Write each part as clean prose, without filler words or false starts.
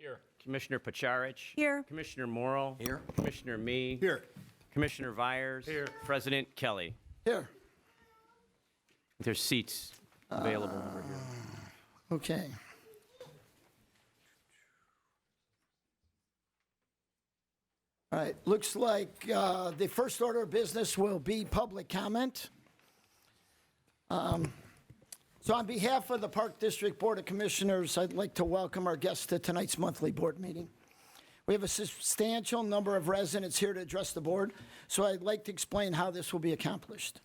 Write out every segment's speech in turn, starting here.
Here. Commissioner Pacharich. Here. Commissioner Morrow. Here. Commissioner Mee. Here. Commissioner Vyers. Here. President Kelly. Here. There's seats available over here. Okay. All right, looks like the first order of business will be public comment. So on behalf of the Park District Board of Commissioners, I'd like to welcome our guests to tonight's monthly board meeting. We have a substantial number of residents here to address the board, so I'd like to explain how this will be accomplished.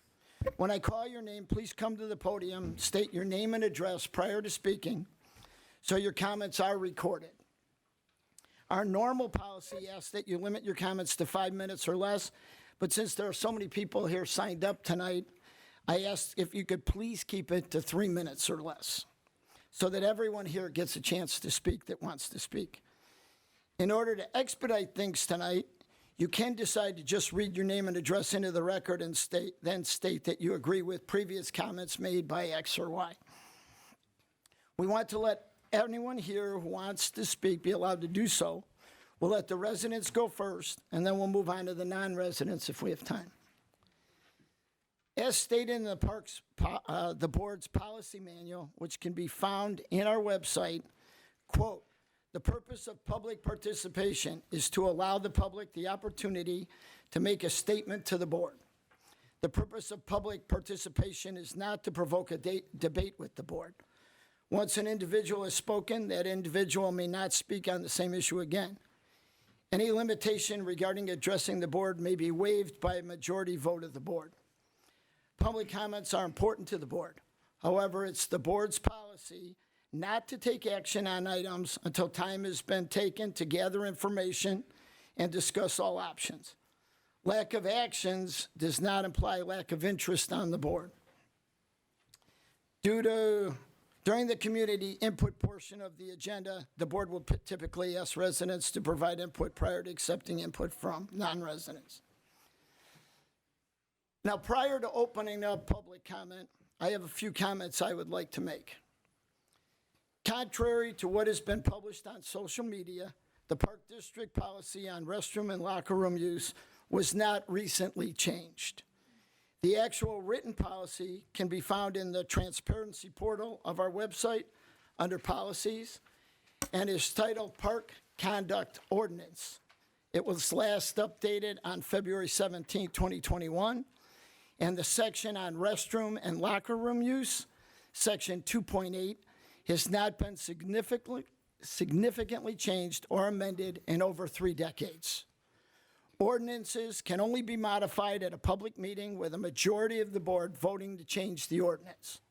When I call your name, please come to the podium, state your name and address prior to speaking, so your comments are recorded. Our normal policy asks that you limit your comments to 5 minutes or less, but since there are so many people here signed up tonight, I asked if you could please keep it to 3 minutes or less, so that everyone here gets a chance to speak that wants to speak. In order to expedite things tonight, you can decide to just read your name and address into the record and then state that you agree with previous comments made by X or Y. We want to let anyone here who wants to speak be allowed to do so. We'll let the residents go first, and then we'll move on to the non-residents if we have time. As stated in the board's policy manual, which can be found in our website, quote, "The purpose of public participation is to allow the public the opportunity to make a statement to the board. The purpose of public participation is not to provoke a debate with the board. Once an individual has spoken, that individual may not speak on the same issue again. Any limitation regarding addressing the board may be waived by a majority vote of the board. Public comments are important to the board. However, it's the board's policy not to take action on items until time has been taken to gather information and discuss all options. Lack of actions does not imply lack of interest on the board. During the community input portion of the agenda, the board will typically ask residents to provide input prior to accepting input from non-residents. Now, prior to opening up public comment, I have a few comments I would like to make. Contrary to what has been published on social media, the Park District policy on restroom and locker room use was not recently changed. The actual written policy can be found in the transparency portal of our website under policies and is titled Park Conduct Ordinance. It was last updated on February 17, 2021, and the section on restroom and locker room use, section 2.8, has not been significantly changed or amended in over 3 decades. Ordinances can only be modified at a public meeting with a majority of the board voting to change the ordinance.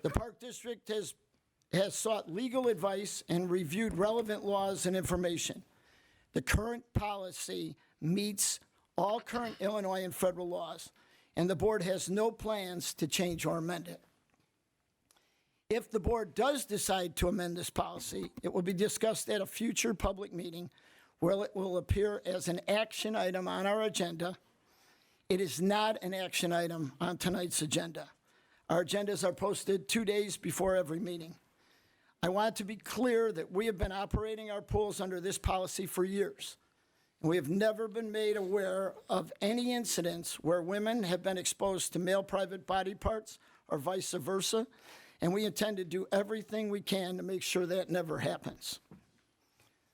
The Park District has sought legal advice and reviewed relevant laws and information. The current policy meets all current Illinois and federal laws, and the board has no plans to change or amend it. If the board does decide to amend this policy, it will be discussed at a future public meeting where it will appear as an action item on our agenda. It is not an action item on tonight's agenda. Our agendas are posted 2 days before every meeting. I want to be clear that we have been operating our pools under this policy for years. We have never been made aware of any incidents where women have been exposed to male private body parts or vice versa, and we intend to do everything we can to make sure that never happens.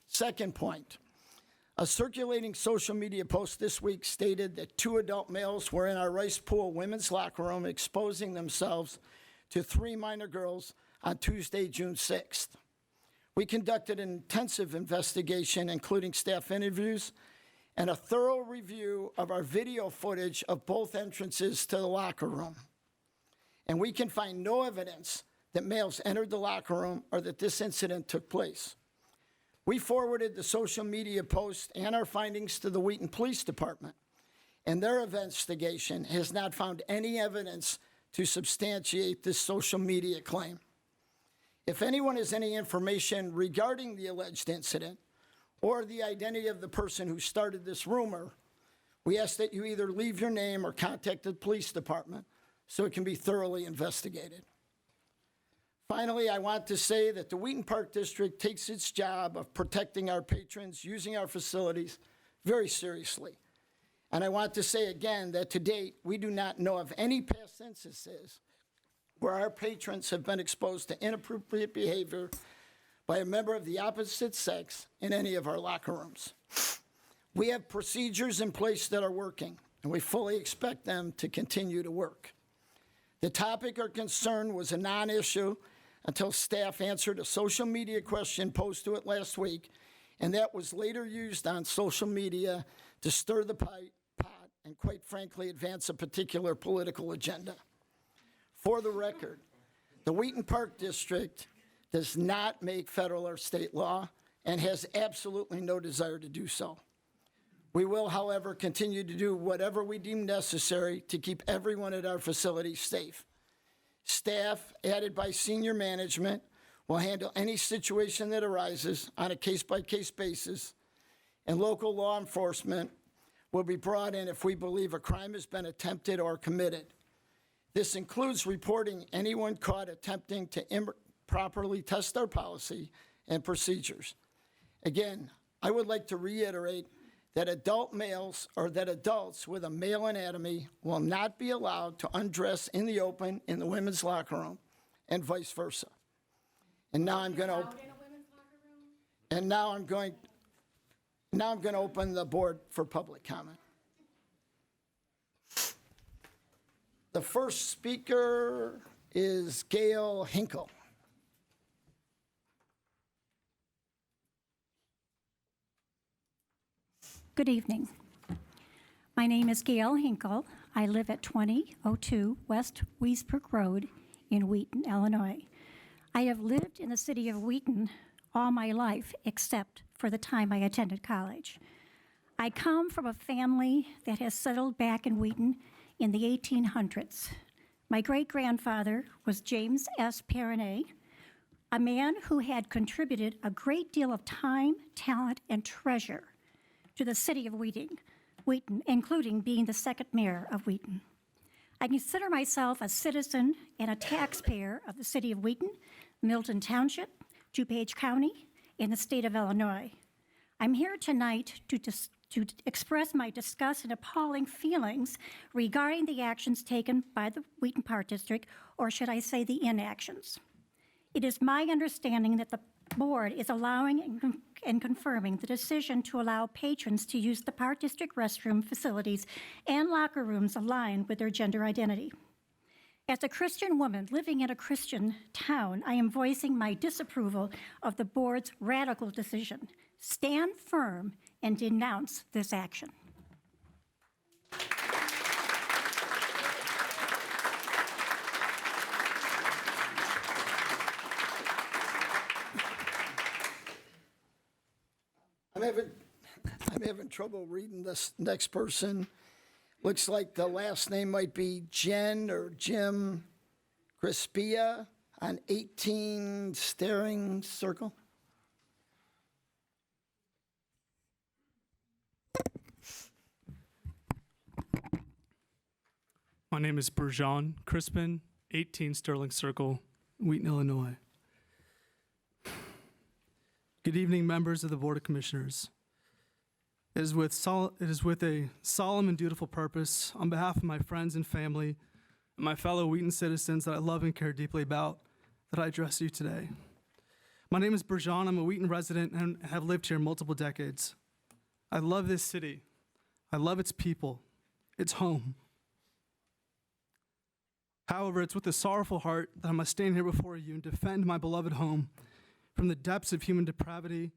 Second point, a circulating social media post this week stated that 2 adult males were in our Rice Pool women's locker room exposing themselves to 3 minor girls on Tuesday, June 6th. We conducted an intensive investigation, including staff interviews and a thorough review of our video footage of both entrances to the locker room. And we can find no evidence that males entered the locker room or that this incident took place. We forwarded the social media post and our findings to the Wheaton Police Department, and their investigation has not found any evidence to substantiate this social media claim. If anyone has any information regarding the alleged incident or the identity of the person who started this rumor, we ask that you either leave your name or contact the police department so it can be thoroughly investigated. Finally, I want to say that the Wheaton Park District takes its job of protecting our patrons using our facilities very seriously. And I want to say again that to date, we do not know of any past instances where our patrons have been exposed to inappropriate behavior by a member of the opposite sex in any of our locker rooms. We have procedures in place that are working, and we fully expect them to continue to work. The topic or concern was a non-issue until staff answered a social media question posed to it last week, and that was later used on social media to stir the pot and, quite frankly, advance a particular political agenda. For the record, the Wheaton Park District does not make federal or state law and has absolutely no desire to do so. We will, however, continue to do whatever we deem necessary to keep everyone at our facilities safe. Staff, added by senior management, will handle any situation that arises on a case-by-case basis, and local law enforcement will be brought in if we believe a crime has been attempted or committed. This includes reporting anyone caught attempting to improperly test our policy and procedures. Again, I would like to reiterate that adults with a male anatomy will not be allowed to undress in the open in the women's locker room, and vice versa. And now I'm going to open the board for public comment. The first speaker is Gail Hinkle. Good evening. My name is Gail Hinkle. I live at 2002 West Weisbrook Road in Wheaton, Illinois. I have lived in the city of Wheaton all my life except for the time I attended college. I come from a family that has settled back in Wheaton in the 1800s. My great-grandfather was James S. Perrinet, a man who had contributed a great deal of time, talent, and treasure to the city of Wheaton, including being the second mayor of Wheaton. I consider myself a citizen and a taxpayer of the city of Wheaton, Milton Township, DuPage County, in the state of Illinois. I'm here tonight to express my disgust and appalling feelings regarding the actions taken by the Wheaton Park District, or should I say the inactions. It is my understanding that the board is allowing and confirming the decision to allow patrons to use the Park District restroom facilities and locker rooms aligned with their gender identity. As a Christian woman living in a Christian town, I am voicing my disapproval of the board's radical decision. Stand firm and denounce this action. I'm having trouble reading this next person. Looks like the last name might be Jen or Jim Crispia on 18 Staring Circle. My name is Burjan Crispin, 18 Sterling Circle, Wheaton, Illinois. Good evening, members of the Board of Commissioners. It is with a solemn and dutiful purpose, on behalf of my friends and family, and my fellow Wheaton citizens that I love and care deeply about, that I address you today. My name is Burjan. I'm a Wheaton resident and have lived here multiple decades. I love this city. I love its people. It's home. However, it's with a sorrowful heart that I must stand here before you and defend my beloved home from the depths of human depravity,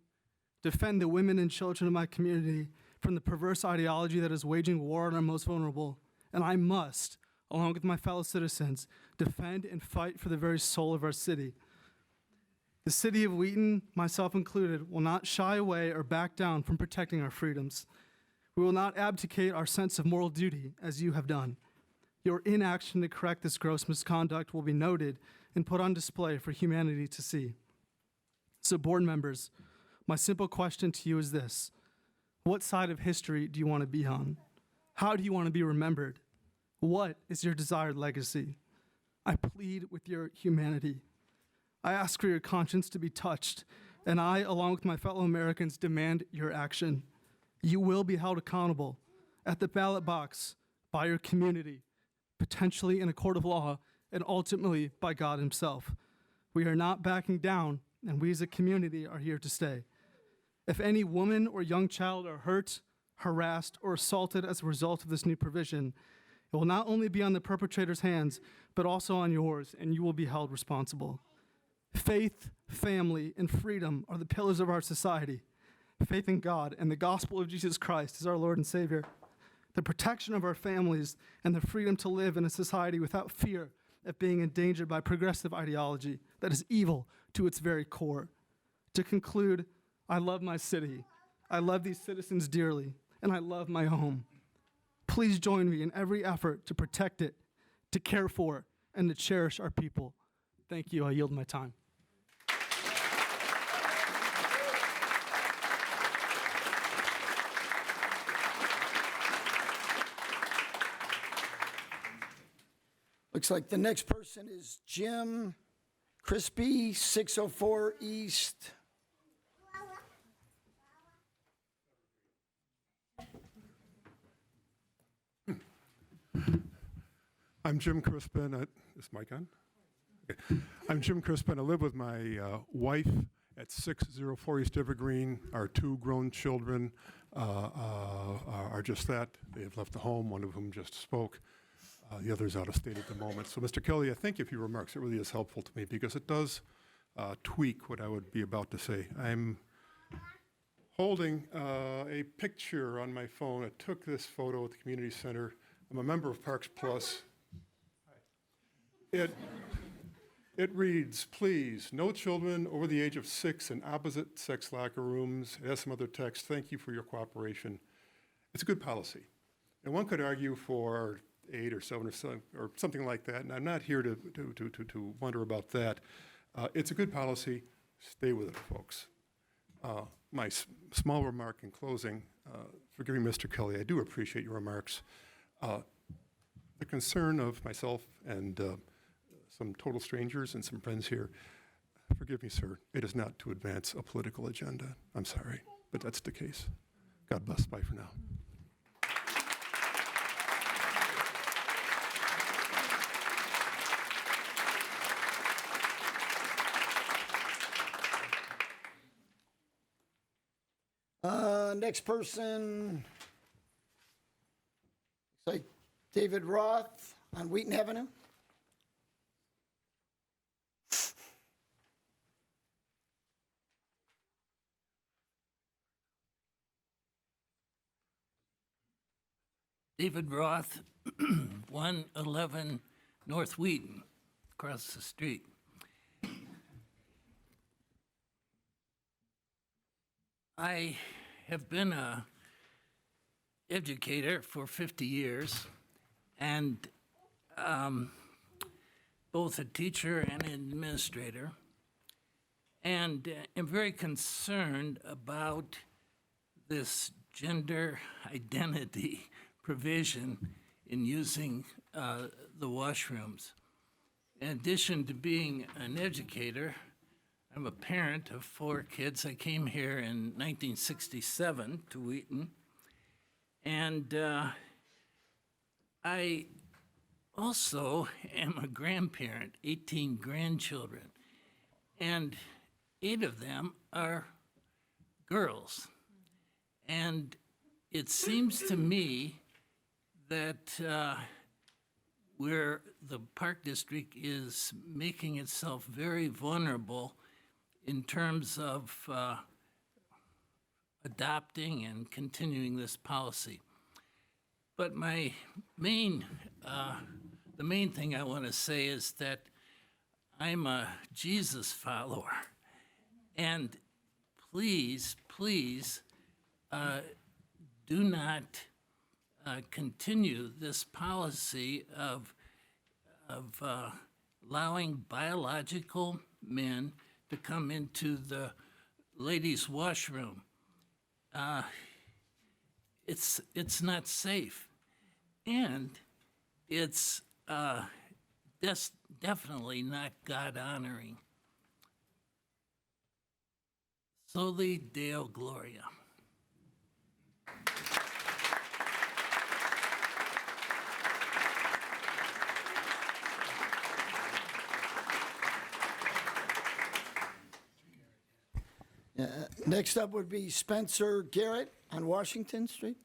defend the women and children of my community from the perverse ideology that is waging war on our most vulnerable, and I must, along with my fellow citizens, defend and fight for the very soul of our city. The city of Wheaton, myself included, will not shy away or back down from protecting our freedoms. We will not abdicate our sense of moral duty as you have done. Your inaction to correct this gross misconduct will be noted and put on display for humanity to see. So, board members, my simple question to you is this: what side of history do you want to be on? How do you want to be remembered? What is your desired legacy? I plead with your humanity. I ask for your conscience to be touched, and I, along with my fellow Americans, demand your action. You will be held accountable at the ballot box, by your community, potentially in a court of law, and ultimately by God himself. We are not backing down, and we as a community are here to stay. If any woman or young child are hurt, harassed, or assaulted as a result of this new provision, it will not only be on the perpetrator's hands, but also on yours, and you will be held responsible. Faith, family, and freedom are the pillars of our society. Faith in God and the gospel of Jesus Christ as our Lord and Savior. The protection of our families and the freedom to live in a society without fear of being endangered by progressive ideology that is evil to its very core. To conclude, I love my city. I love these citizens dearly, and I love my home. Please join me in every effort to protect it, to care for, and to cherish our people. Thank you. I yield my time. Looks like the next person is Jim Crispy, 604 East. I'm Jim Crispin. Is mic on? Okay. I'm Jim Crispin. I live with my wife at 604 East Evergreen. Our two grown children are just that. They have left the home, one of whom just spoke. The other's out of state at the moment. So, Mr. Kelly, I thank you for your remarks. It really is helpful to me because it does tweak what I would be about to say. I'm holding a picture on my phone. I took this photo at the community center. I'm a member of Parks Plus. It reads, please, no children over the age of 6 in opposite sex locker rooms. It has some other text. Thank you for your cooperation. It's a good policy. And one could argue for 8 or 7 or something like that, and I'm not here to wonder about that. It's a good policy. Stay with it, folks. My small remark in closing, forgive me, Mr. Kelly, I do appreciate your remarks. The concern of myself and some total strangers and some friends here, forgive me, sir, it is not to advance a political agenda. I'm sorry, but that's the case. God bless. Bye for now. Next person, looks like David Roth on Wheaton Avenue. David Roth, 111 North Wheaton, across the street. I have been an educator for 50 years, and both a teacher and an administrator, and am very concerned about this gender identity provision in using the washrooms. In addition to being an educator, I'm a parent of 4 kids. I came here in 1967 to Wheaton, and I also am a grandparent, 18 grandchildren, and 8 of them are girls. And it seems to me that where the Park District is making itself very vulnerable in terms of adopting and continuing this policy. But the main thing I want to say is that I'm a Jesus follower, and please, do not continue this policy of allowing biological men to come into the ladies' washroom. It's not safe, and it's definitely not God-honoring. Soli Deo Gloria. Next up would be Spencer Garrett on Washington Street.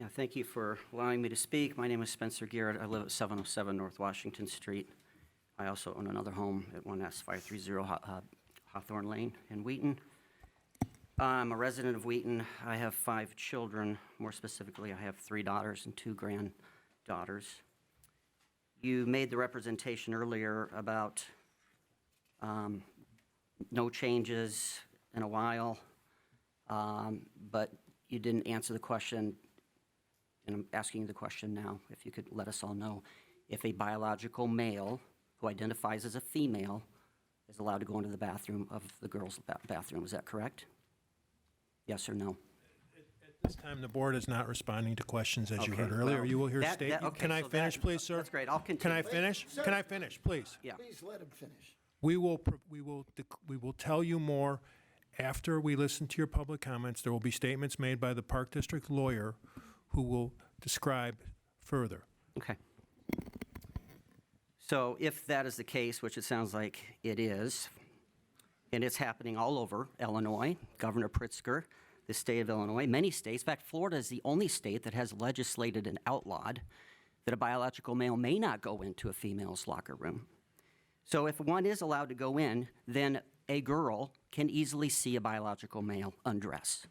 Yeah, thank you for allowing me to speak. My name is Spencer Garrett. I live at 707 North Washington Street. I also own another home at 1S530 Hawthorne Lane in Wheaton. I'm a resident of Wheaton. I have 5 children. More specifically, I have 3 daughters and 2 granddaughters. You made the representation earlier about no changes in a while, but you didn't answer the question, and I'm asking you the question now, if you could let us all know, if a biological male who identifies as a female is allowed to go into the bathroom of the girls' bathroom. Is that correct? Yes or no? This time, the board is not responding to questions, as you Okay, heard earlier. well, You will hear okay, Can I so finish, please, sir? That's great. I'll Can continue. I finish? Can I finish, please? Yeah. Please let him finish. We will tell you more after we listen to your public comments. There will be statements made by the Park District lawyer who will describe further. Okay. So if that is the case, which it sounds like it is, and it's happening all over Illinois, Governor Pritzker, the state of Illinois, many states, in fact, Florida is the only state that has legislated and outlawed that a biological male may not go into a female's locker room. So if one is allowed to go in, then a girl can easily see a biological male undress.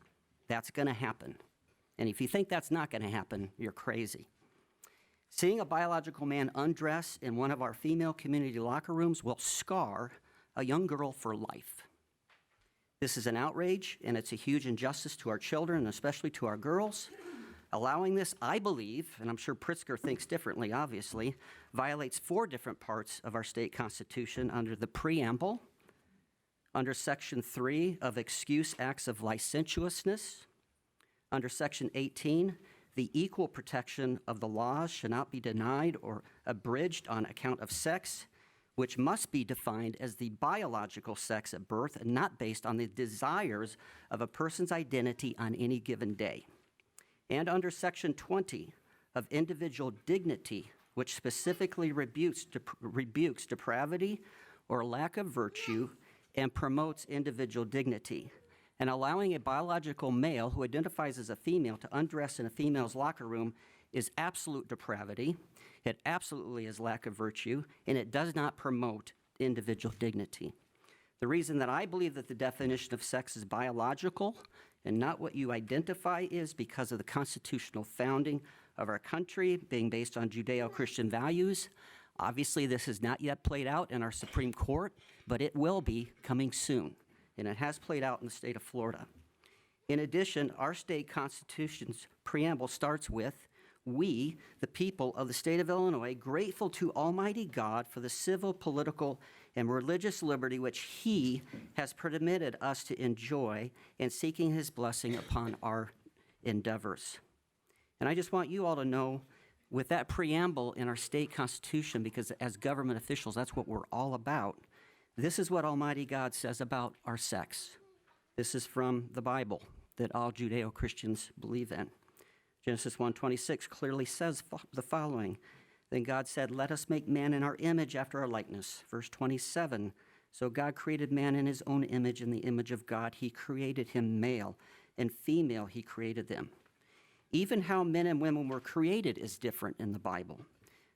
That's going to happen. And if you think that's not going to happen, you're crazy. Seeing a biological man undress in one of our female community locker rooms will scar a young girl for life. This is an outrage, and it's a huge injustice to our children, and especially to our girls. Allowing this, I believe, and I'm sure Pritzker thinks differently, obviously, violates 4 different parts of our state constitution under the preamble, under Section 3 of excuse acts of licentiousness, under Section 18, the equal protection of the laws shall not be denied or abridged on account of sex, which must be defined as the biological sex at birth and not based on the desires of a person's identity on any given day. And under Section 20 of individual dignity, which specifically rebukes depravity or lack of virtue and promotes individual dignity. And allowing a biological male who identifies as a female to undress in a female's locker room is absolute depravity. It absolutely is lack of virtue, and it does not promote individual dignity. The reason that I believe that the definition of sex is biological and not what you identify is because of the constitutional founding of our country being based on Judeo-Christian values. Obviously, this has not yet played out in our Supreme Court, but it will be coming soon, and it has played out in the state of Florida. In addition, our state constitution's preamble starts with, "We, the people of the state of Illinois, grateful to Almighty God for the civil, political, and religious liberty which He has permitted us to enjoy, and seeking His blessing upon our endeavors." And I just want you all to know, with that preamble in our state constitution, because as government officials, that's what we're all about, this is what Almighty God says about our sex. This is from the Bible that all Judeo-Christians believe in. Genesis 1:26 clearly says the following. Then God said, "Let us make man in our image after our likeness." Verse 27, so God created man in His own image. In the image of God, He created him, male and female, He created them. Even how men and women were created is different in the Bible.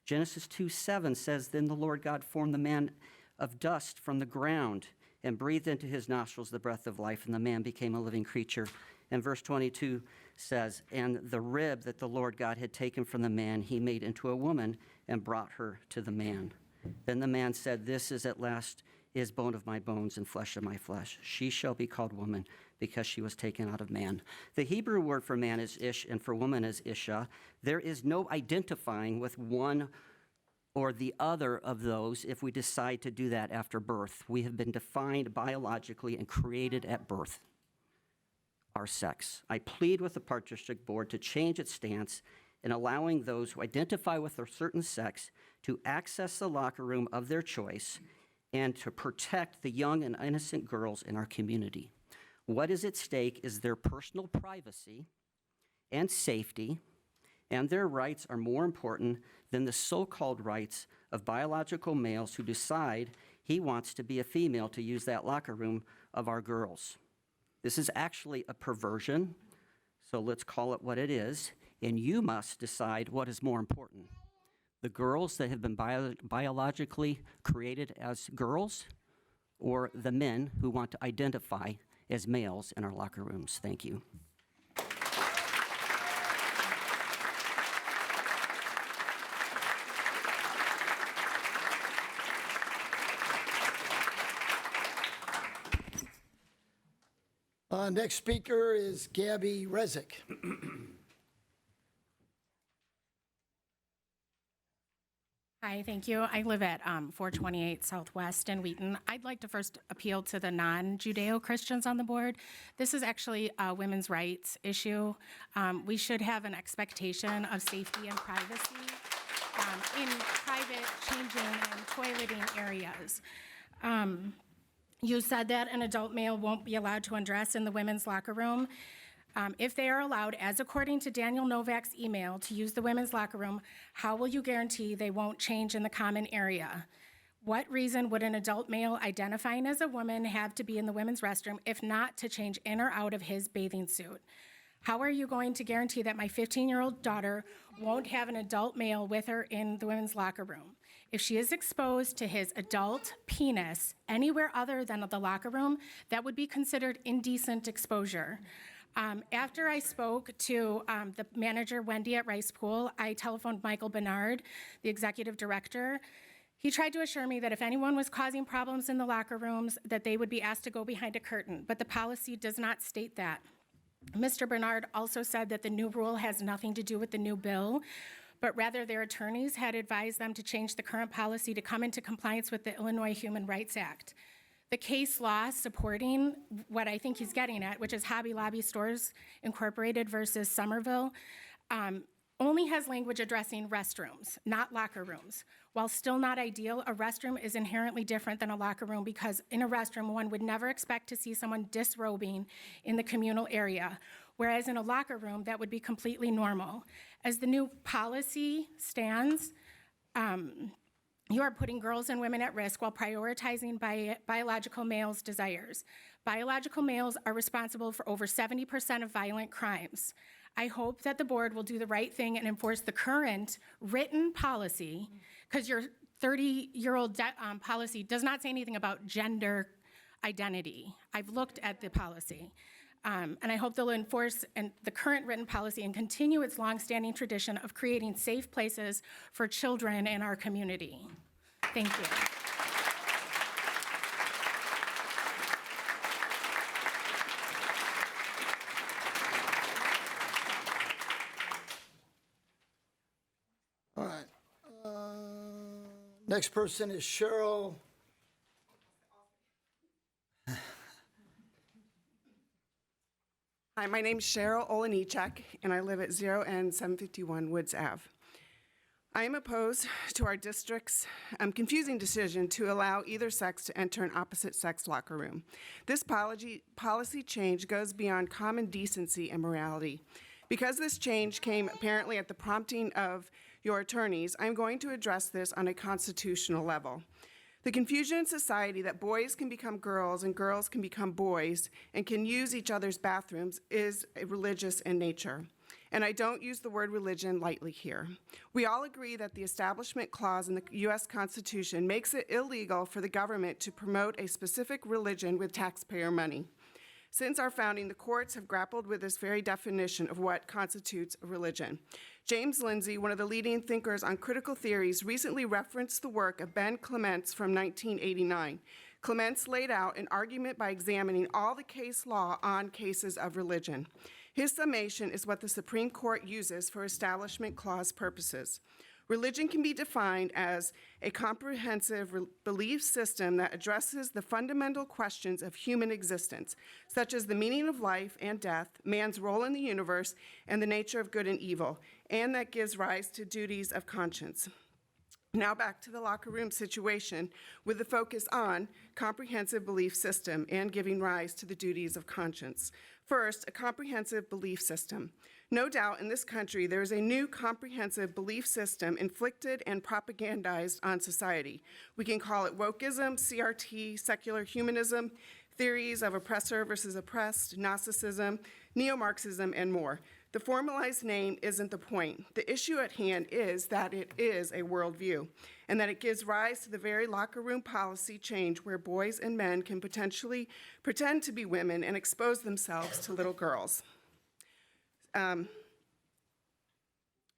Genesis 2:7 says, "Then the Lord God formed the man of dust from the ground and breathed into his nostrils the breath of life, and the man became a living creature." And verse 22 says, "And the rib that the Lord God had taken from the man, He made into a woman and brought her to the man. Then the man said, 'This is at last is bone of my bones and flesh of my flesh. She shall be called woman, because she was taken out of man.'" The Hebrew word for man is ish, and for woman is isha. There is no identifying with one or the other of those if we decide to do that after birth. We have been defined biologically and created at birth. Our sex. I plead with the Park District Board to change its stance in allowing those who identify with a certain sex to access the locker room of their choice and to protect the young and innocent girls in our community. What is at stake is their personal privacy and safety, and their rights are more important than the so-called rights of biological males who decide he wants to be a female to use that locker room of our girls. This is actually a perversion, so let's call it what it is, and you must decide what is more important. The girls that have been biologically created as girls, or the men who want to identify as males in our locker rooms. Thank you. Next speaker is Gabby Rezick. Hi, thank you. I live at 428 Southwest in Wheaton. I'd like to first appeal to the non-Judeo-Christians on the board. This is actually a women's rights issue. We should have an expectation of safety and privacy in private changing and toileting areas. You said that an adult male won't be allowed to undress in the women's locker room. If they are allowed, as according to Daniel Novak's email, to use the women's locker room, how will you guarantee they won't change in the common area? What reason would an adult male identifying as a woman have to be in the women's restroom if not to change in or out of his bathing suit? How are you going to guarantee that my 15-year-old daughter won't have an adult male with her in the women's locker room? If she is exposed to his adult penis anywhere other than the locker room, that would be considered indecent exposure. After I spoke to the manager, Wendy, at Rice Pool, I telephoned Michael Bernard, the executive director. He tried to assure me that if anyone was causing problems in the locker rooms, that they would be asked to go behind a curtain, but the policy does not state that. Mr. Bernard also said that the new rule has nothing to do with the new bill, but rather their attorneys had advised them to change the current policy to come into compliance with the Illinois Human Rights Act. The case law supporting what I think he's getting at, which is Hobby Lobby Stores Incorporated versus Somerville, only has language addressing restrooms, not locker rooms. While still not ideal, a restroom is inherently different than a locker room because in a restroom, one would never expect to see someone disrobing in the communal area, whereas in a locker room, that would be completely normal. As the new policy stands, you are putting girls and women at risk while prioritizing biological males' desires. Biological males are responsible for over 70% of violent crimes. I hope that the board will do the right thing and enforce the current written policy, because your 30-year-old policy does not say anything about gender identity. I've looked at the policy. And I hope they'll enforce the current written policy and continue its longstanding tradition of creating safe places for children in our community. Thank you. All right. Next person is Cheryl. Hi, my name's Cheryl Olenichek, and I live at 0 and 751 Woods Ave. I am opposed to our district's confusing decision to allow either sex to enter an opposite-sex locker room. This policy change goes beyond common decency and morality. Because this change came apparently at the prompting of your attorneys, I'm going to address this on a constitutional level. The confusion in society that boys can become girls and girls can become boys and can use each other's bathrooms is religious in nature. And I don't use the word religion lightly here. We all agree that the Establishment Clause in the U.S. Constitution makes it illegal for the government to promote a specific religion with taxpayer money. Since our founding, the courts have grappled with this very definition of what constitutes a religion. James Lindsay, one of the leading thinkers on critical theories, recently referenced the work of Ben Clements from 1989. Clements laid out an argument by examining all the case law on cases of religion. His summation is what the Supreme Court uses for Establishment Clause purposes. Religion can be defined as a comprehensive belief system that addresses the fundamental questions of human existence, such as the meaning of life and death, man's role in the universe, and the nature of good and evil, and that gives rise to duties of conscience. Now back to the locker room situation with the focus on comprehensive belief system and giving rise to the duties of conscience. First, a comprehensive belief system. No doubt in this country there is a new comprehensive belief system inflicted and propagandized on society. We can call it wokeism, CRT, secular humanism, theories of oppressor versus oppressed, Gnosticism, neo-Marxism, and more. The formalized name isn't the point. The issue at hand is that it is a worldview, and that it gives rise to the very locker room policy change where boys and men can potentially pretend to be women and expose themselves to little girls.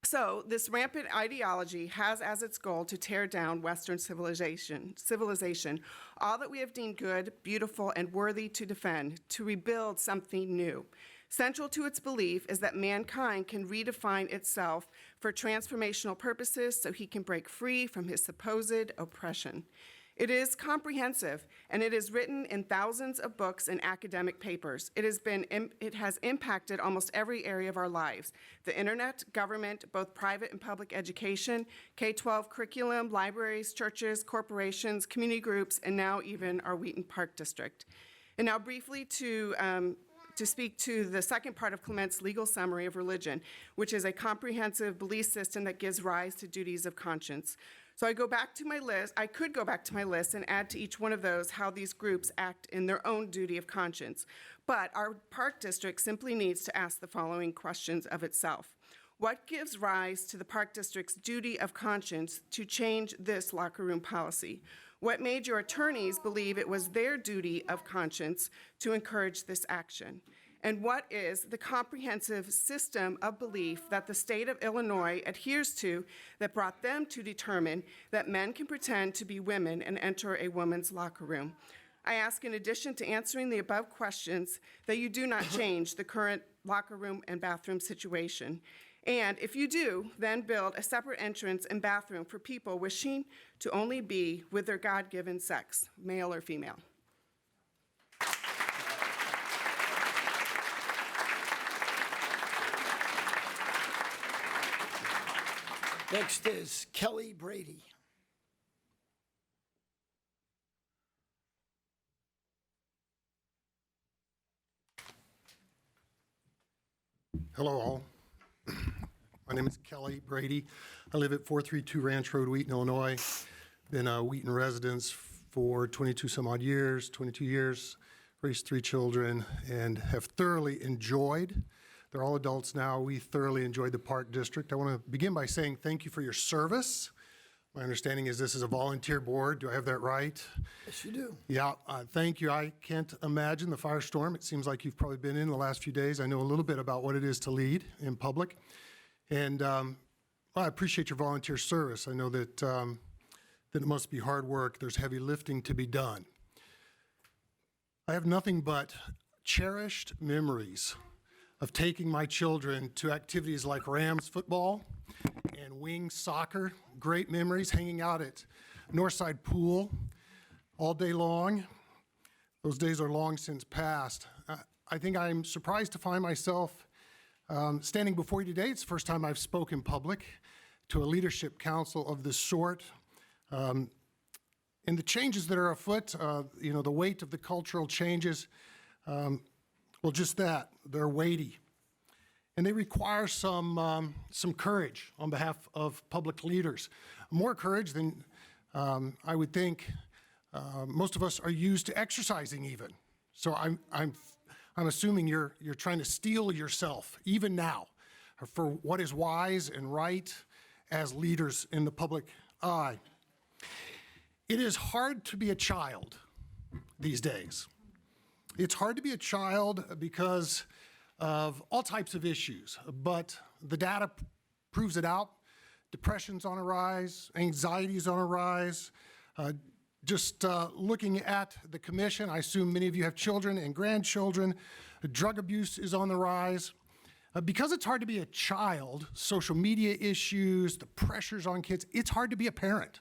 So this rampant ideology has as its goal to tear down Western civilization, all that we have deemed good, beautiful, and worthy to defend, to rebuild something new. Central to its belief is that mankind can redefine itself for transformational purposes so he can break free from his supposed oppression. It is comprehensive, and it is written in thousands of books and academic papers. It has impacted almost every area of our lives: the internet, government, both private and public education, K-12 curriculum, libraries, churches, corporations, community groups, and now even our Wheaton Park District. And now briefly to speak to the second part of Clement's legal summary of religion, which is a comprehensive belief system that gives rise to duties of conscience. So I could go back to my list and add to each one of those how these groups act in their own duty of conscience. But our park district simply needs to ask the following questions of itself. What gives rise to the park district's duty of conscience to change this locker room policy? What made your attorneys believe it was their duty of conscience to encourage this action? And what is the comprehensive system of belief that the state of Illinois adheres to that brought them to determine that men can pretend to be women and enter a woman's locker room? I ask, in addition to answering the above questions, that you do not change the current locker room and bathroom situation. And if you do, then build a separate entrance and bathroom for people wishing to only be with their God-given sex, male or female. Next is Kelly Brady. Hello all. My name is Kelly Brady. I live at 432 Ranch Road, Wheaton, Illinois. Been a Wheaton resident for 22 years, raised 3 children, and have thoroughly enjoyed. They're all adults now. We thoroughly enjoyed the Park District. I want to begin by saying thank you for your service. My understanding is this is a volunteer board. Do I have that right? Yes, you do. Yeah, thank you. I can't imagine the firestorm it seems like you've probably been in the last few days. I know a little bit about what it is to lead in public. And I appreciate your volunteer service. I know that, that it must be hard work. There's heavy lifting to be done. I have nothing but cherished memories of taking my children to activities like Rams football and wing soccer. Great memories, hanging out at Northside Pool all day long. Those days are long since past. I think I'm surprised to find myself standing before you today. It's the first time I've spoken public to a leadership council of this sort. And the changes that are afoot, the weight of the cultural changes, well, just that, they're weighty. And they require some courage on behalf of public leaders. More courage than I would think most of us are used to exercising even. So I'm assuming you're trying to steel yourself, even now, for what is wise and right as leaders in the public eye. It is hard to be a child these days. It's hard to be a child because of all types of issues, but the data proves it out. Depression's on a rise, anxiety's on a rise. Just looking at the commission, I assume many of you have children and grandchildren. Drug abuse is on the rise. Because it's hard to be a child, social media issues, the pressures on kids, it's hard to be a parent.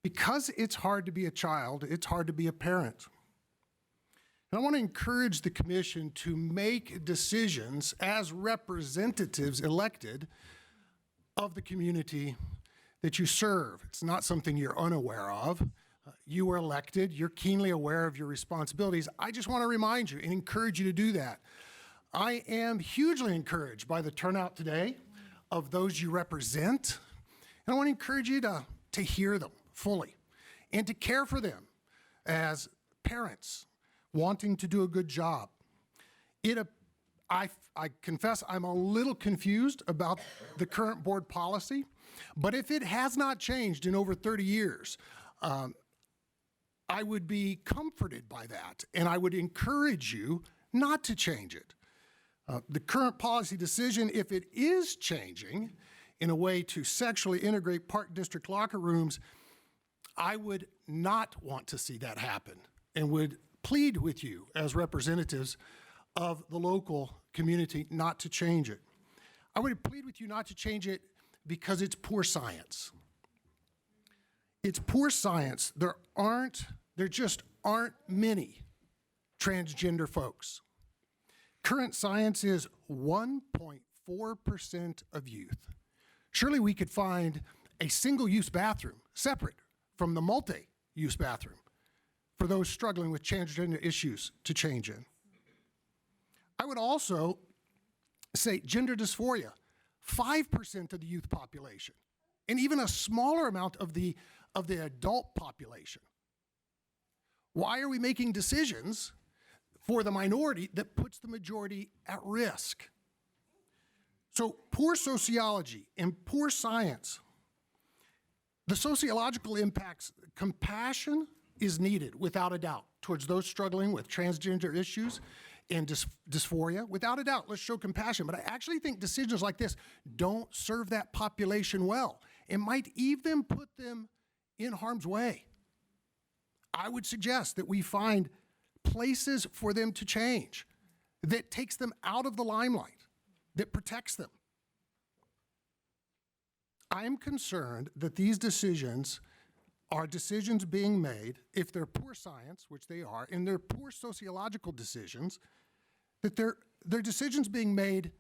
Because it's hard to be a child, it's hard to be a parent. And I want to encourage the commission to make decisions as representatives elected of the community that you serve. It's not something you're unaware of. You were elected. You're keenly aware of your responsibilities. I just want to remind you and encourage you to do that. I am hugely encouraged by the turnout today of those you represent. And I want to encourage you to hear them fully and to care for them as parents wanting to do a good job. I confess I'm a little confused about the current board policy, but if it has not changed in over 30 years, I would be comforted by that, and I would encourage you not to change it. The current policy decision, if it is changing in a way to sexually integrate Park District locker rooms, I would not want to see that happen and would plead with you as representatives of the local community not to change it. I would plead with you not to change it because it's poor science. It's poor science. There just aren't many transgender folks. Current science is 1.4% of youth. Surely we could find a single-use bathroom separate from the multi-use bathroom for those struggling with transgender issues to change in. I would also say gender dysphoria, 5% of the youth population, and even a smaller amount of the adult population. Why are we making decisions for the minority that puts the majority at risk? So poor sociology and poor science. The sociological impacts, compassion is needed without a doubt towards those struggling with transgender issues and dysphoria. Without a doubt, let's show compassion. But I actually think decisions like this don't serve that population well and might even put them in harm's way. I would suggest that we find places for them to change that takes them out of the limelight, that protects them. I am concerned that these decisions are decisions being made, if they're poor science, which they are, and they're poor sociological decisions, that they're decisions being made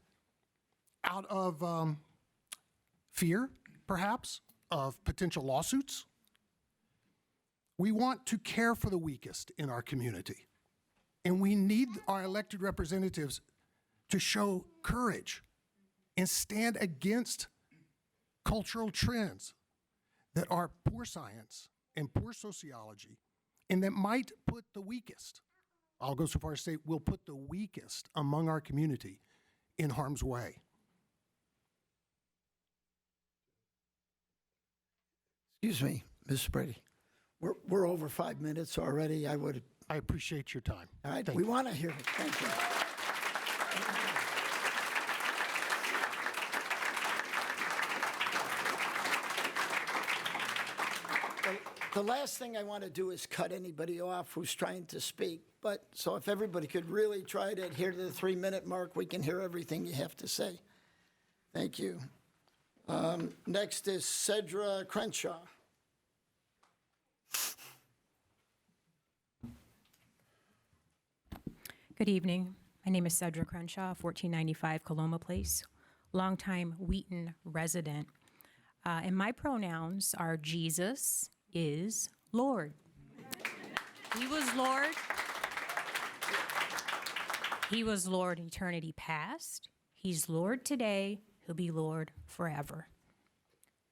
out of fear, perhaps, of potential lawsuits. We want to care for the weakest in our community, and we need our elected representatives to show courage and stand against cultural trends that are poor science and poor sociology, and that might put the weakest, I'll go so far as to say, will put the weakest among our community in harm's way. Excuse me, Mr. Brady. We're over 5 minutes already. I appreciate your time. All right, we want to hear it. Thank you. The last thing I want to do is cut anybody off who's trying to speak. So if everybody could really try to adhere to the 3-minute mark, we can hear everything you have to say. Thank you. Next is Cedra Crenshaw. Good evening. My name is Cedra Crenshaw, 1495 Coloma Place, longtime Wheaton resident. And my pronouns are Jesus is Lord. He was Lord. He was Lord in eternity past. He's Lord today. He'll be Lord forever.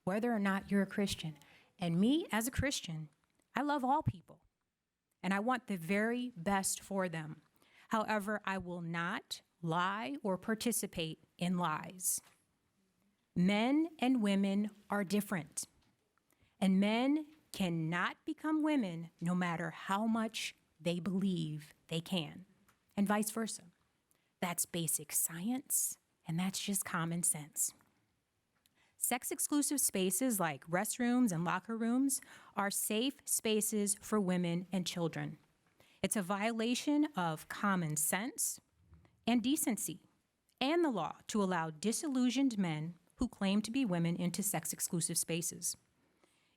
Whether or not you're a Christian. And me, as a Christian, I love all people. And I want the very best for them. However, I will not lie or participate in lies. Men and women are different. And men cannot become women no matter how much they believe they can, and vice versa. That's basic science, and that's just common sense. Sex-exclusive spaces like restrooms and locker rooms are safe spaces for women and children. It's a violation of common sense and decency and the law to allow disillusioned men who claim to be women into sex-exclusive spaces.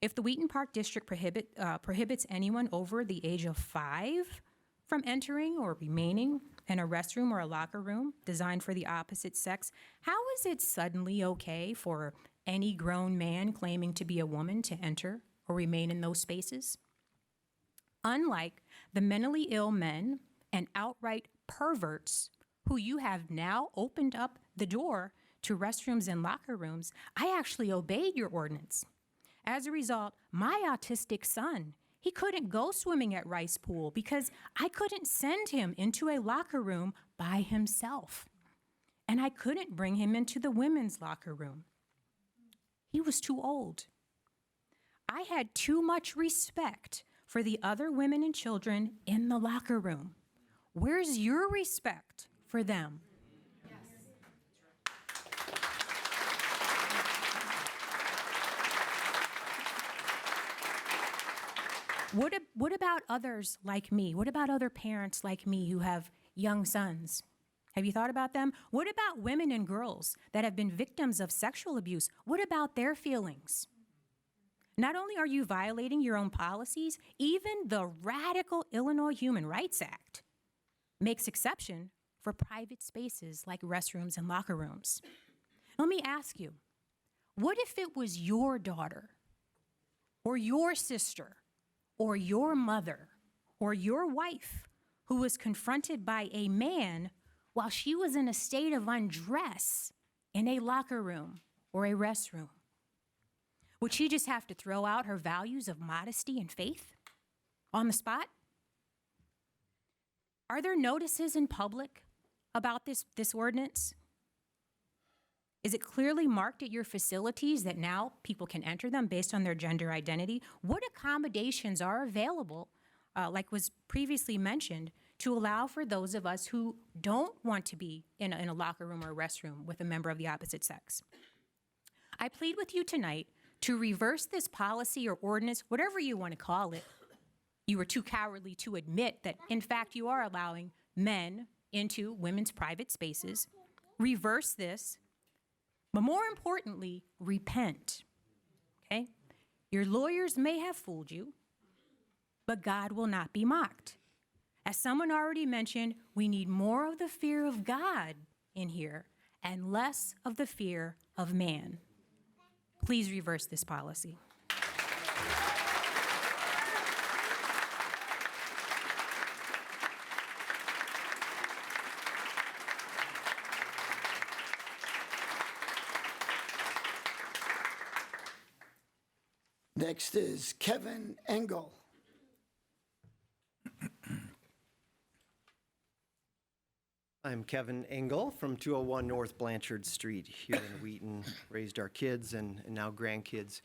If the Wheaton Park District prohibits anyone over the age of 5 from entering or remaining in a restroom or a locker room designed for the opposite sex, how is it suddenly okay for any grown man claiming to be a woman to enter or remain in those spaces. Unlike the mentally ill men and outright perverts who you have now opened up the door to restrooms and locker rooms, I actually obeyed your ordinance. As a result, my autistic son, he couldn't go swimming at Rice Pool because I couldn't send him into a locker room by himself. And I couldn't bring him into the women's locker room. He was too old. I had too much respect for the other women and children in the locker room. Where's your respect for them? What about others like me? What about other parents like me who have young sons? Have you thought about them? What about women and girls that have been victims of sexual abuse? What about their feelings? Not only are you violating your own policies, even the radical Illinois Human Rights Act makes exception for private spaces like restrooms and locker rooms. Let me ask you, what if it was your daughter or your sister or your mother or your wife who was confronted by a man while she was in a state of undress in a locker room or a restroom? Would she just have to throw out her values of modesty and faith on the spot? Are there notices in public about this ordinance? Is it clearly marked at your facilities that now people can enter them based on their gender identity? What accommodations are available, like was previously mentioned, to allow for those of us who don't want to be in a locker room or a restroom with a member of the opposite sex? I plead with you tonight to reverse this policy or ordinance, whatever you want to call it. You were too cowardly to admit that, in fact, you are allowing men into women's private spaces. Reverse this, but more importantly, repent, okay? Your lawyers may have fooled you, but God will not be mocked. As someone already mentioned, we need more of the fear of God in here and less of the fear of man. Please reverse this policy. Next is Kevin Engel. I'm Kevin Engel from 201 North Blanchard Street here in Wheaton. Raised our kids and now grandkids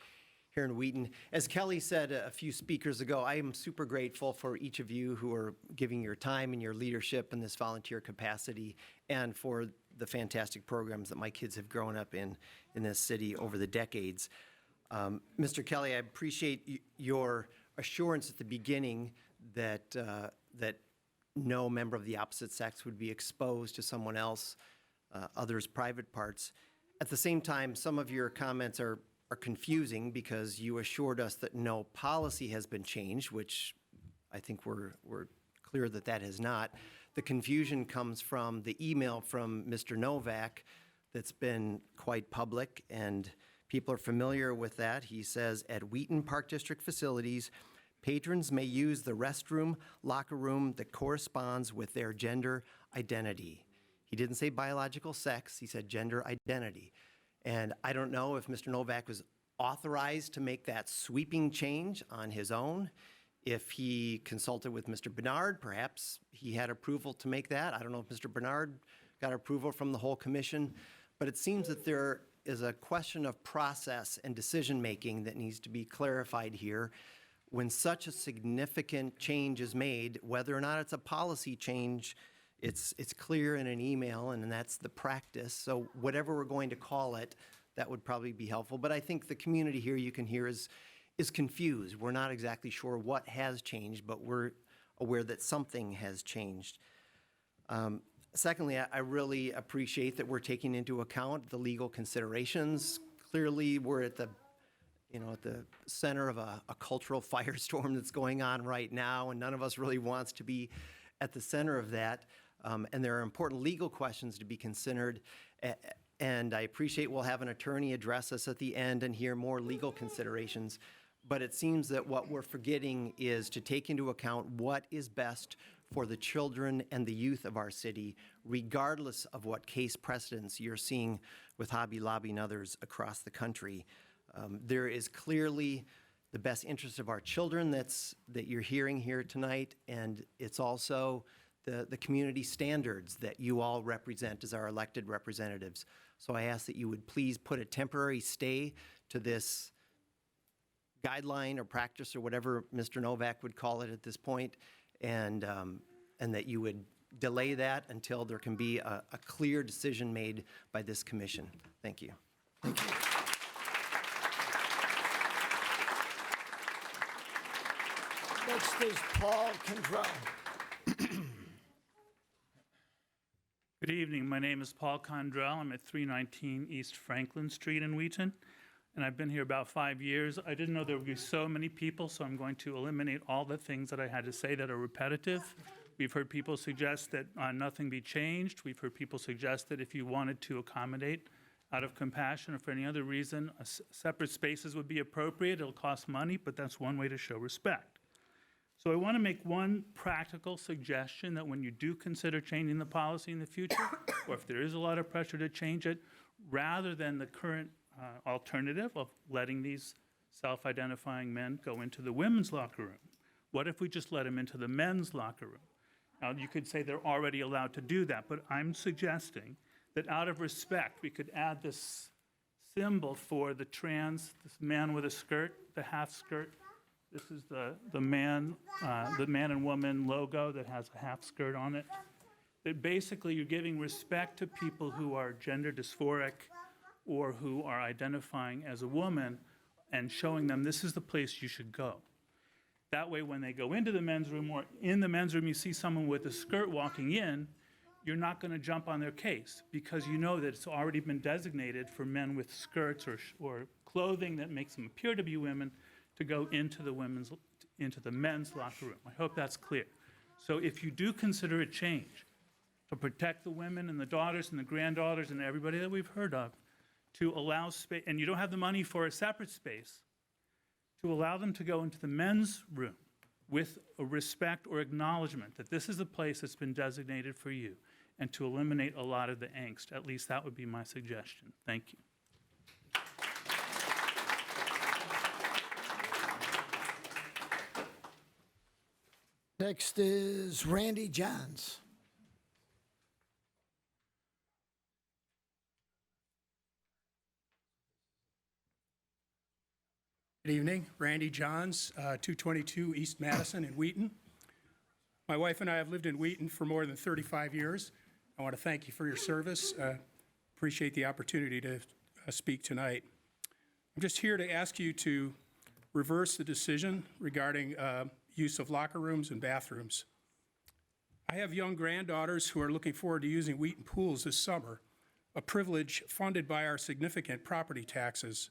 here in Wheaton. As Kelly said a few speakers ago, I am super grateful for each of you who are giving your time and your leadership in this volunteer capacity, and for the fantastic programs that my kids have grown up in this city over the decades. Mr. Kelly, I appreciate your assurance at the beginning that no member of the opposite sex would be exposed to someone else, others' private parts. At the same time, some of your comments are confusing because you assured us that no policy has been changed, which I think we're clear that that has not. The confusion comes from the email from Mr. Novak that's been quite public, and people are familiar with that. He says, at Wheaton Park District facilities, patrons may use the restroom, locker room that corresponds with their gender identity. He didn't say biological sex, he said gender identity. And I don't know if Mr. Novak was authorized to make that sweeping change on his own. If he consulted with Mr. Bernard, perhaps he had approval to make that. I don't know if Mr. Bernard got approval from the whole commission, but it seems that there is a question of process and decision-making that needs to be clarified here. When such a significant change is made, whether or not it's a policy change, it's clear in an email, and that's the practice. So whatever we're going to call it, that would probably be helpful. But I think the community here, you can hear, is confused. We're not exactly sure what has changed, but we're aware that something has changed. Secondly, I really appreciate that we're taking into account the legal considerations. Clearly, we're at the center of a cultural firestorm that's going on right now, and none of us really wants to be at the center of that. And there are important legal questions to be considered And I appreciate we'll have an attorney address us at the end and hear more legal considerations. But it seems that what we're forgetting is to take into account what is best for the children and the youth of our city, regardless of what case precedents you're seeing with Hobby Lobby and others across the country. There is clearly the best interest of our children that you're hearing here tonight, and it's also the community standards that you all represent as our elected representatives. So I ask that you would please put a temporary stay to this guideline or practice or whatever Mr. Novak would call it at this point, and that you would delay that until there can be a clear decision made by this commission. Thank you. Thank you. Next is Paul Condrell. Good evening. My name is Paul Condrell. I'm at 319 East Franklin Street in Wheaton, and I've been here about 5 years. I didn't know there would be so many people, so I'm going to eliminate all the things that I had to say that are repetitive. We've heard people suggest that nothing be changed. We've heard people suggest that if you wanted to accommodate out of compassion or for any other reason, separate spaces would be appropriate. It'll cost money, but that's one way to show respect. So I want to make one practical suggestion that when you do consider changing the policy in the future, or if there is a lot of pressure to change it, rather than the current alternative of letting these self-identifying men go into the women's locker room, what if we just let them into the men's locker room? Now, you could say they're already allowed to do that, but I'm suggesting that out of respect, we could add this symbol for the trans, this man with a skirt, the half skirt. This is the man and woman logo that has a half skirt on it. That basically you're giving respect to people who are gender dysphoric or who are identifying as a woman and showing them this is the place you should go. That way when they go into the men's room or in the men's room you see someone with a skirt walking in, you're not going to jump on their case because you know that it's already been designated for men with skirts or clothing that makes them appear to be women to go into the men's locker room. I hope that's clear. So if you do consider a change to protect the women and the daughters and the granddaughters and everybody that we've heard of, to allow space, and you don't have the money for a separate space, to allow them to go into the men's room with a respect or acknowledgement that this is a place that's been designated for you, and to eliminate a lot of the angst. At least that would be my suggestion. Thank you. Next is Randy Johns. Good evening, Randy Johns, 222 East Madison in Wheaton. My wife and I have lived in Wheaton for more than 35 years. I want to thank you for your service. Appreciate the opportunity to speak tonight. I'm just here to ask you to reverse the decision regarding use of locker rooms and bathrooms. I have young granddaughters who are looking forward to using Wheaton pools this summer, a privilege funded by our significant property taxes.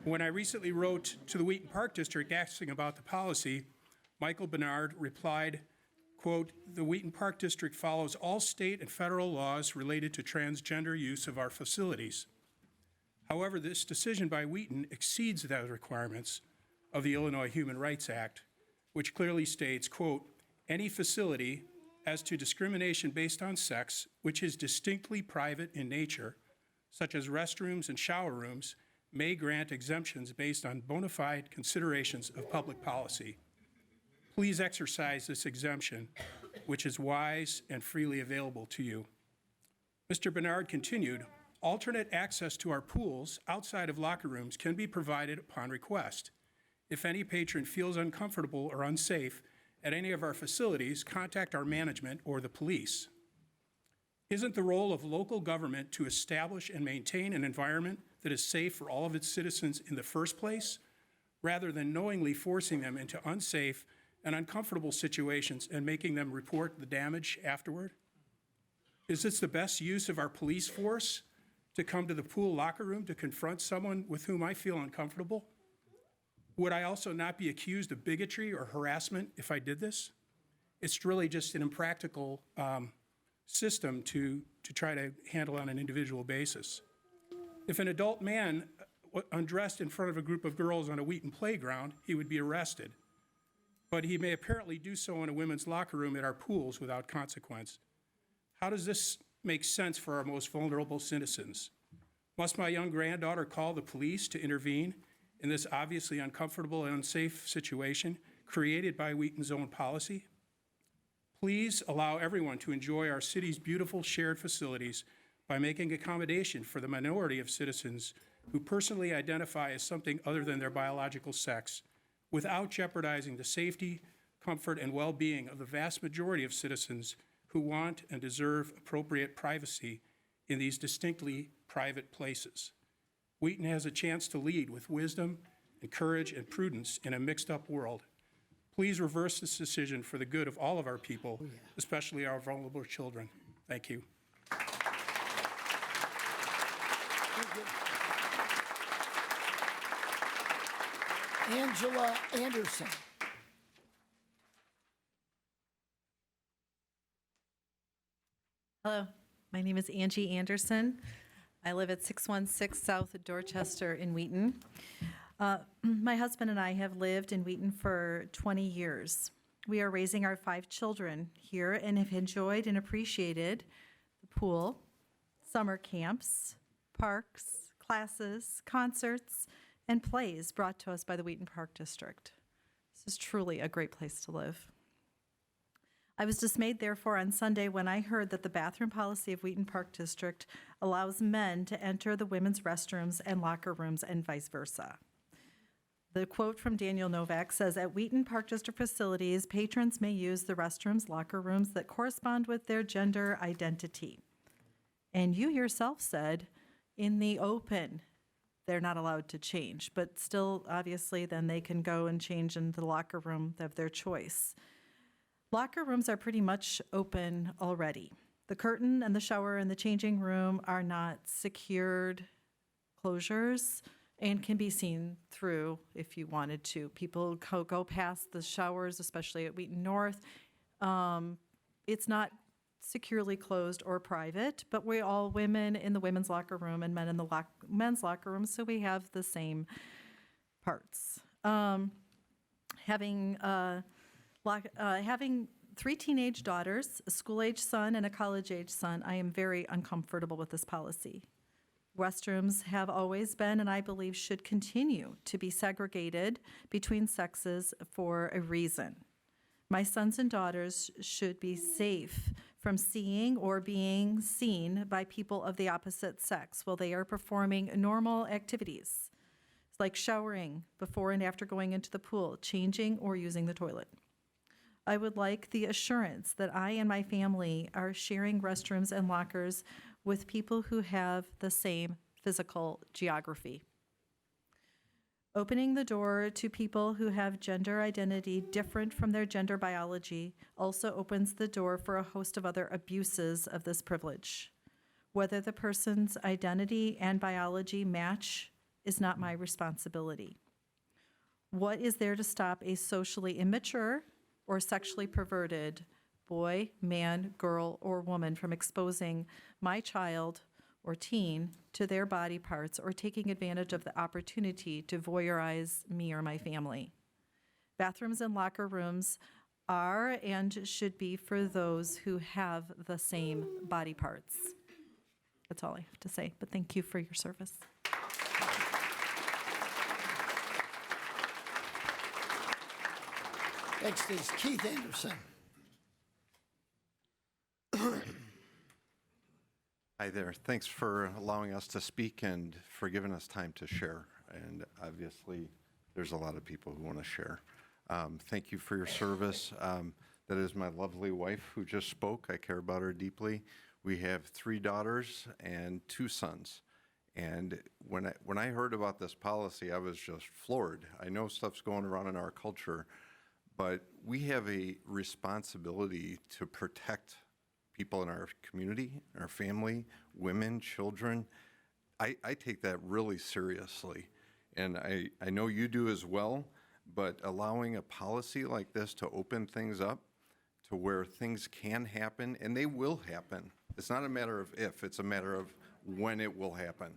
When I recently wrote to the Wheaton Park District asking about the policy, Michael Bernard replied, quote, "The Wheaton Park District follows all state and federal laws related to transgender use of our facilities. However, this decision by Wheaton exceeds those requirements of the Illinois Human Rights Act, which clearly states, quote, any facility as to discrimination based on sex, which is distinctly private in nature, such as restrooms and shower rooms, may grant exemptions based on bona fide considerations of public policy. Please exercise this exemption, which is wise and freely available to you." Mr. Bernard continued, "Alternate access to our pools outside of locker rooms can be provided upon request. If any patron feels uncomfortable or unsafe at any of our facilities, contact our management or the police. Isn't the role of local government to establish and maintain an environment that is safe for all of its citizens in the first place, rather than knowingly forcing them into unsafe and uncomfortable situations and making them report the damage afterward? Is this the best use of our police force to come to the pool locker room to confront someone with whom I feel uncomfortable? Would I also not be accused of bigotry or harassment if I did this? It's really just an impractical system to try to handle on an individual basis. If an adult man undressed in front of a group of girls on a Wheaton playground, he would be arrested. But he may apparently do so in a women's locker room at our pools without consequence. How does this make sense for our most vulnerable citizens? Must my young granddaughter call the police to intervene in this obviously uncomfortable and unsafe situation created by Wheaton's own policy? Please allow everyone to enjoy our city's beautiful shared facilities by making accommodation for the minority of citizens who personally identify as something other than their biological sex, without jeopardizing the safety, comfort, and well-being of the vast majority of citizens who want and deserve appropriate privacy in these distinctly private places. Wheaton has a chance to lead with wisdom and courage and prudence in a mixed-up world. Please reverse this decision for the good of all of our people, especially our vulnerable children. Thank you. Angela Anderson. Hello, my name is Angie Anderson. I live at 616 South Dorchester in Wheaton. My husband and I have lived in Wheaton for 20 years. We are raising our 5 children here and have enjoyed and appreciated the pool, summer camps, parks, classes, concerts, and plays brought to us by the Wheaton Park District. This is truly a great place to live. I was dismayed, therefore, on Sunday when I heard that the bathroom policy of Wheaton Park District allows men to enter the women's restrooms and locker rooms and vice versa. The quote from Daniel Novak says, "At Wheaton Park District facilities, patrons may use the restrooms, locker rooms that correspond with their gender identity." And you yourself said, in the open, they're not allowed to change, but still, obviously, then they can go and change in the locker room of their choice. Locker rooms are pretty much open already. The curtain and the shower and the changing room are not secured closures and can be seen through if you wanted to. People go past the showers, especially at Wheaton North. It's not securely closed or private, but we're all women in the women's locker room and men in the men's locker room, so we have the same parts. Having 3 teenage daughters, a school-age son and a college-age son, I am very uncomfortable with this policy. Restrooms have always been, and I believe should continue, to be segregated between sexes for a reason. My sons and daughters should be safe from seeing or being seen by people of the opposite sex while they are performing normal activities, like showering before and after going into the pool, changing, or using the toilet. I would like the assurance that I and my family are sharing restrooms and lockers with people who have the same physical geography. Opening the door to people who have gender identity different from their gender biology also opens the door for a host of other abuses of this privilege. Whether the person's identity and biology match is not my responsibility. What is there to stop a socially immature or sexually perverted boy, man, girl, or woman from exposing my child or teen to their body parts or taking advantage of the opportunity to voyeurize me or my family? Bathrooms and locker rooms are and should be for those who have the same body parts. That's all I have to say, but thank you for your service. Next is Keith Anderson. Hi there. Thanks for allowing us to speak and for giving us time to share. And obviously, there's a lot of people who want to share. Thank you for your service. That is my lovely wife who just spoke. I care about her deeply. We have 3 daughters and 2 sons. And when I heard about this policy, I was just floored. I know stuff's going around in our culture, but we have a responsibility to protect people in our community, our family, women, children. I take that really seriously, and I know you do as well, but allowing a policy like this to open things up to where things can happen, and they will happen. It's not a matter of if, it's a matter of when it will happen.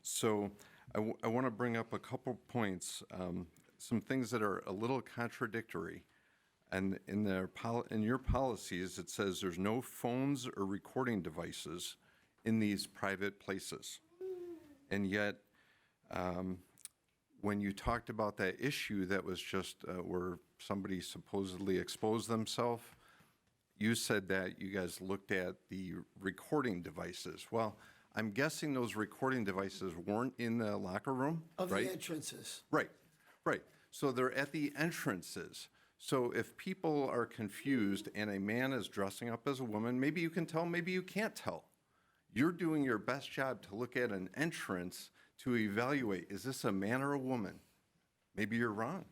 So I want to bring up a couple points, some things that are a little contradictory. And in your policies, it says there's no phones or recording devices in these private places. And yet, when you talked about that issue that was just where somebody supposedly exposed themselves, you said that you guys looked at the recording devices. Well, I'm guessing those recording devices weren't in the locker room, Of right? the entrances. Right, right. So they're at the entrances. So if people are confused and a man is dressing up as a woman, maybe you can tell, maybe you can't tell. You're doing your best job to look at an entrance to evaluate, is this a man or a woman? Maybe you're wrong.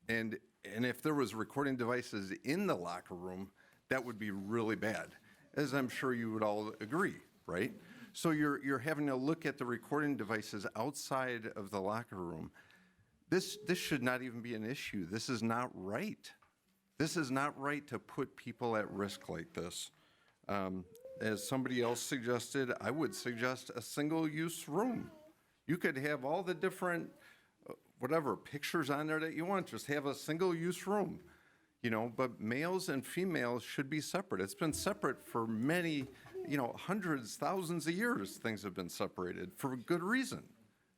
And if there was recording devices in the locker room, that would be really bad, as I'm sure you would all agree, right? So you're having to look at the recording devices outside of the locker room. This should not even be an issue. This is not right. This is not right to put people at risk like this. As somebody else suggested, I would suggest a single-use room. You could have all the different, whatever, pictures on there that you want. Just have a single-use room, but males and females should be separate. It's been separate for many, hundreds, thousands of years, things have been separated for good reason,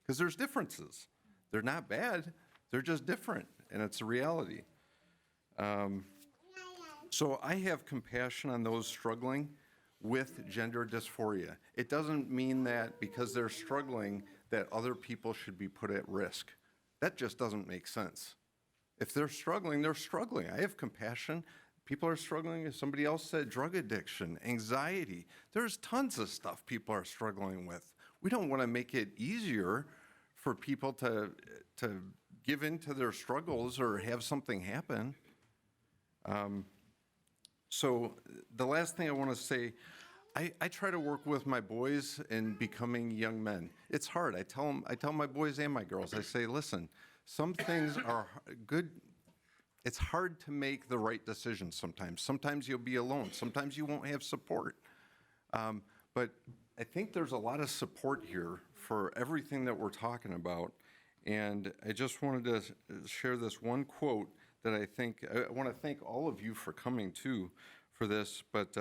because there's differences. They're not bad, they're just different, and it's a reality. So I have compassion on those struggling with gender dysphoria. It doesn't mean that because they're struggling that other people should be put at risk. That just doesn't make sense. If they're struggling, they're struggling. I have compassion. People are struggling, as somebody else said, drug addiction, anxiety. There's tons of stuff people are struggling with. We don't want to make it easier for people to give in to their struggles or have something happen. So the last thing I want to say, I try to work with my boys in becoming young men. It's hard. I tell my boys and my girls, I say, listen, some things are good. It's hard to make the right decision sometimes. Sometimes you'll be alone. Sometimes you won't have support. But I think there's a lot of support here for everything that we're talking about. And I just wanted to share this one quote that I want to thank all of you for coming too for this. But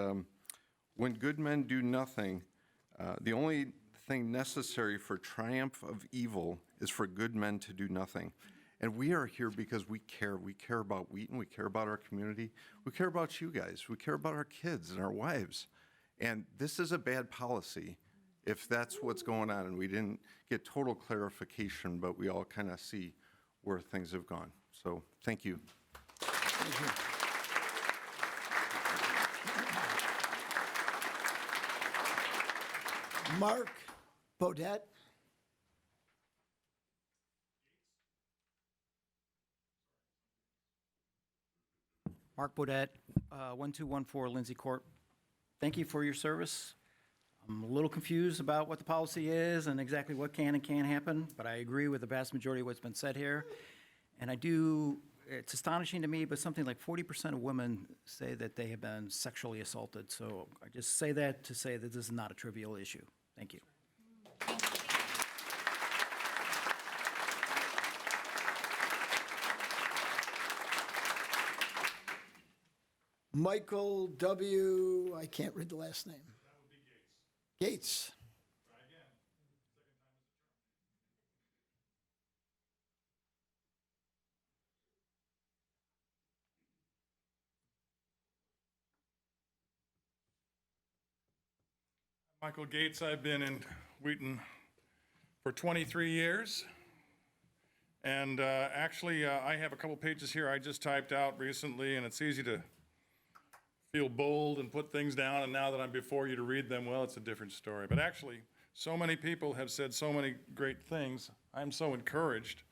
when good men do nothing, the only thing necessary for triumph of evil is for good men to do nothing. And we are here because we care. We care about Wheaton. We care about our community. We care about you guys. We care about our kids and our wives. And this is a bad policy if that's what's going on. And we didn't get total clarification, but we all kind of see where things have gone. So thank you. Thank you. Mark Bodette. Mark Bodette, 1214 Lindsay Court. Thank you for your service. I'm a little confused about what the policy is and exactly what can and can't happen, but I agree with the vast majority of what's been said here. And it's astonishing to me, but something like 40% of women say that they have been sexually assaulted. So I just say that to say that this is not a trivial issue. Thank you. Michael W., I can't read the last name. That would be Gates. Gates. Try again. Michael Gates, I've been in Wheaton for 23 years. And actually, I have a couple pages here I just typed out recently, and it's easy to feel bold and put things down, and now that I'm before you to read them, well, it's a different story. But actually, so many people have said so many great things. I'm so encouraged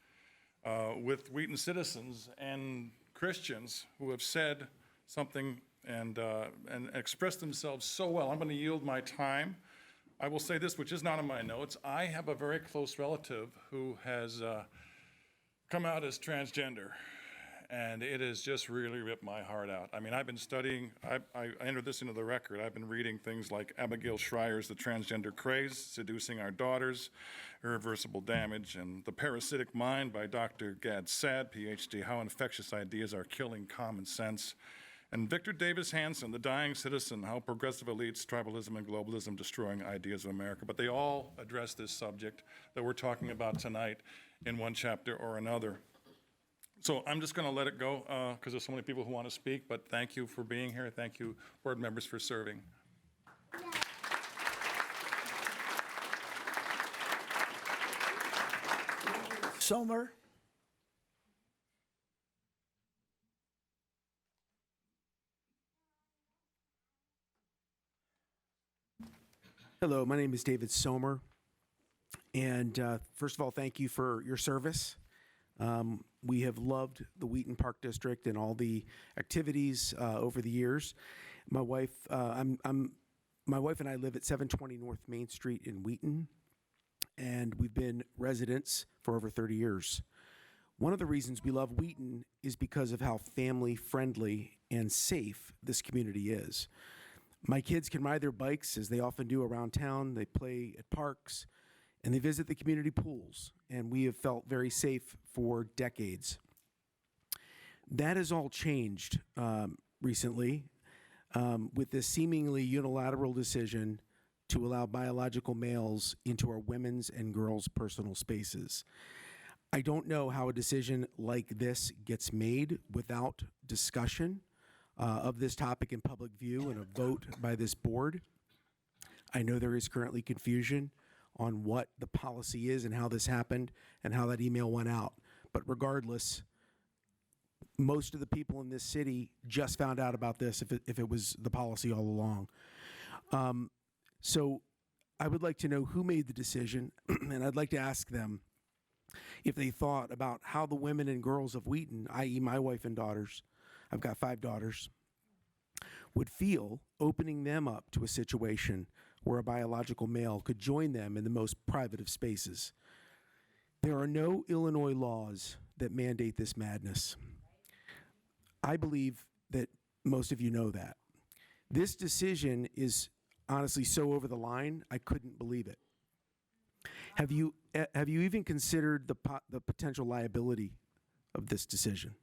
with Wheaton citizens and Christians who have said something and expressed themselves so well. I'm going to yield my time. I will say this, which is not in my notes. I have a very close relative who has come out as transgender. and it has just really ripped my heart out. I mean, I've been studying, I entered this into the record. I've been reading things like Abigail Schreier's The Transgender Craze, Seducing Our Daughters, Irreversible Damage, and The Parasitic Mind by Dr. Gad Saad, PhD, How Infectious Ideas Are Killing Common Sense. And Victor Davis Hanson, The Dying Citizen, How Progressive Elites, Tribalism, and Globalism Destroying Ideas of America. But they all address this subject that we're talking about tonight in one chapter or another. So I'm just going to let it go because there's so many people who want to speak, but thank you for being here. Thank you, board members, for serving. Sommer. Hello, my name is David Sommer. And first of all, thank you for your service. We have loved the Wheaton Park District and all the activities over the years. My wife, my wife and I live at 720 North Main Street in Wheaton, and we've been residents for over 30 years. One of the reasons we love Wheaton is because of how family-friendly and safe this community is. My kids can ride their bikes, as they often do around town. They play at parks, and they visit the community pools, and we have felt very safe for decades. That has all changed recently with this seemingly unilateral decision to allow biological males into our women's and girls' personal spaces. I don't know how a decision like this gets made without discussion of this topic in public view and a vote by this board. I know there is currently confusion on what the policy is and how this happened and how that email went out. But regardless, most of the people in this city just found out about this if it was the policy all along. So I would like to know who made the decision, and I'd like to ask them if they thought about how the women and girls of Wheaton, i.e. my wife and daughters, I've got 5 daughters, would feel opening them up to a situation where a biological male could join them in the most private of spaces. There are no Illinois laws that mandate this madness. I believe that most of you know that. This decision is honestly so over the line, I couldn't believe it. Have you even considered the potential liability of this decision?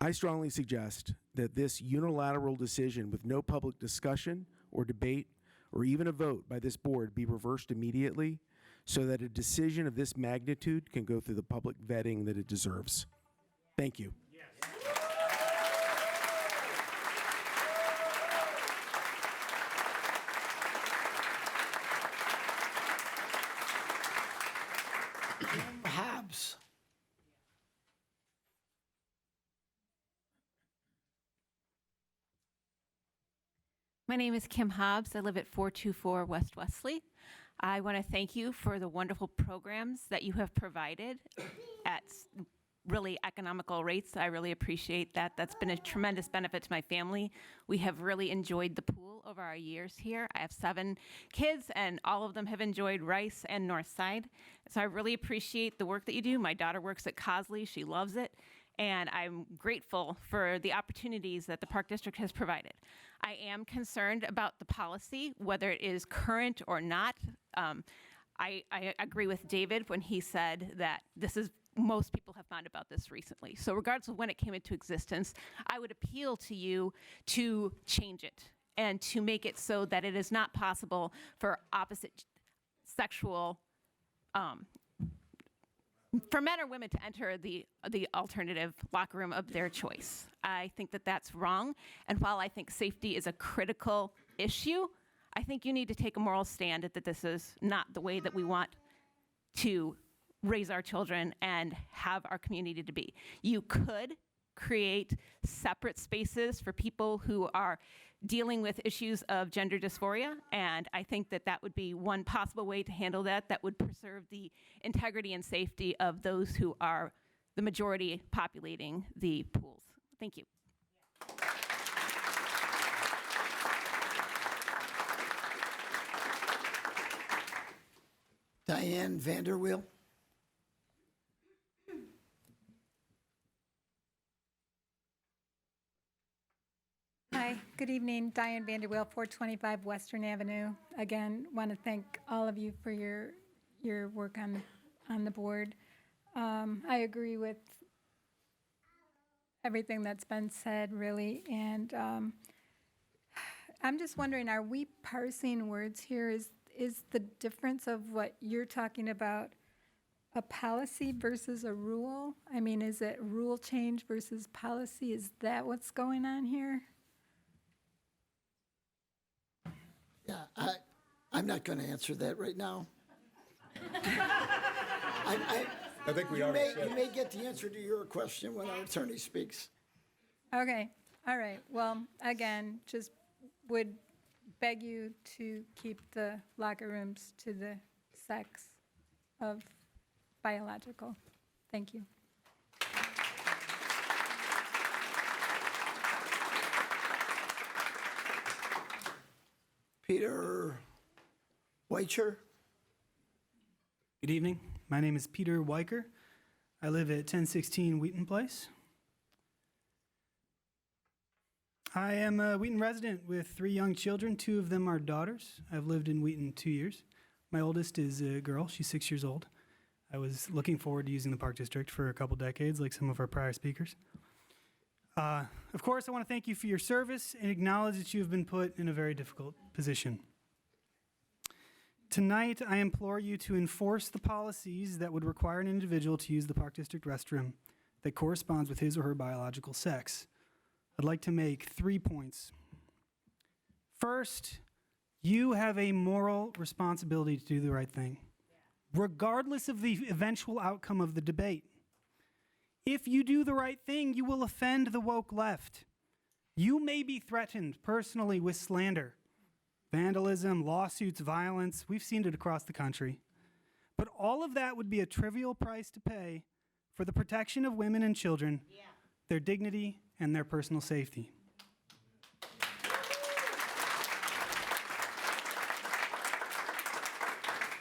I strongly suggest that this unilateral decision with no public discussion or debate or even a vote by this board be reversed immediately so that a decision of this magnitude can go through the public vetting that it deserves. Thank you. Hobbs. My name is Kim Hobbs. I live at 424 West Wesley. I want to thank you for the wonderful programs that you have provided at really economical rates. I really appreciate that. That's been a tremendous benefit to my family. We have really enjoyed the pool over our years here. I have 7 kids, and all of them have enjoyed Rice and Northside. So I really appreciate the work that you do. My daughter works at Cosley. She loves it. And I'm grateful for the opportunities that the Park District has provided. I am concerned about the policy, whether it is current or not. I agree with David when he said that most people have found about this recently. So regardless of when it came into existence, I would appeal to you to change it and to make it so that it is not possible for opposite sexual for men or women to enter the alternative locker room of their choice. I think that that's wrong. And while I think safety is a critical issue, I think you need to take a moral stand that this is not the way that we want to raise our children and have our community to be. You could create separate spaces for people who are dealing with issues of gender dysphoria, and I think that that would be one possible way to handle that would preserve the integrity and safety of those who are the majority populating the pools. Thank you. Diane Vanderweel. Hi, good evening. Diane Vanderweel, 425 Western Avenue. Again, want to thank all of you for your work on the board. I agree with everything that's been said, really, and I'm just wondering, are we parsing words here? Is the difference of what you're talking about a policy versus a rule? I mean, is it rule change versus policy? Is that what's going on here? Yeah, I'm not going to answer that right now. I think we you already may, you may get the answer to your question when our attorney speaks. Okay, all right. Well, again, just would beg you to keep the locker rooms to the sex of biological. Thank you. Peter Weicher. Good evening. My name is Peter Weicher. I live at 1016 Wheaton Place. I am a Wheaton resident with 3 young children. 2 of them are daughters. I've lived in Wheaton 2 years. My oldest is a girl. She's 6 years old. I was looking forward to using the Park District for a couple decades, like some of our prior speakers. Of course, I want to thank you for your service and acknowledge that you have been put in a very difficult position. Tonight, I implore you to enforce the policies that would require an individual to use the Park District restroom that corresponds with his or her biological sex. I'd like to make 3 points. First, you have a moral responsibility to do the right thing, regardless of the eventual outcome of the debate. If you do the right thing, you will offend the woke left. You may be threatened personally with slander, vandalism, lawsuits, violence. We've seen it across the country. But all of that would be a trivial price to pay for the protection of women and children, their dignity, and their personal safety.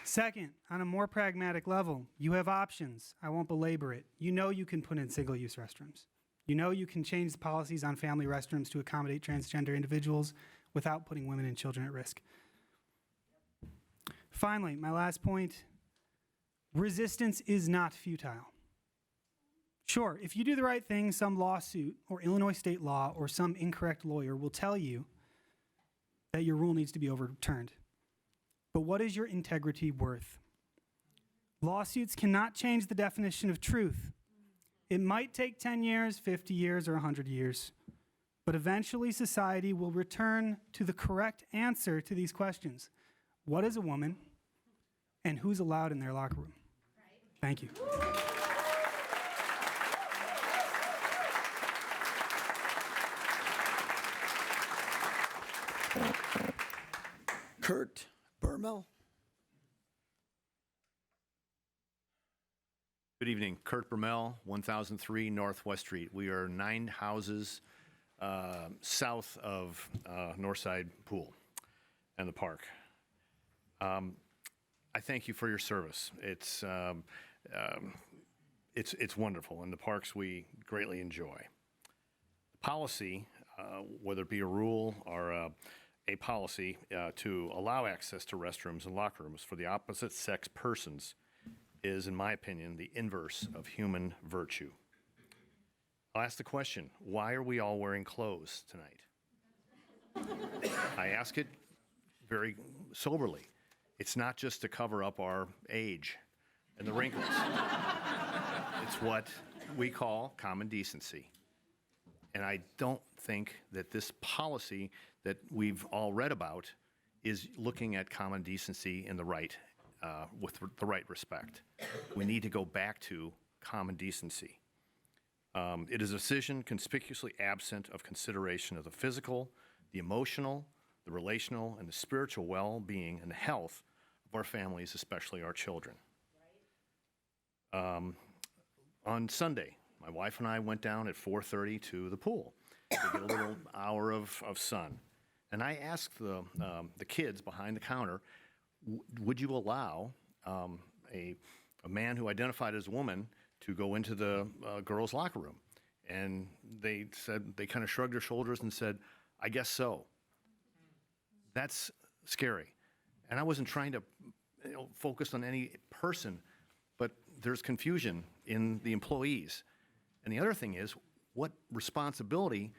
Second, on a more pragmatic level, you have options. I won't belabor it. You know you can put in single-use restrooms. You know you can change the policies on family restrooms to accommodate transgender individuals without putting women and children at risk. Finally, my last point, resistance is not futile. Sure, if you do the right thing, some lawsuit or Illinois state law or some incorrect lawyer will tell you that your rule needs to be overturned. But what is your integrity worth? Lawsuits cannot change the definition of truth. It might take 10 years, 50 years, or 100 years, but eventually society will return to the correct answer to these questions. What is a woman, and who's allowed in their locker room? Thank you. Kurt Burmel. Good evening. Kurt Burmel, 1003 Northwest Street. We are 9 houses south of Northside Pool and the park. I thank you for your service. It's wonderful. In the parks, we greatly enjoy. The policy, whether it be a rule or a policy to allow access to restrooms and locker rooms for the opposite sex persons is, in my opinion, the inverse of human virtue. I'll ask the question, why are we all wearing clothes tonight? I ask it very soberly. It's not just to cover up our age and the wrinkles. It's what we call common decency. And I don't think that this policy that we've all read about is looking at common decency in the right, with the right respect. We need to go back to common decency. It is a decision conspicuously absent of consideration of the physical, the emotional, the relational, and the spiritual well-being and health of our families, especially our children. On Sunday, my wife and I went down at 4:30 to the pool to get a little hour of sun. And I asked the kids behind the counter, would you allow a man who identified as a woman to go into the girls' locker room? And they said, they kind of shrugged their shoulders and said, I guess so. That's scary. And I wasn't trying to focus on any person, but there's confusion in the employees. And the other thing is, what responsibility,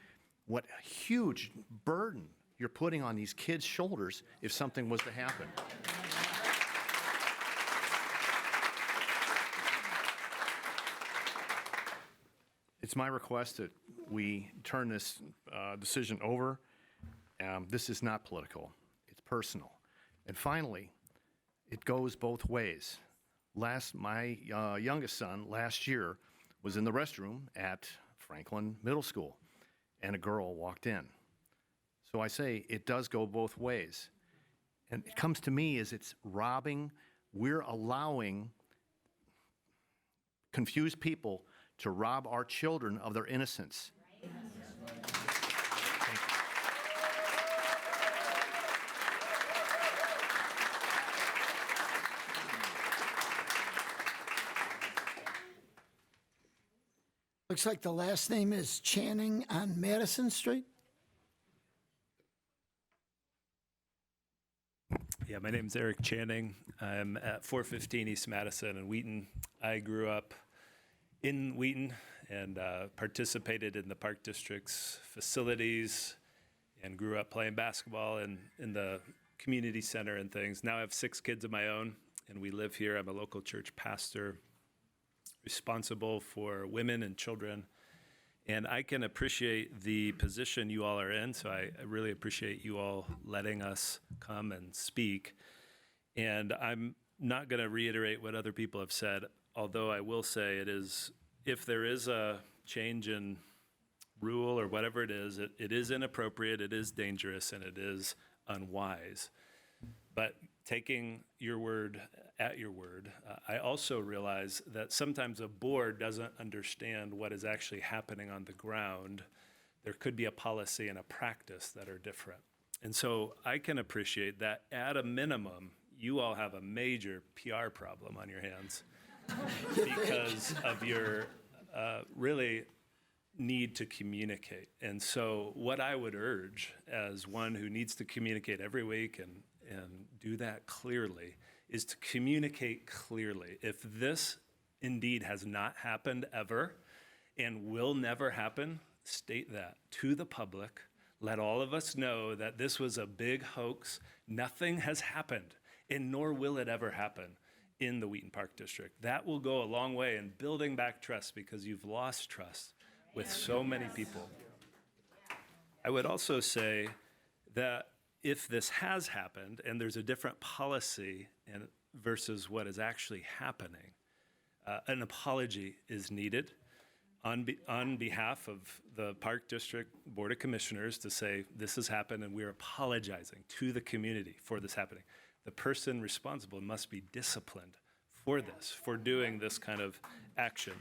what huge burden you're putting on these kids' shoulders if something was to happen. It's my request that we turn this decision over. This is not political, it's personal. And finally, it goes both ways. My youngest son last year was in the restroom at Franklin Middle School, and a girl walked in. So I say it does go both ways. And it comes to me as it's robbing, we're allowing confused people to rob our children of their innocence. Looks like the last name is Channing on Madison Street. Yeah, my name's Eric Channing. I'm at 415 East Madison in Wheaton. I grew up in Wheaton and participated in the Park District's facilities and grew up playing basketball in the community center and things. Now I have 6 kids of my own, and we live here. I'm a local church pastor responsible for women and children. And I can appreciate the position you all are in, so I really appreciate you all letting us come and speak. And I'm not going to reiterate what other people have said, although I will say it is, if there is a change in rule or whatever it is inappropriate, it is dangerous, and it is unwise. But taking your word at your word, I also realize that sometimes a board doesn't understand what is actually happening on the ground. There could be a policy and a practice that are different. And so I can appreciate that at a minimum, you all have a major PR problem on your hands because of your really need to communicate. And so what I would urge as one who needs to communicate every week and do that clearly is to communicate clearly. If this indeed has not happened ever and will never happen, state that to the public. Let all of us know that this was a big hoax. Nothing has happened, and nor will it ever happen in the Wheaton Park District. That will go a long way in building back trust, because you've lost trust with so many people. I would also say that if this has happened and there's a different policy versus what is actually happening, an apology is needed on behalf of the Park District Board of Commissioners to say this has happened and we're apologizing to the community for this happening. The person responsible must be disciplined for this, for doing this kind of action.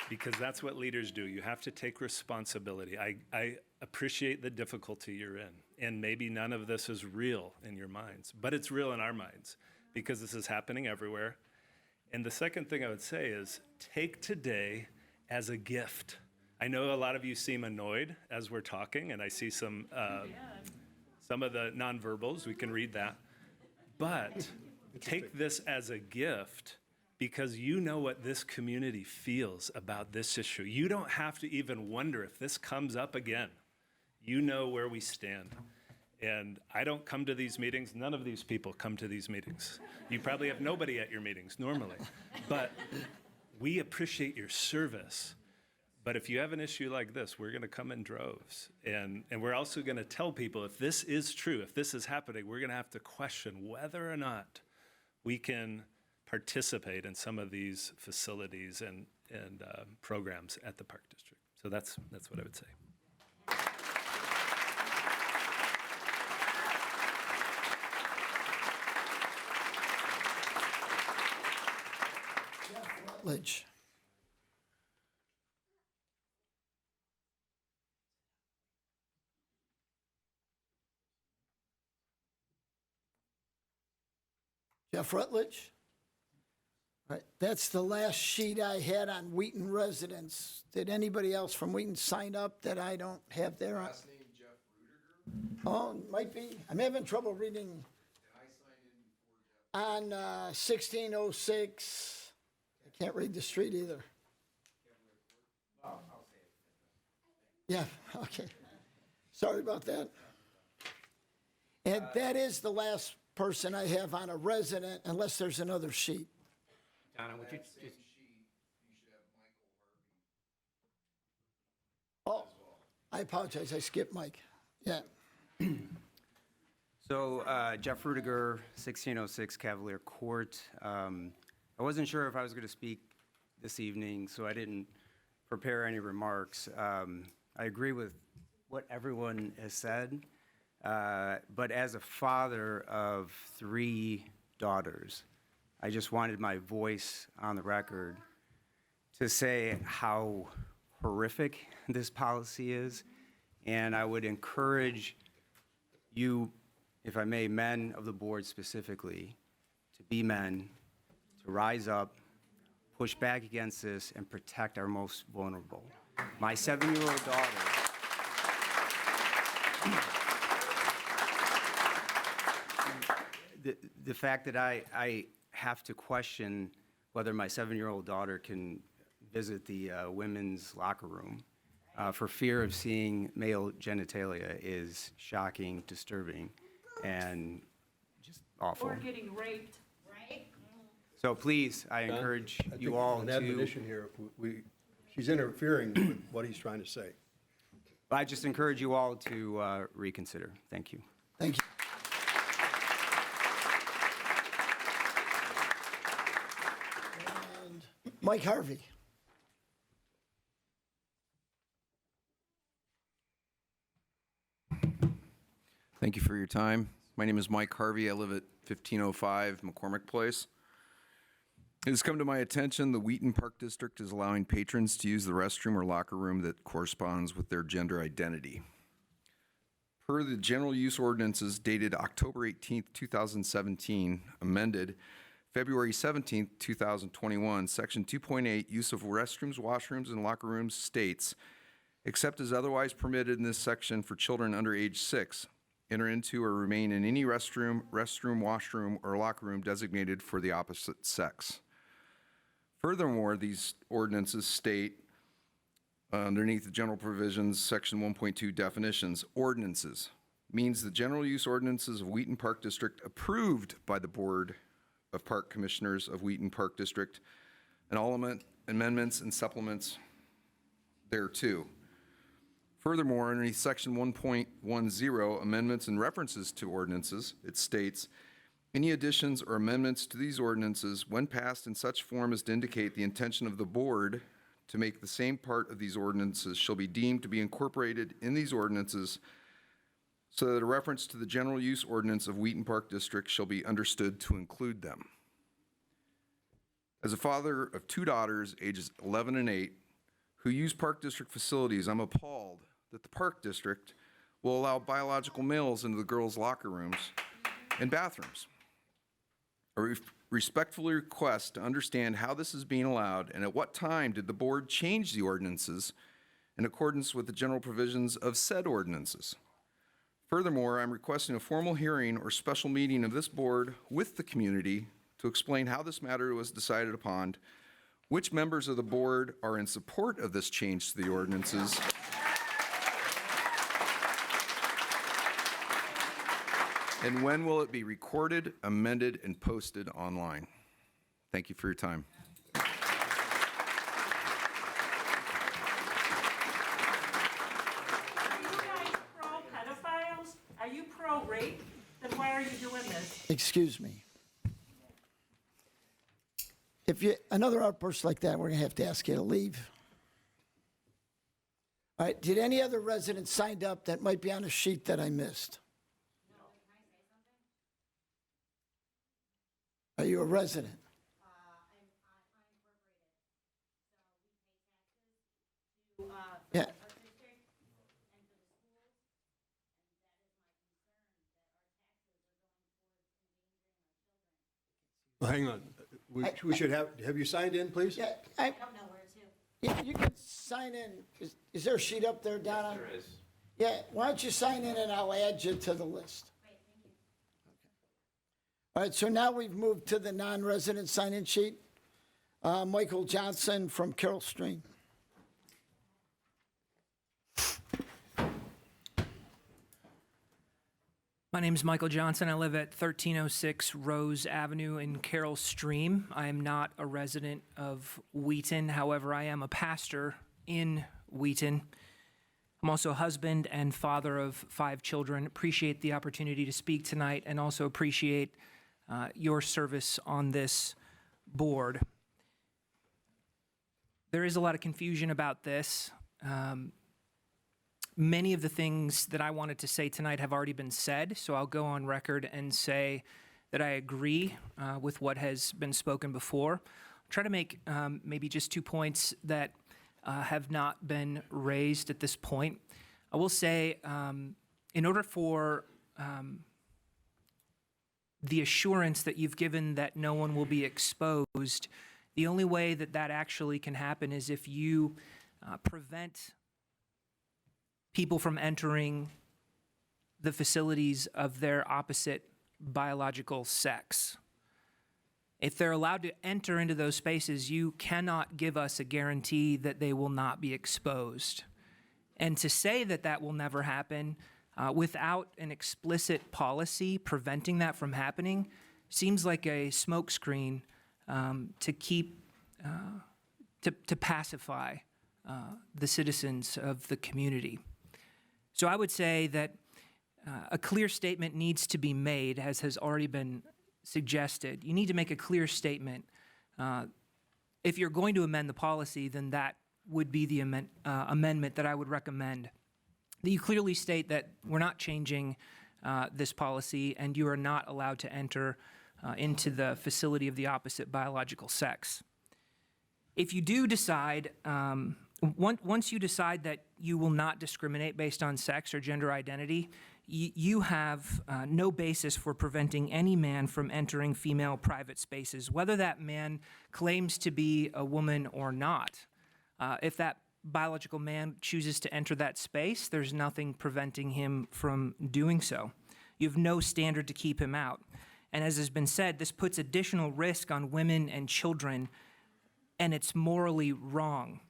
Because that's what leaders do. You have to take responsibility. I appreciate the difficulty you're in, and maybe none of this is real in your minds, but it's real in our minds because this is happening everywhere. And the second thing I would say is take today as a gift. I know a lot of you seem annoyed as we're talking, and I see some of the nonverbals. We can read that. But take this as a gift, because you know what this community feels about this issue. You don't have to even wonder if this comes up again. You know where we stand. And I don't come to these meetings. None of these people come to these meetings. You probably have nobody at your meetings normally. But we appreciate your service. But if you have an issue like this, we're going to come in droves. And we're also going to tell people if this is true, if this is happening, we're going to have to question whether or not we can participate in some of these facilities and programs at the Park District. So that's what I would say. Rutledge. Jeff Rutledge. Right, that's the last sheet I had on Wheaton residents. Did anybody else from Wheaton sign up that I don't have there? Last name Jeff Rudiger? Oh, might be. I'm having trouble reading. On 1606. I can't read the street either. Yeah, okay. Sorry about that. And that is the last person I have on a resident, unless there's another sheet. Donna, would you just... Oh, I apologize, I skipped Mike. Yeah. So, Jeff Rudiger, 1606 Cavalier Court. I wasn't sure if I was going to speak this evening, so I didn't prepare any remarks. I agree with what everyone has said, but as a father of 3 daughters, I just wanted my voice on the record to say how horrific this policy is, and I would encourage you, if I may, men of the board specifically, to be men, to rise up, push back against this, and protect our most vulnerable. My 7-year-old daughter, the fact that I have to question whether my 7-year-old daughter can visit the women's locker room for fear of seeing male genitalia is shocking, disturbing, and just awful. Or getting raped, right? So please, I encourage you all an to... admonition here, she's interfering with what he's trying to say. I just encourage you all to reconsider. Thank you. Thank you. And Mike Harvey. Thank you for your time. My name is Mike Harvey. I live at 1505 McCormick Place. It has come to my attention the Wheaton Park District is allowing patrons to use the restroom or locker room that corresponds with their gender identity. Per the general use ordinances dated October 18, 2017, amended February 17, 2021, Section 2.8, use of restrooms, washrooms, and locker rooms states, except as otherwise permitted in this section for children under age 6, enter into or remain in any restroom, washroom, or locker room designated for the opposite sex. Furthermore, these ordinances state, underneath the general provisions, section 1.2 definitions, ordinances means the general use ordinances of Wheaton Park District approved by the Board of Park Commissioners of Wheaton Park District and all amendments and supplements thereto. Furthermore, underneath section 1.10, amendments and references to ordinances, it states, any additions or amendments to these ordinances, when passed in such form as to indicate the intention of the board to make the same part of these ordinances shall be deemed to be incorporated in these ordinances so that a reference to the general use ordinance of Wheaton Park District shall be understood to include them. As a father of 2 daughters, ages 11 and 8, who use Park District facilities, I'm appalled that the Park District will allow biological males into the girls' locker rooms and bathrooms. I respectfully request to understand how this is being allowed and at what time did the board change the ordinances in accordance with the general provisions of said ordinances. Furthermore, I'm requesting a formal hearing or special meeting of this board with the community to explain how this matter was decided upon, which members of the board are in support of this change to the ordinances, and when will it be recorded, amended, and posted online? Thank you for your time. Are you guys pro-pedophiles? Are you pro-rape? Then why are you doing this? Excuse me. If you another outburst like that, we're going to ask you to leave. All right, did any other residents signed up that might be on a sheet that I missed? Are you a resident? Yeah. Well, hang on. We should have you signed in, please? Yeah, I don't know where to. You can sign in. Is there a sheet up there, Donna? There is. Yeah, why don't you sign in and I'll add you to the list. All right, so now we've moved to the non-resident sign-in sheet. Michael Johnson from Carroll Stream. My name is Michael Johnson. I live at 1306 Rose Avenue in Carroll Stream. I am not a resident of Wheaton. However, I am a pastor in Wheaton. I'm also a husband and father of 5 children. Appreciate the opportunity to speak tonight and also appreciate your service on this board. There is a lot of confusion about this. Many of the things that I wanted to say tonight have already been said, so I'll go on record and say that I agree with what has been spoken before. I'll try to make maybe just 2 points that have not been raised at this point. I will say, in order for the assurance that you've given that no one will be exposed, the only way that that actually can happen is if you prevent people from entering the facilities of their opposite biological sex. If they're allowed to enter into those spaces, you cannot give us a guarantee that they will not be exposed. And to say that that will never happen without an explicit policy preventing that from happening seems like a smokescreen to keep, to pacify the citizens of the community. So I would say that a clear statement needs to be made, as has already been suggested. You need to make a clear statement. If you're going to amend the policy, then that would be the amendment that I would recommend. That you clearly state that we're not changing this policy and you are not allowed to enter into the facility of the opposite biological sex. If you do decide, once you decide that you will not discriminate based on sex or gender identity, you have no basis for preventing any man from entering female private spaces, whether that man claims to be a woman or not. If that biological man chooses to enter that space, there's nothing preventing him from doing so. You have no standard to keep him out. And as has been said, this puts additional risk on women and children, and it's morally wrong.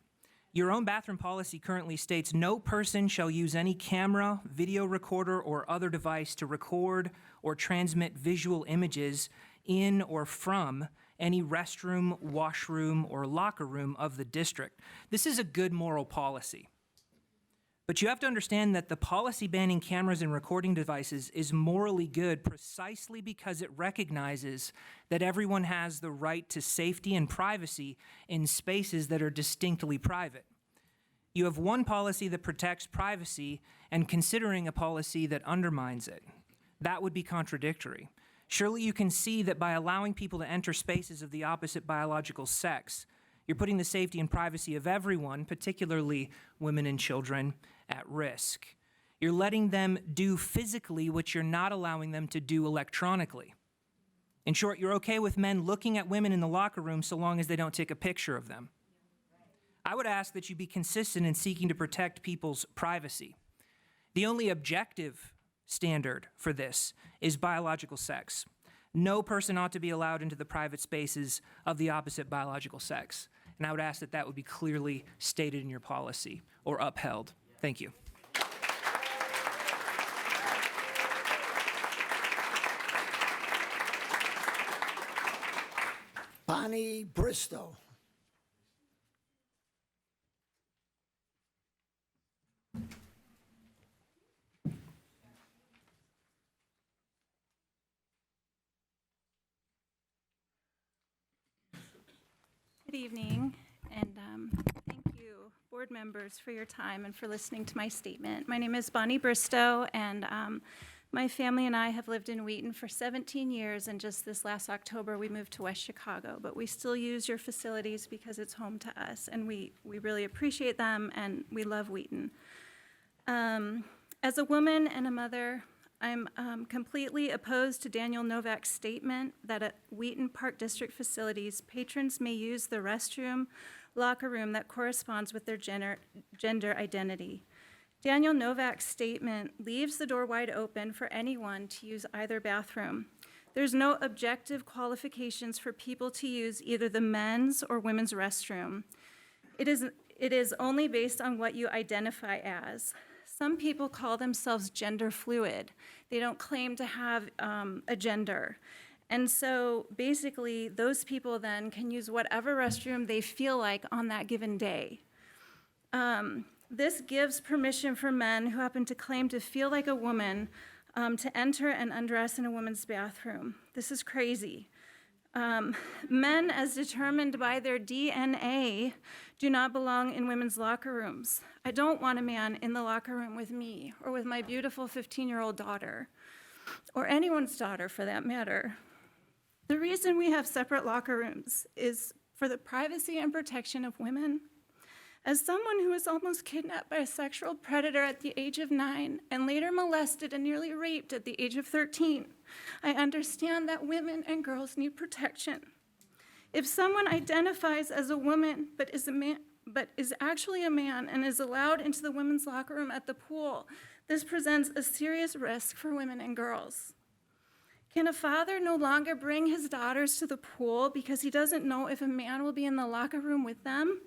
Your own bathroom policy currently states no person shall use any camera, video recorder, or other device to record or transmit visual images in or from any restroom, washroom, or locker room of the district. This is a good moral policy. But you have to understand that the policy banning cameras and recording devices is morally good precisely because it recognizes that everyone has the right to safety and privacy in spaces that are distinctly private. You have one policy that protects privacy and considering a policy that undermines it. That would be contradictory. Surely you can see that by allowing people to enter spaces of the opposite biological sex, you're putting the safety and privacy of everyone, particularly women and children, at risk. You're letting them do physically what you're not allowing them to do electronically. In short, you're okay with men looking at women in the locker room so long as they don't take a picture of them. I would ask that you be consistent in seeking to protect people's privacy. The only objective standard for this is biological sex. No person ought to be allowed into the private spaces of the opposite biological sex. And I would ask that that would be clearly stated in your policy or upheld. Thank you. Bonnie Bristow. Good evening, and thank you, board members, for your time and for listening to my statement. My name is Bonnie Bristow, and my family and I have lived in Wheaton for 17 years, and just this last October, we moved to West Chicago. But we still use your facilities because it's home to us, and we really appreciate them, and we love Wheaton. As a woman and a mother, I'm completely opposed to Daniel Novak's statement that at Wheaton Park District facilities, patrons may use the restroom, locker room that corresponds with their gender identity. Daniel Novak's statement leaves the door wide open for anyone to use either bathroom. There's no objective qualifications for people to use either the men's or women's restroom. It is only based on what you identify as. Some people call themselves gender fluid. They don't claim to have a gender. And so basically, those people then can use whatever restroom they feel like on that given day. This gives permission for men who happen to claim to feel like a woman to enter and undress in a woman's bathroom. This is crazy. Men, as determined by their DNA, do not belong in women's locker rooms. I don't want a man in the locker room with me or with my beautiful 15-year-old daughter, or anyone's daughter for that matter. The reason we have separate locker rooms is for the privacy and protection of women. As someone who was almost kidnapped by a sexual predator at the age of 9 and later molested and nearly raped at the age of 13, I understand that women and girls need protection. If someone identifies as a woman but is actually a man and is allowed into the women's locker room at the pool, this presents a serious risk for women and girls. Can a father no longer bring his daughters to the pool because he doesn't know if a man will be in the locker room with them?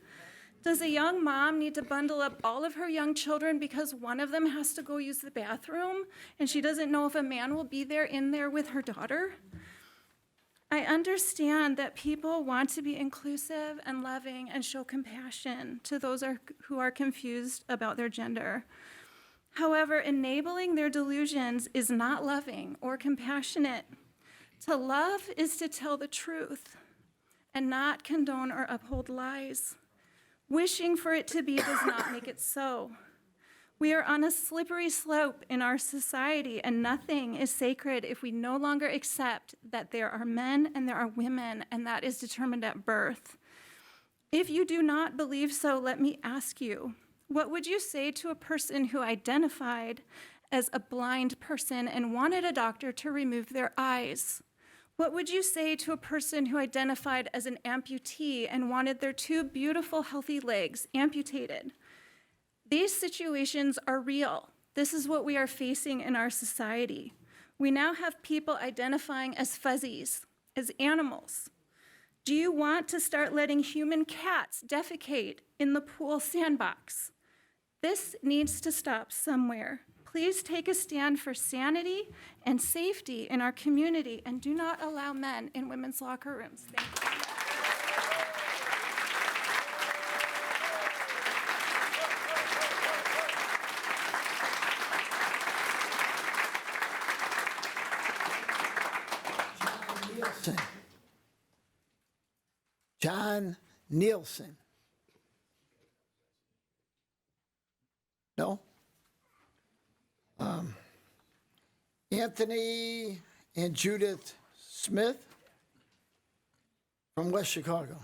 Does a young mom need to bundle up all of her young children because one of them has to go use the bathroom and she doesn't know if a man will be in there with her daughter? I understand that people want to be inclusive and loving and show compassion to those who are confused about their gender. However, enabling their delusions is not loving or compassionate. To love is to tell the truth and not condone or uphold lies. Wishing for it to be does not make it so. We are on a slippery slope in our society, and nothing is sacred if we no longer accept that there are men and there are women, and that is determined at birth. If you do not believe so, let me ask you, what would you say to a person who identified as a blind person and wanted a doctor to remove their eyes? What would you say to a person who identified as an amputee and wanted their 2 beautiful, healthy legs amputated? These situations are real. This is what we are facing in our society. We now have people identifying as fuzzies, as animals. Do you want to start letting human cats defecate in the pool sandbox? This needs to stop somewhere. Please take a stand for sanity and safety in our community and do not allow men in women's locker rooms. Thank you. John Nielsen. No? Anthony and Judith Smith from West Chicago.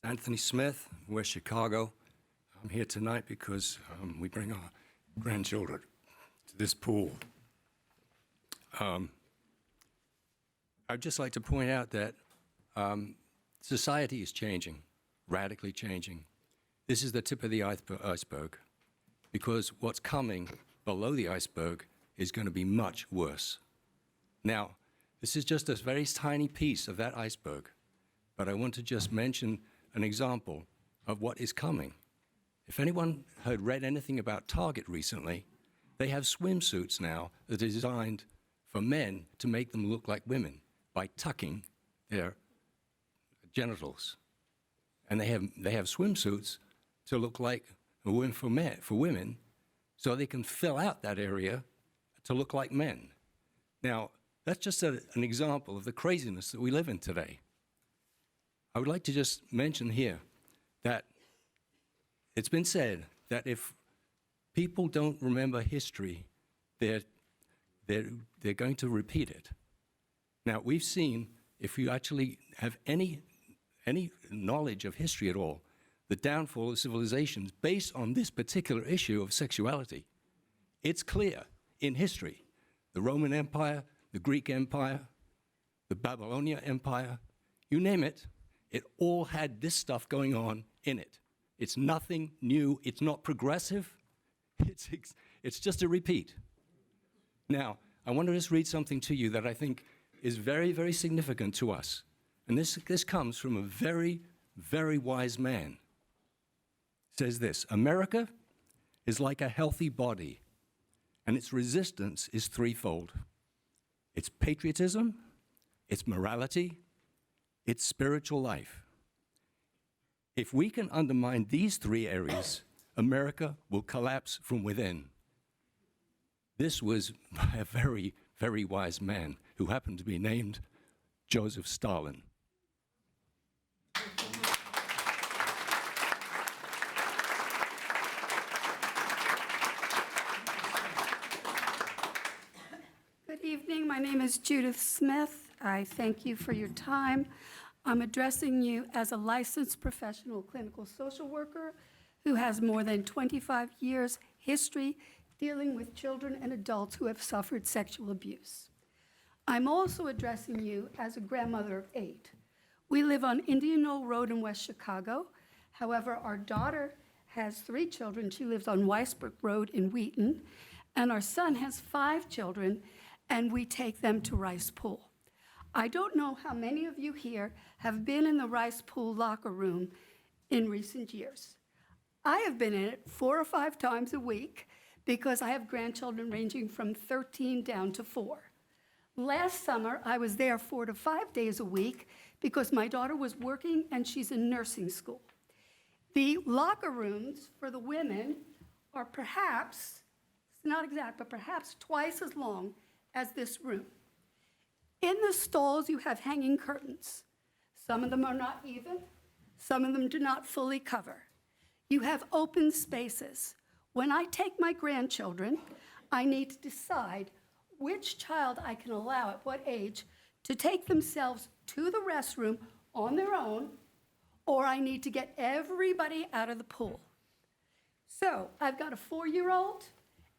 Anthony Smith, West Chicago. I'm here tonight because we bring our grandchildren to this pool. I'd just like to point out that society is changing, radically changing. This is the tip of the iceberg, because what's coming below the iceberg is going to be much worse. Now, this is just a very tiny piece of that iceberg, but I want to just mention an example of what is coming. If anyone had read anything about Target recently, they have swimsuits now that are designed for men to make them look like women by tucking their genitals. And they have swimsuits to look like a woman for women, so they can fill out that area to look like men. Now, that's just an example of the craziness that we live in today. I would like to just mention here that it's been said that if people don't remember history, they're going to repeat it. Now, we've seen, if you actually have any knowledge of history at all, the downfall of civilizations based on this particular issue of sexuality. It's clear in history. The Roman Empire, the Greek Empire, the Babylonian Empire, you name it, it all had this stuff going on in it. It's nothing new. It's not progressive. It's just a repeat. Now, I want to just read something to you that I think is very, very significant to us. And this comes from a very, very wise man. It says this: America is like a healthy body, and its resistance is threefold. It's patriotism, it's morality, it's spiritual life. If we can undermine these three areas, America will collapse from within. This was by a very, very wise man who happened to be named Joseph Stalin. Good evening. My name is Judith Smith. I thank you for your time. I'm addressing you as a licensed professional clinical social worker who has more than 25 years history dealing with children and adults who have suffered sexual abuse. I'm also addressing you as a grandmother of 8. We live on Indian Knoll Road in West Chicago. However, our daughter has 3 children. She lives on Weisbrook Road in Wheaton. And our son has 5 children, and we take them to Rice Pool. I don't know how many of you here have been in the Rice Pool locker room in recent years. I have been in it 4 or 5 times a week because I have grandchildren ranging from 13 down to 4. Last summer, I was there 4 to 5 days a week because my daughter was working and she's in nursing school. The locker rooms for the women are perhaps, it's not exact, but perhaps twice as long as this room. In the stalls, you have hanging curtains. Some of them are not even. Some of them do not fully cover. You have open spaces. When I take my grandchildren, I need to decide which child I can allow at what age to take themselves to the restroom on their own, or I need to get everybody out of the pool. So I've got a 4-year-old,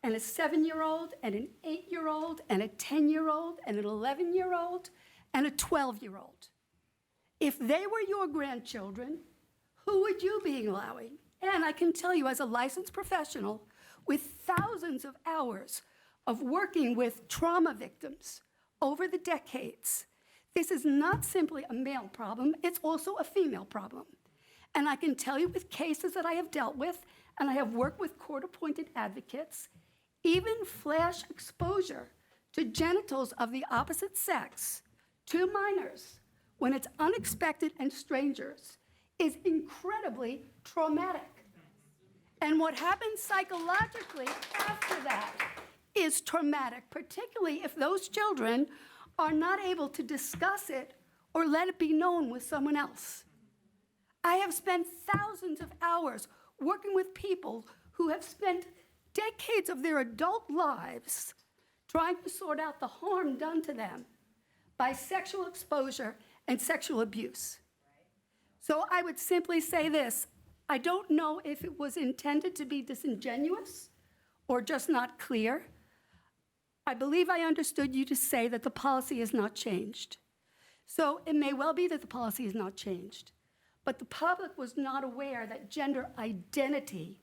and a 7-year-old, and an 8-year-old, and a 10-year-old, and an 11-year-old, and a 12-year-old. If they were your grandchildren, who would you be allowing? And I can tell you, as a licensed professional with thousands of hours of working with trauma victims over the decades, this is not simply a male problem, it's also a female problem. And I can tell you with cases that I have dealt with, and I have worked with court-appointed advocates, even flash exposure to genitals of the opposite sex to minors when it's unexpected and strangers is incredibly traumatic. And what happens psychologically after that is traumatic, particularly if those children are not able to discuss it or let it be known with someone else. I have spent thousands of hours working with people who have spent decades of their adult lives trying to sort out the harm done to them by sexual exposure and sexual abuse. So I would simply say this: I don't know if it was intended to be disingenuous or just not clear. I believe I understood you to say that the policy has not changed. So it may well be that the policy has not changed, but the public was not aware that gender identity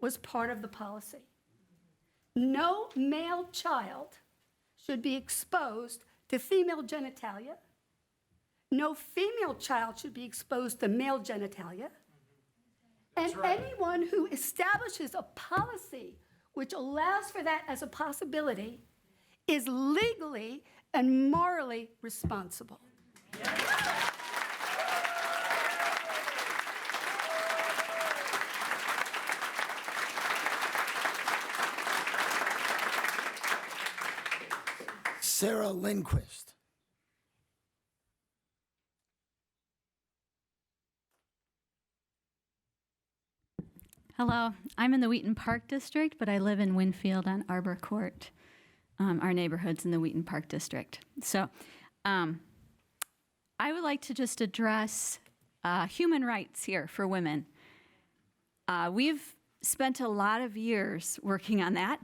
was part of the policy. No male child should be exposed to female genitalia. No female child should be exposed to male genitalia. And anyone who establishes a policy which allows for that as a possibility is legally and morally responsible. Sarah Lindquist. Hello, I'm in the Wheaton Park District, but I live in Winfield on Arbor Court. Our neighborhood's in the Wheaton Park District. So I would like to just address human rights here for women. We've spent a lot of years working on that,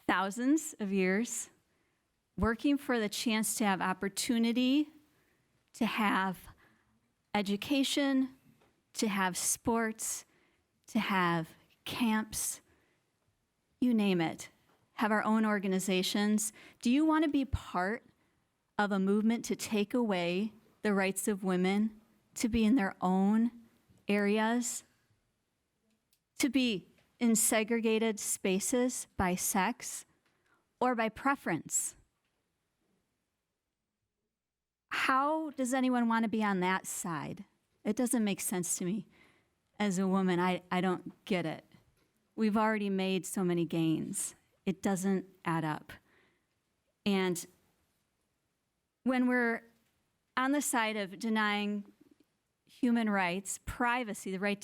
thousands of years, working for the chance to have opportunity, to have education, to have sports, to have camps, you name it, have our own organizations. Do you want to be part of a movement to take away the rights of women to be in their own areas, to be in segregated spaces by sex or by preference? How does anyone want to be on that side? It doesn't make sense to me. As a woman, I don't get it. We've already made so many gains. It doesn't add up. And when we're on the side of denying human rights, privacy, the right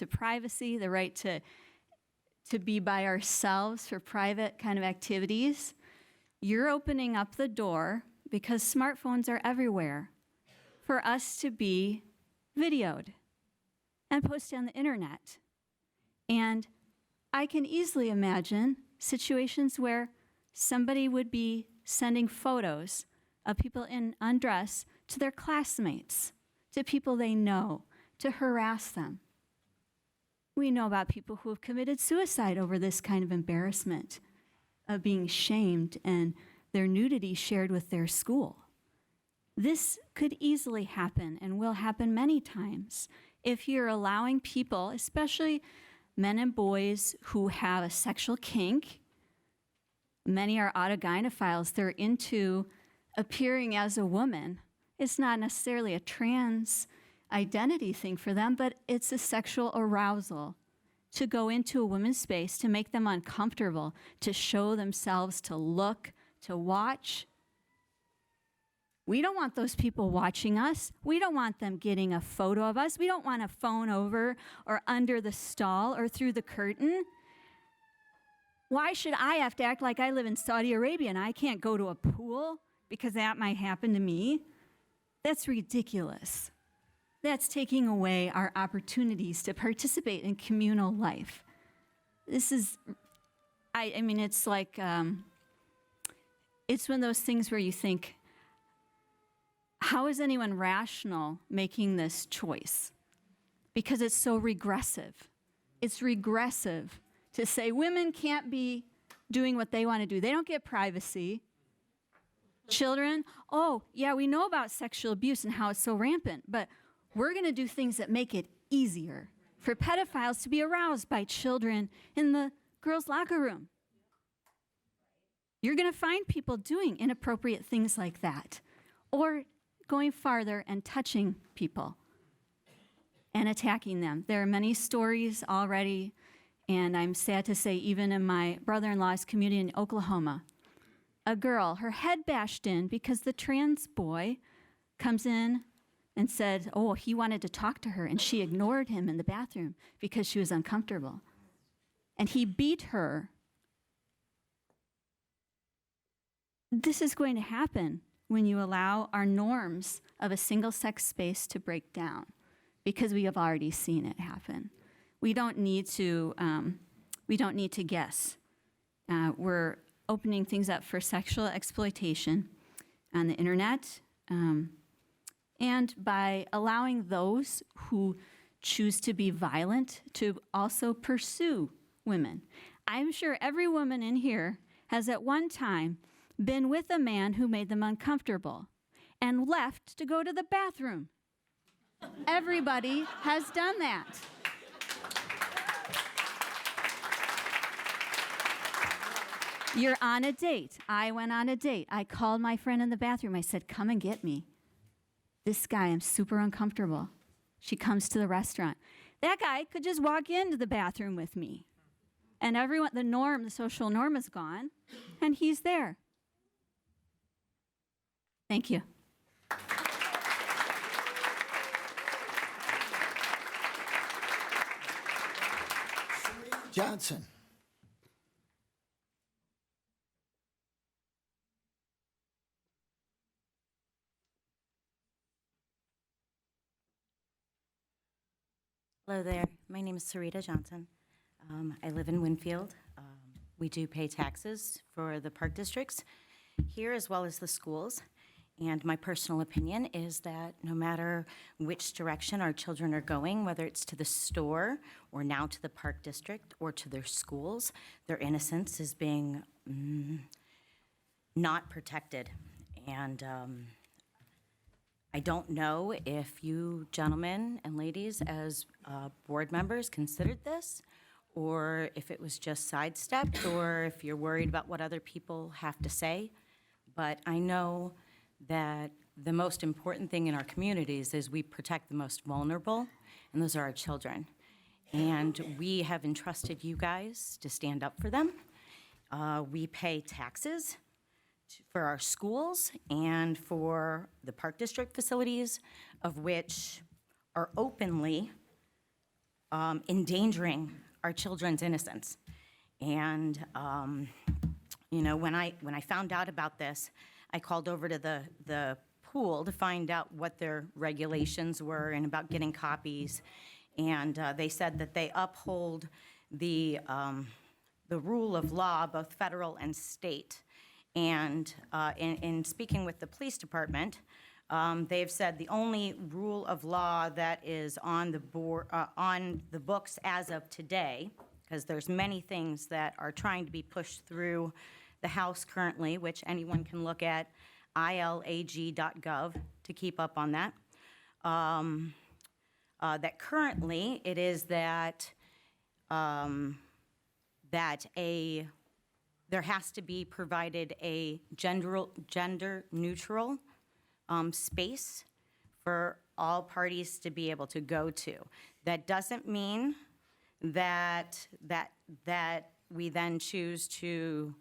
to be by ourselves for private kind of activities, you're opening up the door, because smartphones are everywhere, for us to be videoed and posted on the internet. And I can easily imagine situations where somebody would be sending photos of people in undress to their classmates, to people they know, to harass them. We know about people who have committed suicide over this kind of embarrassment of being shamed and their nudity shared with their school. This could easily happen and will happen many times if you're allowing people, especially men and boys who have a sexual kink. Many are autogynephiles. They're into appearing as a woman. It's not necessarily a trans identity thing for them, but it's a sexual arousal to go into a woman's space, to make them uncomfortable, to show themselves, to look, to watch. We don't want those people watching us. We don't want them getting a photo of us. We don't want a phone over or under the stall or through the curtain. Why should I have to act like I live in Saudi Arabia and I can't go to a pool because that might happen to me? That's ridiculous. That's taking away our opportunities to participate in communal life. This is, I mean, it's like, it's one of those things where you think, how is anyone rational making this choice? Because it's so regressive. It's regressive to say women can't be doing what they want to do. They don't get privacy. Children, oh, yeah, we know about sexual abuse and how it's so rampant, but we're going to do things that make it easier for pedophiles to be aroused by children in the girls' locker room. You're going to find people doing inappropriate things like that, or going farther and touching people and attacking them. There are many stories already, and I'm sad to say even in my brother-in-law's community in Oklahoma, a girl, her head bashed in because the trans boy comes in and said, oh, he wanted to talk to her, and she ignored him in the bathroom because she was uncomfortable. And he beat her. This is going to happen when you allow our norms of a single-sex space to break down, because we have already seen it happen. We don't need to guess. We're opening things up for sexual exploitation on the internet, and by allowing those who choose to be violent to also pursue women. I'm sure every woman in here has at one time been with a man who made them uncomfortable and left to go to the bathroom. Everybody has done that. You're on a date. I went on a date. I called my friend in the bathroom. I said, come and get me. This guy, I'm super uncomfortable. She comes to the restaurant. That guy could just walk into the bathroom with me. And everyone, the social norm is gone, and he's there. Thank you. Johnson. Hello there. My name is Sarita Johnson. I live in Winfield. We do pay taxes for the park districts here as well as the schools. And my personal opinion is that no matter which direction our children are going, whether it's to the store or now to the park district or to their schools, their innocence is being not protected. And I don't know if you gentlemen and ladies as board members considered this, or if it was just sidestepped, or if you're worried about what other people have to say. But I know that the most important thing in our communities is we protect the most vulnerable, and those are our children. And we have entrusted you guys to stand up for them. We pay taxes for our schools and for the park district facilities, of which are openly endangering our children's innocence. And you know, when I found out about this, I called over to the pool to find out what their regulations were and about getting copies. And they said that they uphold the rule of law, both federal and state. And in speaking with the police department, they've said the only rule of law that is on the books as of today, because there's many things that are trying to be pushed through the House currently, which anyone can look at ilag.gov to keep up on that. That currently it is that there has to be provided a gender neutral space for all parties to be able to go to. That doesn't mean that we then choose to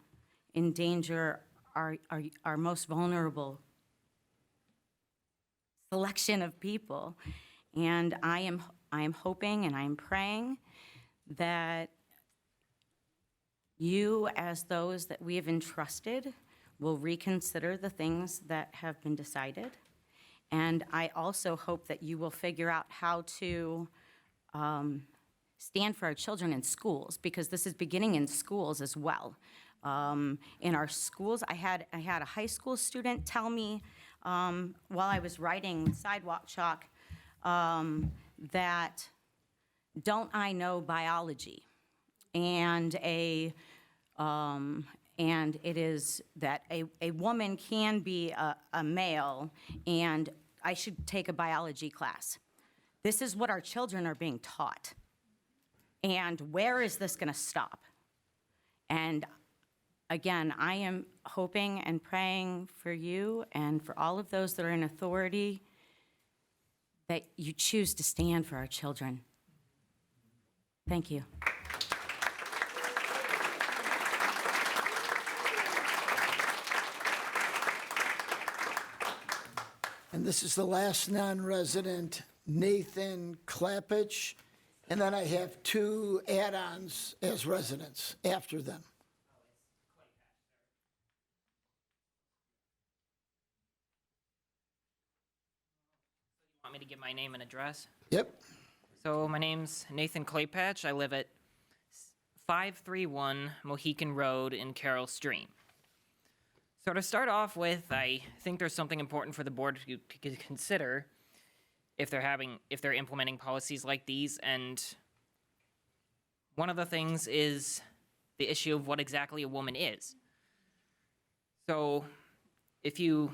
endanger our most vulnerable selection of people. And I am hoping and I am praying that you, as those that we have entrusted, will reconsider the things that have been decided. And I also hope that you will figure out how to stand for our children in schools, because this is beginning in schools as well. In our schools, I had a high school student tell me while I was writing sidewalk chalk that, don't I know biology? And it is that a woman can be a male, and I should take a biology class. This is what our children are being taught. And where is this going to stop? And again, I am hoping and praying for you and for all of those that are in authority that you choose to stand for our children. Thank you. And this is the last non-resident, Nathan Klappich. And then I have two add-ons as residents after them. Want me to give my name and address? Yep. So my name's Nathan Claypatch. I live at 531 Mohican Road in Carroll Stream. So to start off with, I think there's something important for the board to consider if they're implementing policies like these. And one of the things is the issue of what exactly a woman is. So if you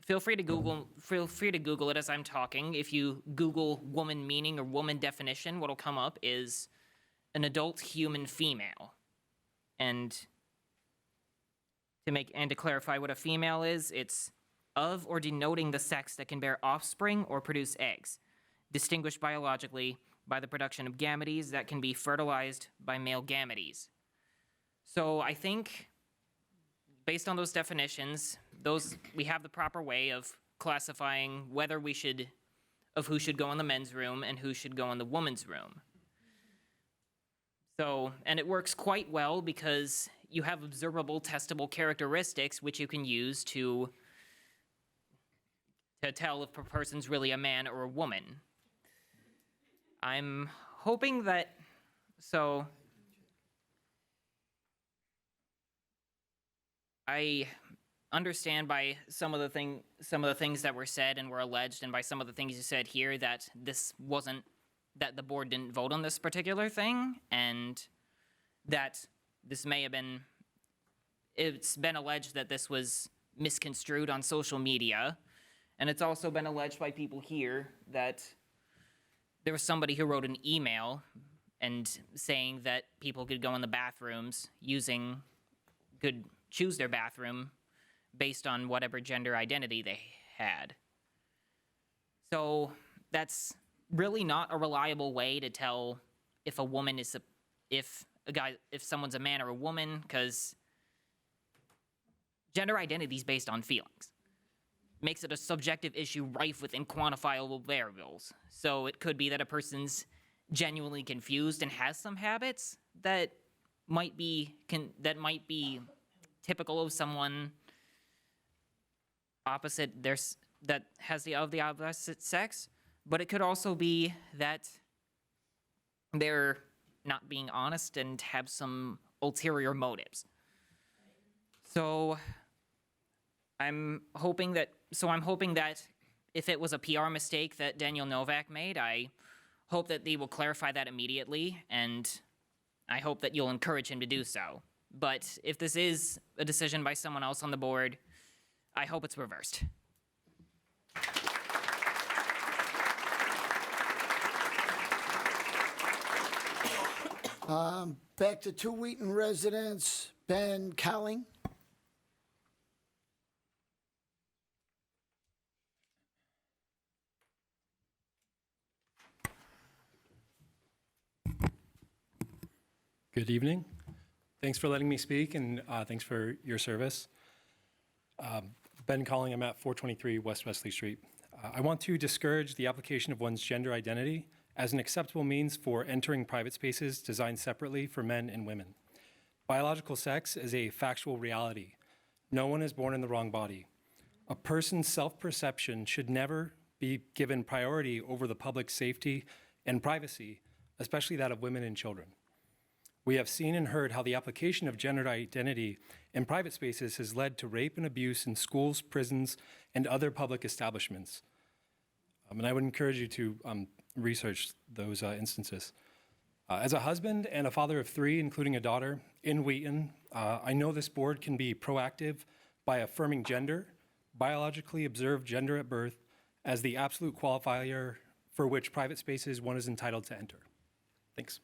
feel free to Google it as I'm talking. If you Google woman meaning or woman definition, what'll come up is an adult human female. And to clarify what a female is, it's of or denoting the sex that can bear offspring or produce eggs, distinguished biologically by the production of gametes that can be fertilized by male gametes. So I think, based on those definitions, we have the proper way of classifying who should go in the men's room and who should go in the woman's room. So, and it works quite well because you have observable, testable characteristics which you can use to tell if a person's really a man or a woman. I'm hoping that, so I understand by some of the things that were said and were alleged, and by some of the things you said here, that that the board didn't vote on this particular thing, and that this may have been, it's been alleged that this was misconstrued on social media, and it's also been alleged by people here that there was somebody who wrote an email and saying that people could go in the bathrooms could choose their bathroom based on whatever gender identity they had. So that's really not a reliable way to tell if a woman is if someone's a man or a woman, because gender identity is based on feelings. Makes it a subjective issue rife with inquantifiable variables. So it could be that a person's genuinely confused and has some habits that might be typical of someone that has the opposite sex, but it could also be that they're not being honest and have some ulterior motives. So I'm hoping that if it was a PR mistake that Daniel Novak made, I hope that they will clarify that immediately, and I hope that you'll encourage him to do so. But if this is a decision by someone else on the board, I hope it's reversed. Back to 2 Wheaton residents, Ben Cowling. Good evening. Thanks for letting me speak, and thanks for your service. Ben Calling, I'm at 423 West Wesley Street. I want to discourage the application of one's gender identity as an acceptable means for entering private spaces designed separately for men and women. Biological sex is a factual reality. No one is born in the wrong body. A person's self-perception should never be given priority over the public's safety and privacy, especially that of women and children. We have seen and heard how the application of gender identity in private spaces has led to rape and abuse in schools, prisons, and other public establishments. And I would encourage you to research those instances. As a husband and a father of 3, including a daughter, in Wheaton, I know this board can be proactive by affirming gender, biologically observed gender at birth, as the absolute qualifier for which private spaces one is entitled to enter. Thanks.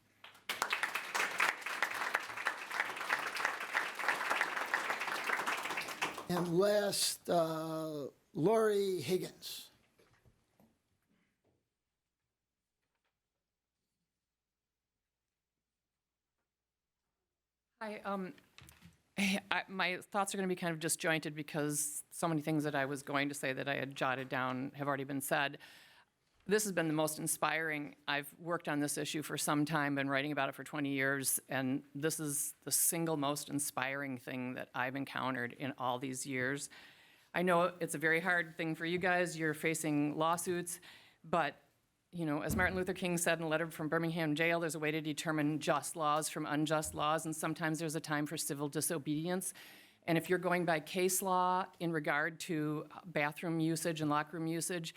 And last, Lori Higgins. Hi, my thoughts are going to be kind of disjointed because so many things that I was going to say that I had jotted down have already been said. This has been the most inspiring. I've worked on this issue for some time, been writing about it for 20 years, and this is the single most inspiring thing that I've encountered in all these years. I know it's a very hard thing for you guys. You're facing lawsuits, but you know, as Martin Luther King said in a letter from Birmingham jail, there's a way to determine just laws from unjust laws, and sometimes there's a time for civil disobedience. And if you're going by case law in regard to bathroom usage and locker room usage,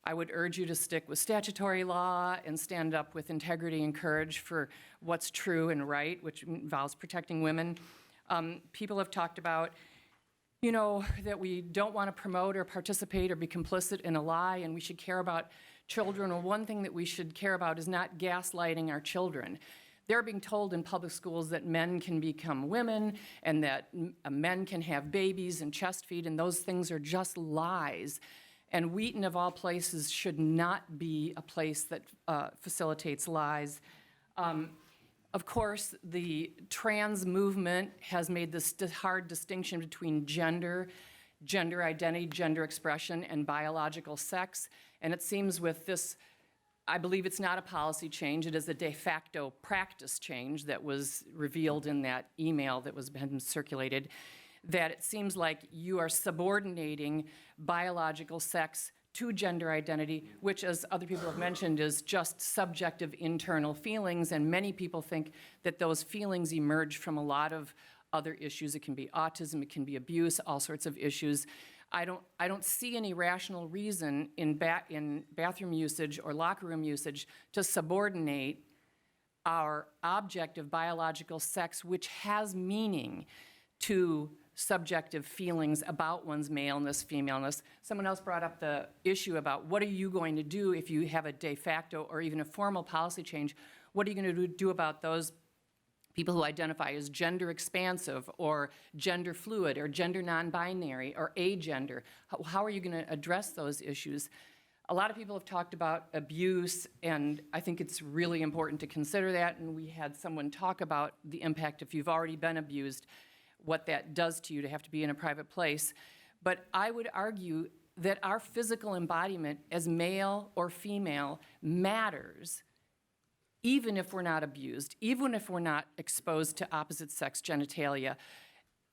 I would urge you to stick with statutory law and stand up with integrity and courage for what's true and right, which involves protecting women. People have talked about, you know, that we don't want to promote or participate or be complicit in a lie, and we should care about children. Well, one thing that we should care about is not gaslighting our children. They're being told in public schools that men can become women and that men can have babies and chest feed, and those things are just lies. And Wheaton, of all places, should not be a place that facilitates lies. Of course, the trans movement has made this hard distinction between gender, gender identity, gender expression, and biological sex. And it seems with this, I believe it's not a policy change, it is a de facto practice change that was revealed in that email that was been circulated, that it seems like you are subordinating biological sex to gender identity, which, as other people have mentioned, is just subjective internal feelings, and many people think that those feelings emerge from a lot of other issues. It can be autism, it can be abuse, all sorts of issues. I don't see any rational reason in bathroom usage or locker room usage to subordinate our objective biological sex, which has meaning, to subjective feelings about one's maleness, femaleness. Someone else brought up the issue about what are you going to do if you have a de facto or even a formal policy change? What are you going to do about those people who identify as gender expansive or gender fluid or gender non-binary or agender? How are you going to address those issues? A lot of people have talked about abuse, and I think it's really important to consider that, and we had someone talk about the impact if you've already been abused, what that does to you to have to be in a private place. But I would argue that our physical embodiment as male or female matters, even if we're not abused, even if we're not exposed to opposite sex genitalia.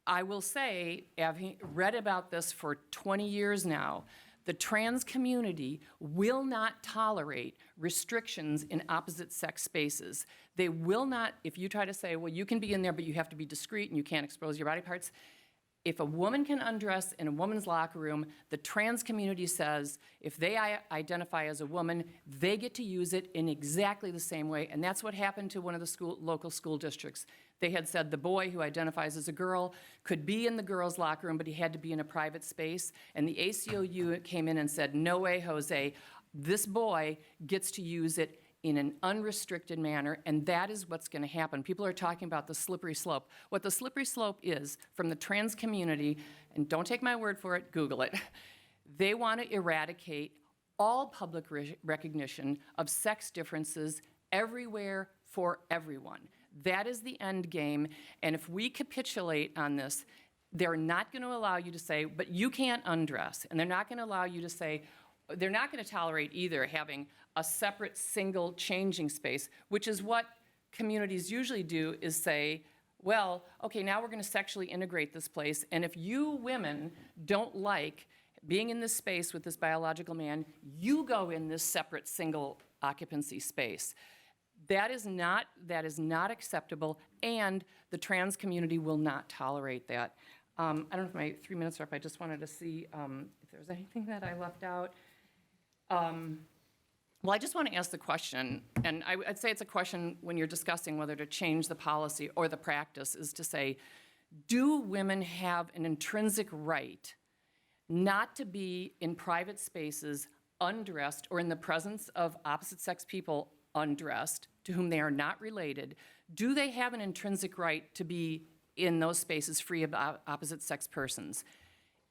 I will say, having read about this for 20 years now, the trans community will not tolerate restrictions in opposite sex spaces. They will not, if you try to say, well, you can be in there, but you have to be discreet and you can't expose your body parts. If a woman can undress in a woman's locker room, the trans community says if they identify as a woman, they get to use it in exactly the same way. And that's what happened to one of the local school districts. They had said the boy who identifies as a girl could be in the girls' locker room, but he had to be in a private space. And the ACLU came in and said, no way, Jose, this boy gets to use it in an unrestricted manner, and that is what's going to happen. People are talking about the slippery slope. What the slippery slope is from the trans community, and don't take my word for it, Google it, they want to eradicate all public recognition of sex differences everywhere for everyone. That is the end game, and if we capitulate on this, they're not going to allow you to say, but you can't undress, and they're not going to allow you to say, they're not going to tolerate either having a separate single changing space, which is what communities usually do, is say, well, okay, now we're going to sexually integrate this place, and if you women don't like being in this space with this biological man, you go in this separate single occupancy space. That is not acceptable, and the trans community will not tolerate that. I don't know if my 3 minutes are up. I just wanted to see if there was anything that I left out. Well, I just want to ask the question, and I'd say it's a question when you're discussing whether to change the policy or the practice, is to say, do women have an intrinsic right not to be in private spaces undressed or in the presence of opposite sex people undressed to whom they are not related? Do they have an intrinsic right to be in those spaces free of opposite sex persons?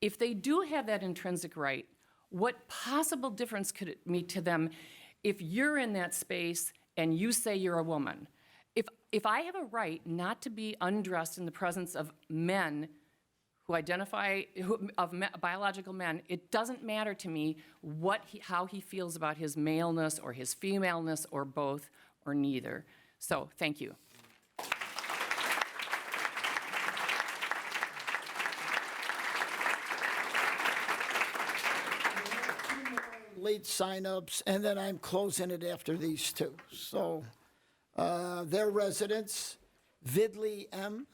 If they do have that intrinsic right, what possible difference could it make to them if you're in that space and you say you're a woman? If I have a right not to be undressed in the presence of men who identify, biological men, it doesn't matter to me how he feels about his maleness or his femaleness or both or neither. So, thank you. Late signups, and then I'm closing it after these two. So, their residents, Vidley M.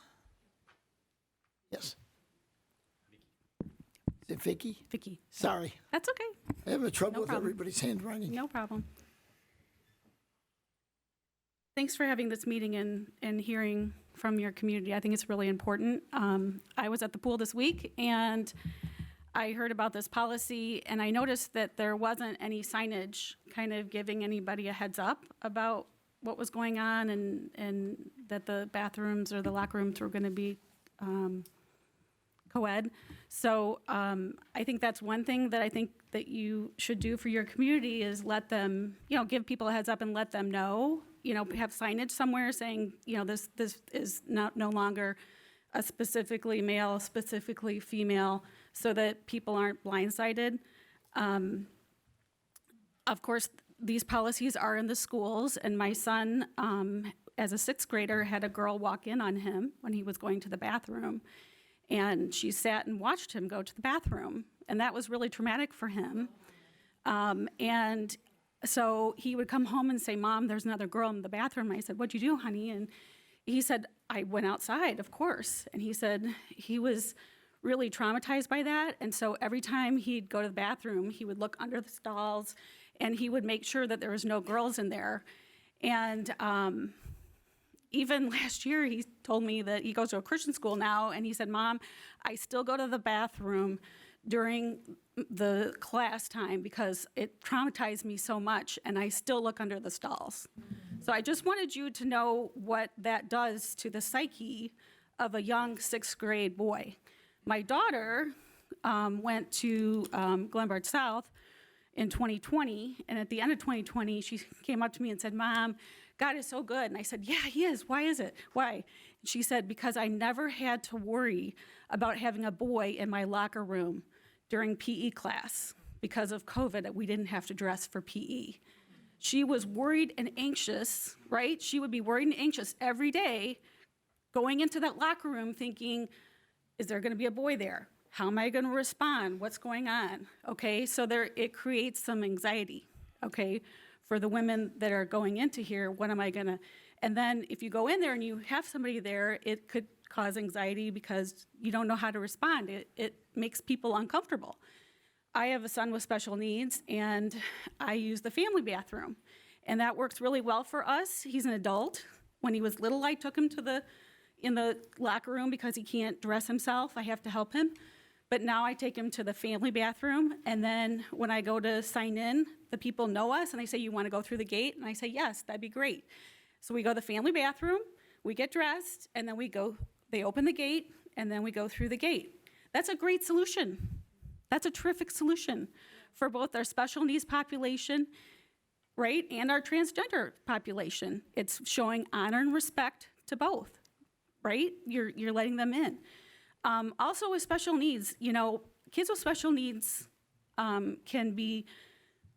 Yes. Is it Vicky? Vicky. Sorry. That's okay. I have trouble No with problem. everybody's handwriting. No problem. Thanks for having this meeting and hearing from your community. I think it's really important. I was at the pool this week, and I heard about this policy, and I noticed that there wasn't any signage kind of giving anybody a heads up about what was going on and that the bathrooms or the locker rooms were going to be co-ed. So I think that's one thing that I think that you should do for your community is let them, give people a heads up and let them know, have signage somewhere saying, this is no longer a specifically male, specifically female, so that people aren't blindsided. Of course, these policies are in the schools, and my son, as a 6th grader, had a girl walk in on him when he was going to the bathroom, and she sat and watched him go to the bathroom, and that was really traumatic for him. And so he would come home and say, Mom, there's another girl in the bathroom. And I said, what'd you do, honey? And he said, I went outside, of course. And he said he was really traumatized by that. And so every time he'd go to the bathroom, he would look under the stalls and he would make sure that there was no girls in there. And even last year, he told me that he goes to a Christian school now, and he said, Mom, I still go to the bathroom during the class time because it traumatized me so much, and I still look under the stalls. So I just wanted you to know what that does to the psyche of a young 6th grade boy. My daughter went to Glenbard South in 2020, and at the end of 2020, she came up to me and said, Mom, God is so good. And I said, yeah, he is. Why is it? Why? And she said, because I never had to worry about having a boy in my locker room during PE class. Because of COVID, we didn't have to dress for PE. She was worried and anxious, right? She would be worried and anxious every day going into that locker room thinking, is there gonna be a boy there? How am I gonna respond? What's going on? Okay, so it creates some anxiety, okay, for the women that are going into here. What am I gonna, and then if you go in there and you have somebody there, it could cause anxiety because you don't know how to respond. It makes people uncomfortable. I have a son with special needs, and I use the family bathroom, and that works really well for us. He's an adult. When he was little, I took him in the locker room because he can't dress himself. I have to help him. But now I take him to the family bathroom, and then when I go to sign in, the people know us, and they say, you want to go through the gate? And I say, yes, that'd be great. So we go to the family bathroom, we get dressed, and then they open the gate, and then we go through the gate. That's a great solution. That's a terrific solution for both our special needs population, right, and our transgender population. It's showing honor and respect to both, right? You're letting them in. Also with special needs, kids with special needs can be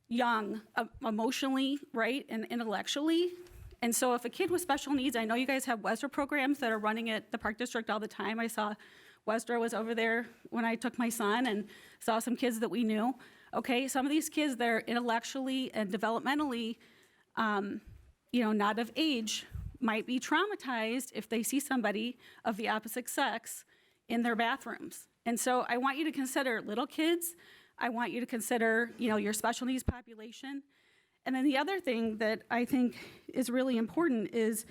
young emotionally, right, and intellectually. And so if a kid with special needs, I know you guys have WESDRA programs that are running at the Park District all the time. I saw WESDRA was over there when I took my son and saw some kids that we knew. Okay, some of these kids that are intellectually and developmentally, not of age, might be traumatized if they see somebody of the opposite sex in their bathrooms. And so I want you to consider little kids. I want you to consider, your special needs population. And then the other thing that I think is really important is,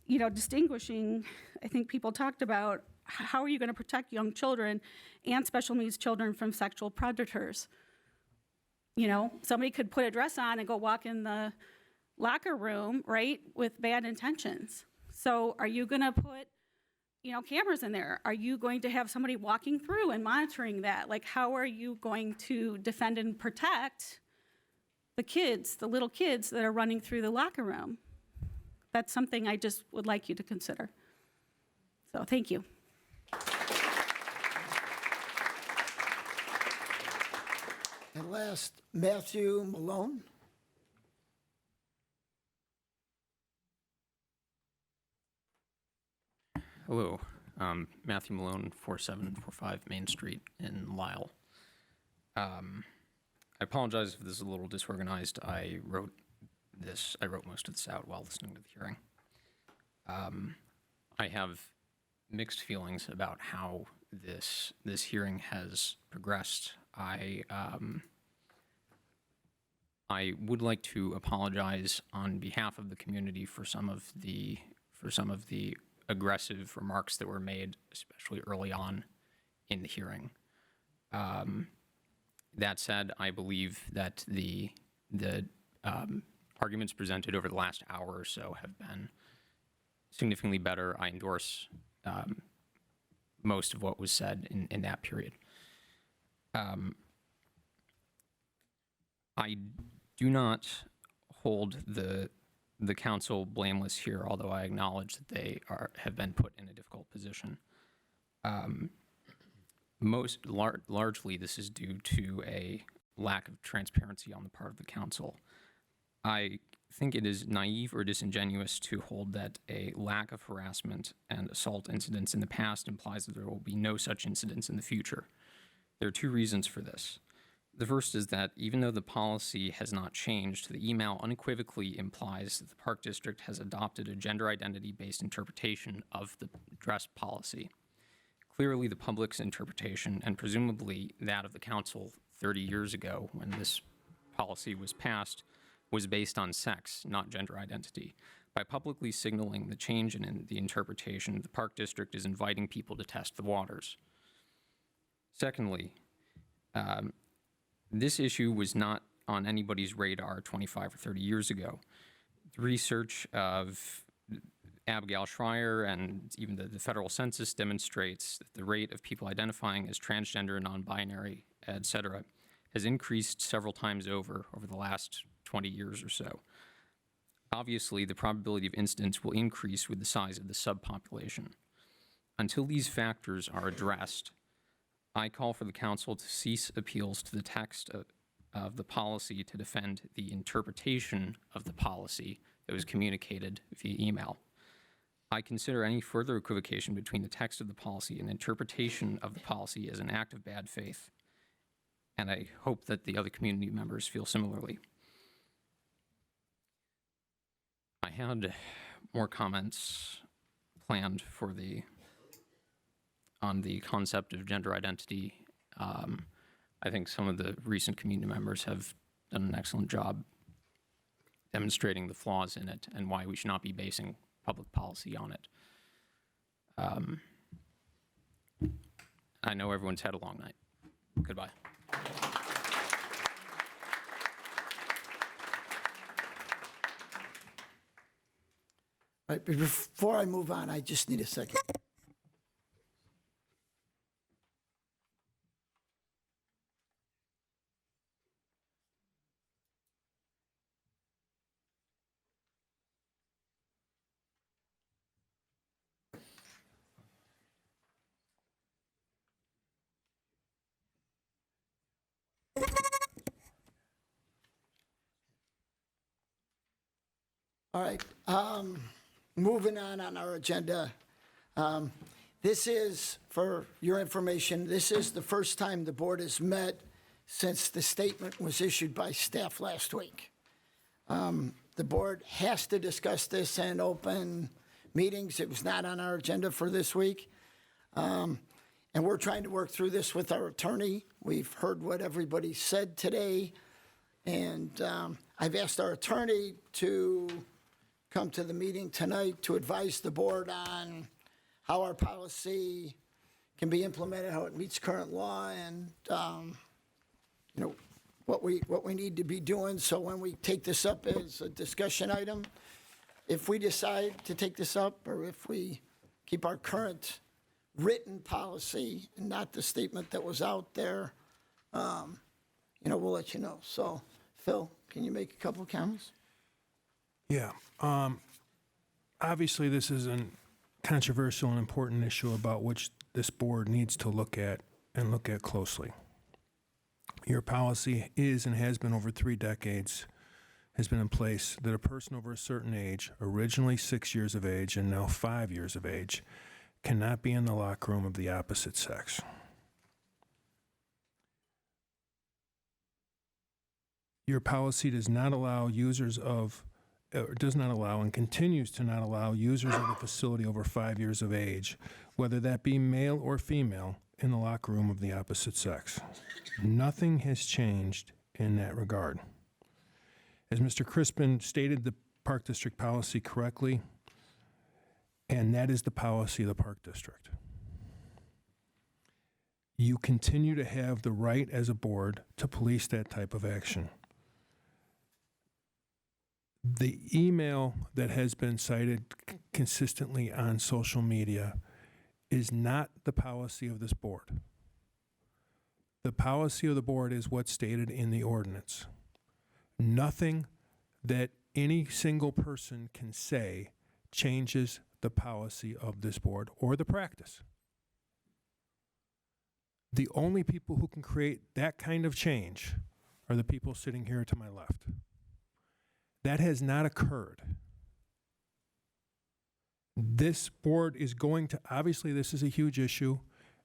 distinguishing, I think people talked about, how are you going to protect young children and special needs children from sexual predators? Somebody could put a dress on and go walk in the locker room, right, with bad intentions. So are you going to put cameras in there? Are you going to have somebody walking through and monitoring that? Like, how are you going to defend and protect the kids, the little kids that are running through the locker room? That's something I just would like you to consider. So, thank you. And last, Matthew Malone. Hello, Matthew Malone, 4745 Main Street in Lisle. I apologize if this is a little disorganized. I wrote most of this out while listening to the hearing. I have mixed feelings about how this hearing has progressed. I would like to apologize on behalf of the community for some of the aggressive remarks that were made, especially early on in the hearing. That said, I believe that the arguments presented over the last hour or so have been significantly better. I endorse most of what was said in that period. I do not hold the council blameless here, although I acknowledge that they have been put in a difficult position. Largely, this is due to a lack of transparency on the part of the council. I think it is naive or disingenuous to hold that a lack of harassment and assault incidents in the past implies that there will be no such incidents in the future. There are two reasons for this. The first is that even though the policy has not changed, the email unequivocally implies that the Park District has adopted a gender identity-based interpretation of the dress policy. Clearly, the public's interpretation, and presumably that of the council 30 years ago when this policy was passed, was based on sex, not gender identity. By publicly signaling the change in the interpretation, the Park District is inviting people to test the waters. Secondly, this issue was not on anybody's radar 25 or 30 years ago. The research of Abigail Schreier and even the federal census demonstrates that the rate of people identifying as transgender, non-binary, et cetera, has increased several times over the last 20 years or so. Obviously, the probability of incidents will increase with the size of the subpopulation. Until these factors are addressed, I call for the council to cease appeals to the text of the policy to defend the interpretation of the policy that was communicated via email. I consider any further equivocation between the text of the policy and interpretation of the policy as an act of bad faith, and I hope that the other community members feel similarly. I had more comments planned for on the concept of gender identity. I think some of the recent community members have done an excellent job demonstrating the flaws in it and why we should not be basing public policy on it. I know everyone's had a long night. Goodbye. All right, but before I move on, I just need a second. All right, moving on our agenda. This is, for your information, this is the first time the board has met since the statement was issued by staff last week. The board has to discuss this in open meetings. It was not on our agenda for this week. And we're trying to work through this with our attorney. We've heard what everybody said today. And I've asked our attorney to come to the meeting tonight to advise the board on how our policy can be implemented, how it meets current law, and you know, what we need to be doing. So when we take this up as a discussion item, if we decide to take this up, or if we keep our current written policy and not the statement that was out there, you know, we'll let you know. So, Phil, can you make a couple of comments? Yeah. Obviously, this is a controversial and important issue about which this board needs to look at and look at closely. Your policy is and has been over 3 decades, has been in place that a person over a certain age, originally 6 years of age and now 5 years of age, cannot be in the locker room of the opposite sex. Your policy does not allow does not allow and continues to not allow users of the facility over 5 years of age, whether that be male or female, in the locker room of the opposite sex. Nothing has changed in that regard. As Mr. Crispin stated the Park District policy correctly, and that is the policy of the Park District. You continue to have the right as a board to police that type of action. The email that has been cited consistently on social media is not the policy of this board. The policy of the board is what's stated in the ordinance. Nothing that any single person can say changes the policy of this board or the practice. The only people who can create that kind of change are the people sitting here to my left. That has not occurred. This board is going to, obviously this is a huge issue.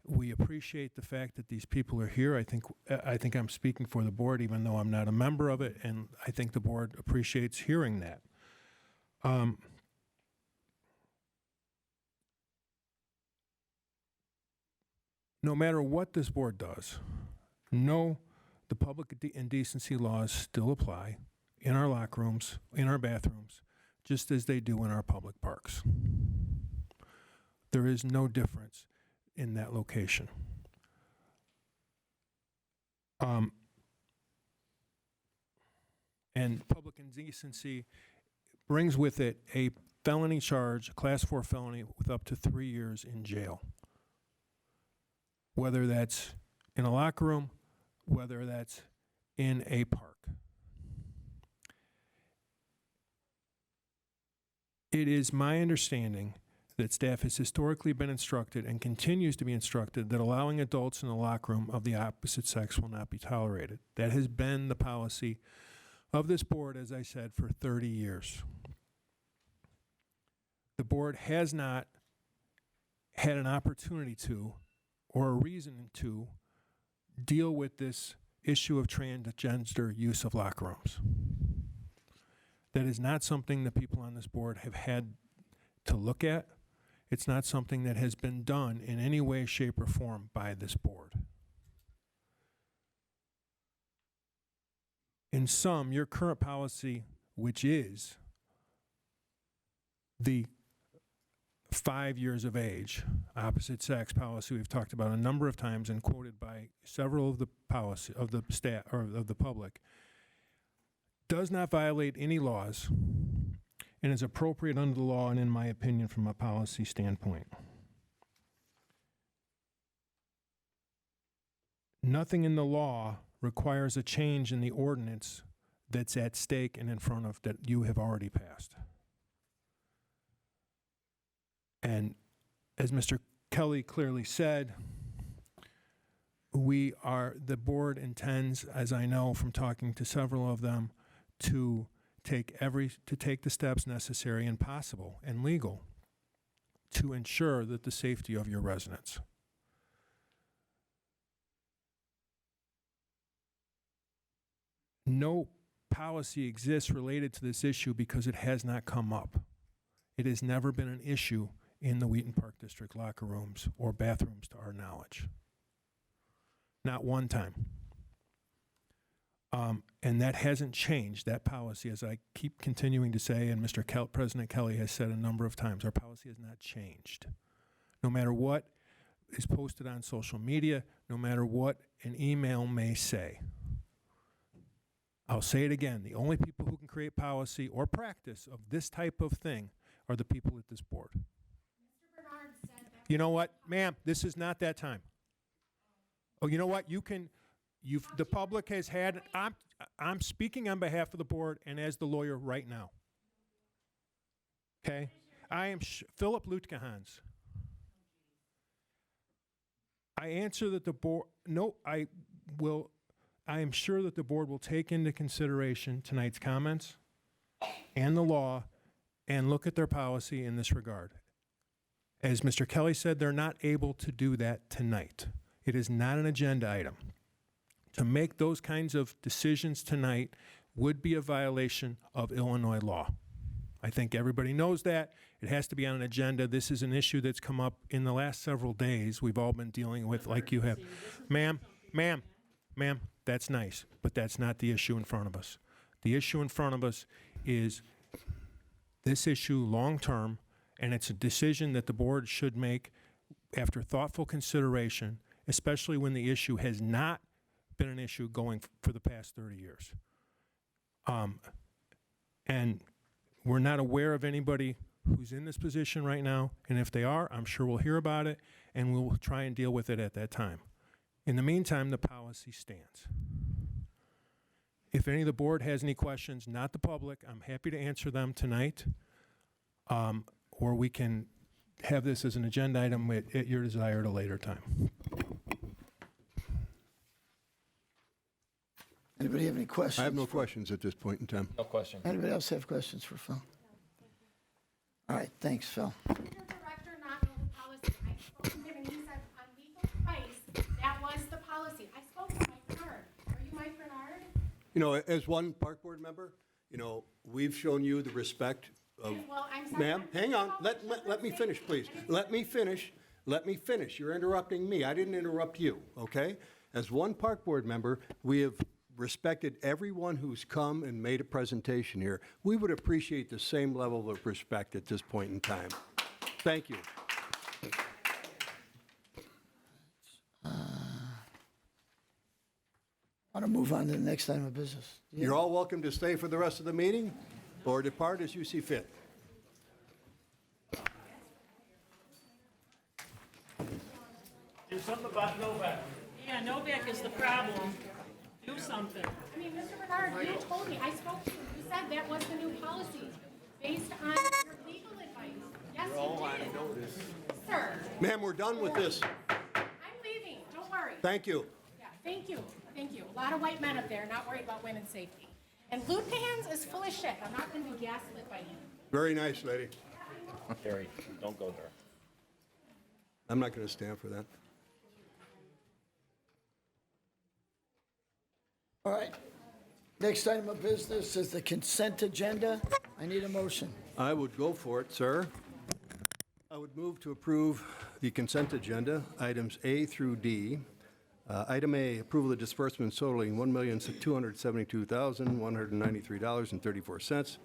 We appreciate the fact that these people are here. I think I'm speaking for the board, even though I'm not a member of it, and I think the board appreciates hearing that. No matter what this board does, the public indecency laws still apply in our locker rooms, in our bathrooms, just as they do in our public parks. There is no difference in that location. And public indecency brings with it a felony charge, a Class 4 felony with up to 3 years in jail. Whether that's in a locker room, whether that's in a park. It is my understanding that staff has historically been instructed and continues to be instructed that allowing adults in the locker room of the opposite sex will not be tolerated. That has been the policy of this board, as I said, for 30 years. The board has not had an opportunity to, or a reason to, deal with this issue of transgender use of locker rooms. That is not something that people on this board have had to look at. It's not something that has been done in any way, shape, or form by this board. In sum, your current policy, which is the 5 years of age, opposite sex policy we've talked about a number of times and quoted by several of the policy of the staff or of the public, does not violate any laws and is appropriate under the law and in my opinion from a policy standpoint. Nothing in the law requires a change in the ordinance that's at stake and in front of that you have already passed. And as Mr. Kelly clearly said, the board intends, as I know from talking to several of them, to take the steps necessary and possible and legal to ensure that the safety of your residents. No policy exists related to this issue because it has not come up. It has never been an issue in the Wheaton Park District locker rooms or bathrooms to our knowledge. Not one time. And that hasn't changed, that policy, as I keep continuing to say, and President Kelly has said a number of times, our policy has not changed. No matter what is posted on social media, no matter what an email may say. I'll say it again, the only people who can create policy or practice of this type of thing are the people at this board. You know what, ma'am, this is not that time. Oh, you know what, the public has had, I'm speaking on behalf of the board and as the lawyer right now. Okay? I am Philip Lutkehans. I answer that the board, I am sure that the board will take into consideration tonight's comments and the law and look at their policy in this regard. As Mr. Kelly said, they're not able to do that tonight. It is not an agenda item. To make those kinds of decisions tonight would be a violation of Illinois law. I think everybody knows that. It has to be on an agenda. This is an issue that's come up in the last several days we've all been dealing with like you have. Ma'am, that's nice, but that's not the issue in front of us. The issue in front of us is this issue long-term, and it's a decision that the board should make after thoughtful consideration, especially when the issue has not been an issue going for the past 30 years. And we're not aware of anybody who's in this position right now, and if they are, I'm sure we'll hear about it, and we'll try and deal with it at that time. In the meantime, the policy stands. If any of the board has any questions, not the public, I'm happy to answer them tonight, or we can have this as an agenda item at your desire at a later time. Anybody have any questions? I have no questions at this point in time. No question. Anybody else have questions for Phil? All right, thanks, Phil. Did the director not know the policy? I spoke to him and he said unlegal. You know, as one park board member, you know, we've shown you the respect of. Well, I'm sorry. Ma'am, hang on, let me finish, please. Let me finish. You're interrupting me. I didn't interrupt you, okay? As one park board member, we have respected everyone who's come and made a presentation here. We would appreciate the same level of respect at this point in time. Thank you. Want to move on to the next item of business? You're all welcome to stay for the rest of the meeting or depart as you see fit. Do something about Novak. Yeah, Novak is the problem. Do something. I mean, Mr. Bernard, you told me, I spoke to you, you said that was the new policy, based on your legal advice. Yes, you did. Sir, Ma'am, we're done with this. I'm leaving, don't worry. Thank you. Yeah, thank you, thank you. A lot of white men up there not worried about women's safety. And Lutan's is full of shit. I'm not gonna be gaslit by you. Very nice, lady. Gary, don't go there. I'm not going to stand for that. All right. Next item of business is the consent agenda. I need a motion. I would go for it, sir. I would move to approve the consent agenda, items A through D. Item A, approval of disbursements totaling $1,272,193.34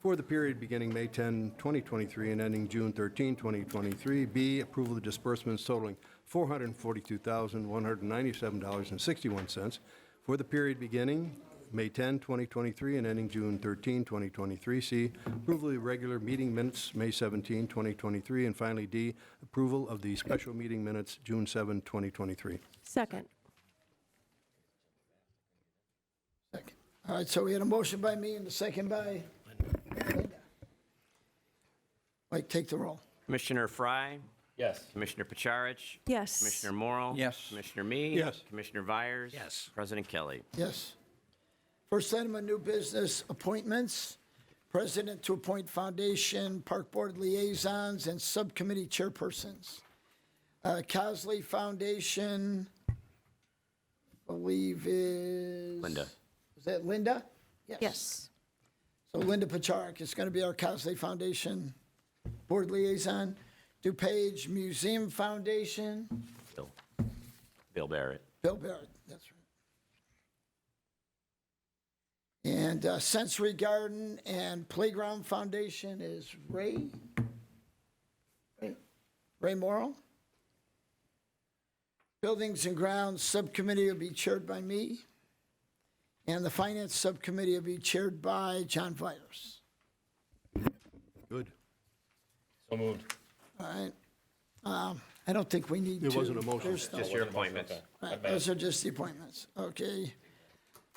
for the period beginning May 10, 2023 and ending June 13, 2023. B, approval of disbursements totaling $442,197.61 for the period beginning May 10, 2023 and ending June 13, 2023. C, approval of the regular meeting minutes, May 17, 2023. And finally, D, approval of the special meeting minutes, June 7, 2023. Second. Second. All right, so we had a motion by me and a second by Linda. Mike, take the roll. Commissioner Fry? Yes. Commissioner Pacharich? Yes. Commissioner Morrow? Yes. Commissioner Me? Yes. Commissioner Vyers? Yes. President Kelly? Yes. First item of new business, appointments. President to appoint foundation, park board liaisons, and subcommittee chairpersons. Cosley Foundation, I believe is... Linda. Is that Linda? Yes. So Linda Pacharich is going to be our Cosley Foundation board liaison. DuPage Museum Foundation, Bill Barrett. Bill Barrett, that's right. And Sensory Garden and Playground Foundation is Ray Morrow. Buildings and Grounds Subcommittee will be chaired by me. And the Finance Subcommittee will be chaired by John Vyers. Good. So moved. All right. I don't think we need to. It wasn't a motion. There's no- Just your appointments. Right, those are just the appointments. Okay.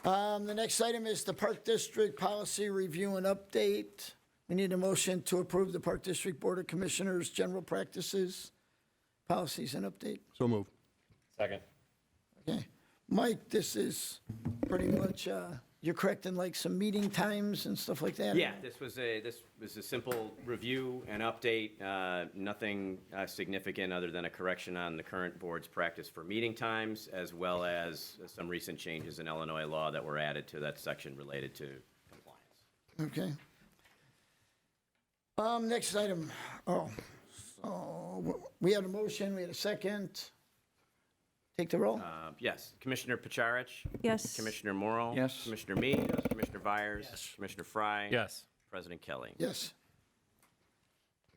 The next item is the Park District Policy Review and Update. We need a motion to approve the Park District Board of Commissioners' general practices, policies, and update. So moved. Second. Okay. Mike, this is pretty much, you're correcting like some meeting times and stuff like that? Yeah, this was a simple review and update, nothing significant other than a correction on the current board's practice for meeting times, as well as some recent changes in Illinois law that were added to that section related to compliance. Okay. Next item, so we had a motion, we had a second. Take the roll. Yes, Commissioner Pacharich? Yes. Commissioner Morrow? Yes. Commissioner Me? Yes. Commissioner Vyers? Yes. Commissioner Fry? Yes. President Kelly? Yes.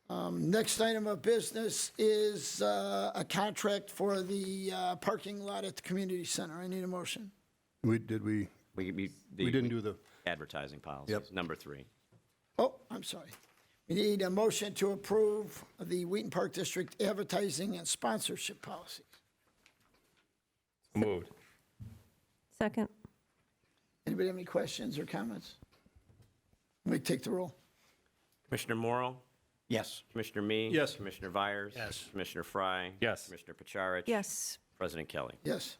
Next item of business is a contract for the parking lot at the community center. I need a motion. We didn't do the... Advertising policies, Yep. number 3. Oh, I'm sorry. We need a motion to approve the Wheaton Park District advertising and sponsorship policies. Moved. Second. Anybody have any questions or comments? Let me take the roll. Commissioner Morrow? Yes. Commissioner Me? Yes. Commissioner Vyers? Yes. Commissioner Fry? Yes. Commissioner Pacharich? Yes. President Kelly? Yes.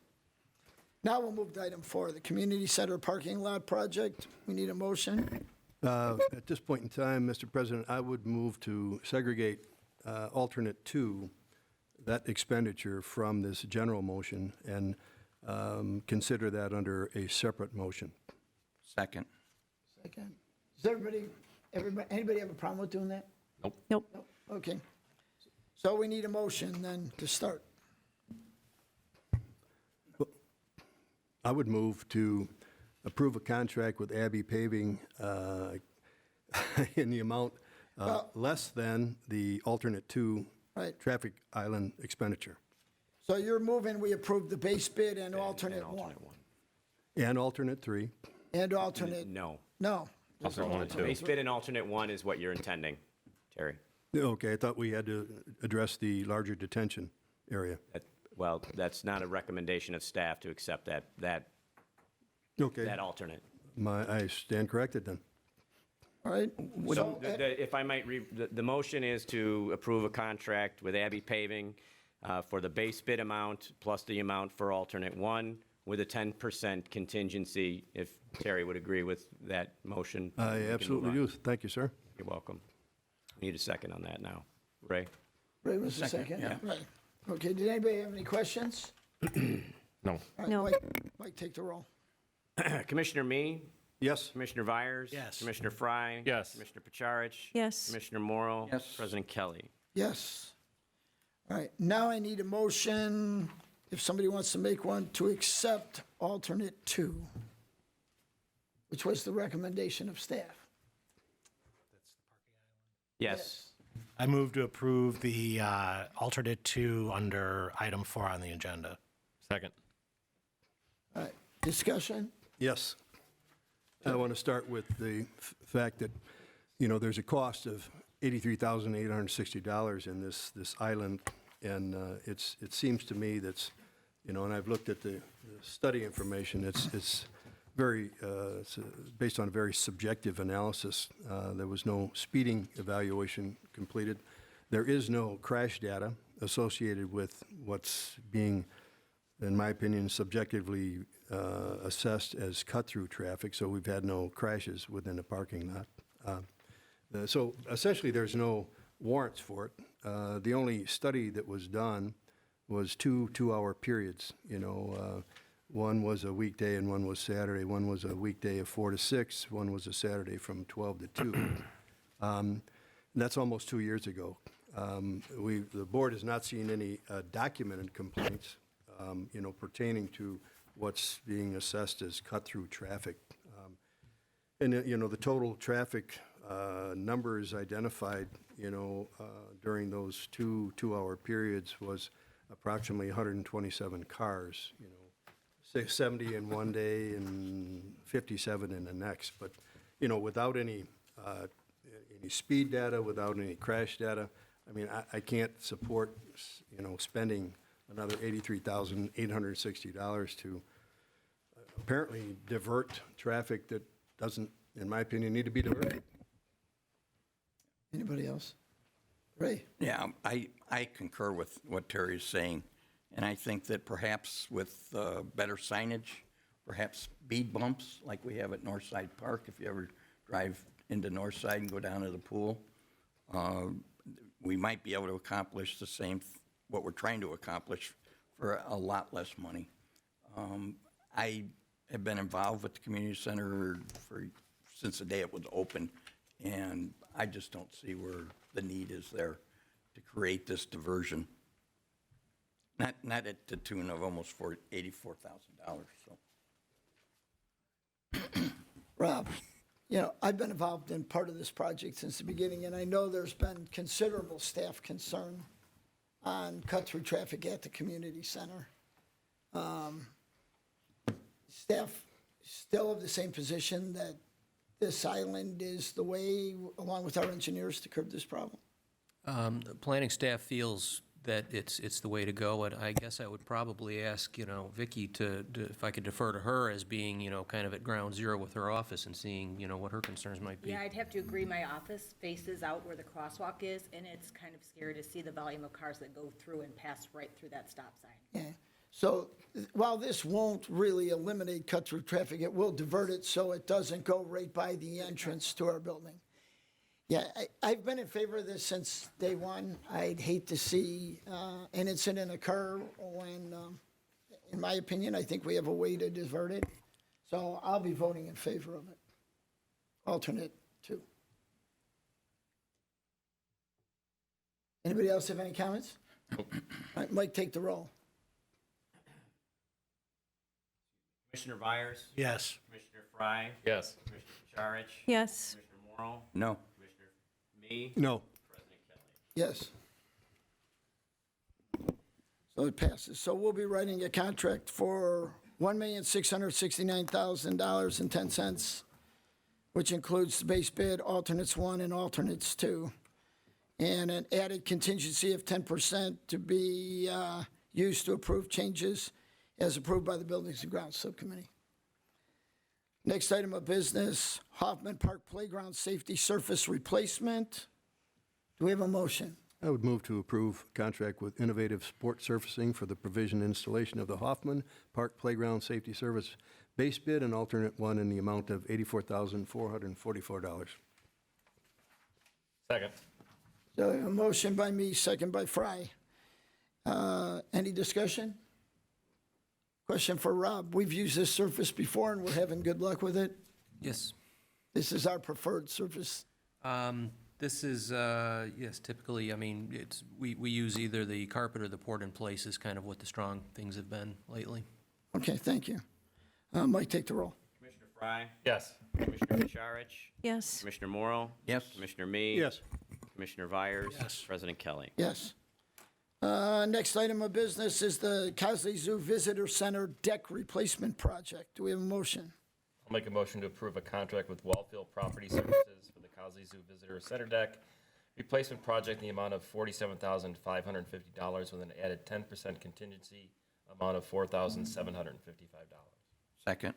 Now we'll move to item 4, the community center parking lot project. We need a motion. At this point in time, Mr. President, I would move to segregate alternate 2, that expenditure from this general motion, and consider that under a separate motion. Second. Does anybody have a problem with doing that? Nope. Okay. So we need a motion then to start. I would move to approve a contract with Abbey Paving in the amount less than the alternate 2 Right. traffic island expenditure. So you're moving, we approve the base bid and alternate 1. And alternate 3. And alternate, No. no. Alternate 1 and 2. Base bid and alternate 1 is what you're intending, Terry. Okay, I thought we had to address the larger detention area. Well, that's not a recommendation of staff to accept that Okay. alternate. I stand corrected then. All right. So if I might read, the motion is to approve a contract with Abbey Paving for the base bid amount plus the amount for alternate 1 with a 10% contingency, if Terry would agree with that motion. I we can absolutely move on. do. Thank you, sir. You're welcome. Need a second on that now. Ray? Ray was the second? yeah. Right. Okay, did anybody have any questions? No. All right, No. Mike, take the roll. Commissioner Me? Yes. Commissioner Vyers? Yes. Commissioner Fry? Yes. Commissioner Pacharich? Yes. Commissioner Morrow? Yes. President Kelly? Yes. All right, now I need a motion, if somebody wants to make one, to accept alternate 2, which was the recommendation of staff. Yes. I move to approve the alternate 2 under item 4 on the agenda. Second. All right, discussion? Yes. I want to start with the fact that, there's a cost of $83,860 in this island, and it seems to me that's, and I've looked at the study information, it's very, it's based on a very subjective analysis. There was no speeding evaluation completed. There is no crash data associated with what's being, in my opinion, subjectively assessed as cut-through traffic, so we've had no crashes within the parking lot. So essentially, there's no warrants for it. The only study that was done was 2 two-hour periods, one was a weekday and one was Saturday. One was a weekday of 4 to 6. One was a Saturday from 12 to 2. That's almost 2 years ago. The board has not seen any documented complaints, pertaining to what's being assessed as cut-through traffic. And, the total traffic numbers identified, during those 2 two-hour periods was approximately 127 cars, 70 in one day and 57 in the next. But, without any speed data, without any crash data, I mean, I can't support, spending another $83,860 to apparently divert traffic that doesn't, in my opinion, need to be diverted. Anybody else? Ray? Yeah, I concur with what Terry is saying, and I think that perhaps with better signage, perhaps speed bumps like we have at Northside Park, if you ever drive into Northside and go down to the pool, we might be able to accomplish the same, what we're trying to accomplish for a lot less money. I have been involved with the community center since the day it was open, and I just don't see where the need is there to create this diversion. Not at the tune of almost $84,000. So, Rob, I've been involved in part of this project since the beginning, and I know there's been considerable staff concern on cut-through traffic at the community center. Staff still have the same position that this island is the way, along with our engineers, to curb this problem? The planning staff feels that it's the way to go, and I guess I would probably ask, Vicki if I could defer to her as being, kind of at ground zero with her office and seeing, what her concerns might be. Yeah, I'd have to agree. My office faces out where the crosswalk is, and it's kind of scary to see the volume of cars that go through and pass right through that stop sign. Yeah. So while this won't really eliminate cut-through traffic, it will divert it so it doesn't go right by the entrance to our building. Yeah, I've been in favor of this since day one. I'd hate to see an incident occur when, in my opinion, I think we have a way to divert it. So I'll be voting in favor of it. Alternate 2. Anybody else have any comments? All right, Mike, take the roll. Commissioner Byers? Yes. Commissioner Fry? Yes. Commissioner Pacharich? Yes. Commissioner Morrow? No. Commissioner Me? No. President Kelly? Yes. So it passes. So we'll be writing a contract for $1,669,000.10, which includes the base bid, alternates 1 and alternates 2, and an added contingency of 10% to be used to approve changes as approved by the Buildings and Grounds Subcommittee. Next item of business, Hoffman Park Playground Safety Surface Replacement. Do we have a motion? I would move to approve contract with Innovative Sport Surfacing for the provision and installation of the Hoffman Park Playground Safety Service base bid and alternate 1 in the amount of $84,444. Second. So a motion by me, second by Fry. Any discussion? Question for Rob. We've used this surface before and we're having good luck with it. Yes. This is our preferred surface. This is, yes, typically, I mean, we use either the carpet or the pour-in-place is kind of what the strong things have been lately. Okay, thank you. Mike, take the roll. Commissioner Fry? Yes. Commissioner Pacharich? Yes. Commissioner Morrow? Yes. Commissioner Me? Yes. Commissioner Byers? Yes. President Kelly? Yes. Next item of business is the Cosley Zoo Visitor Center deck replacement project. Do we have a motion? I'll make a motion to approve a contract with Wellfield Property Services for the Cosley Zoo Visitor Center Deck replacement project in the amount of $47,550 with an added 10% contingency amount of $4,755. Second.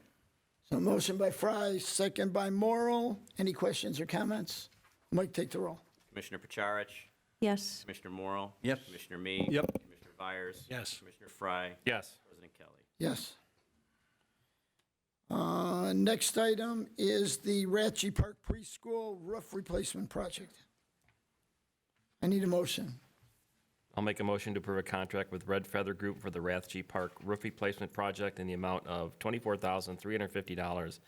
So motion by Fry, second by Morrow. Any questions or comments? Mike, take the roll. Commissioner Pacharich? Yes. Commissioner Morrow? Yes. Commissioner Me? Yep. Commissioner Byers? Yes. Commissioner Fry? Yes. President Kelly? Yes. Next item is the Ratchie Park Preschool Roof Replacement Project. I need a motion. I'll make a motion to approve a contract with Red Feather Group for the Rathje Park roof replacement project in the amount of $24,350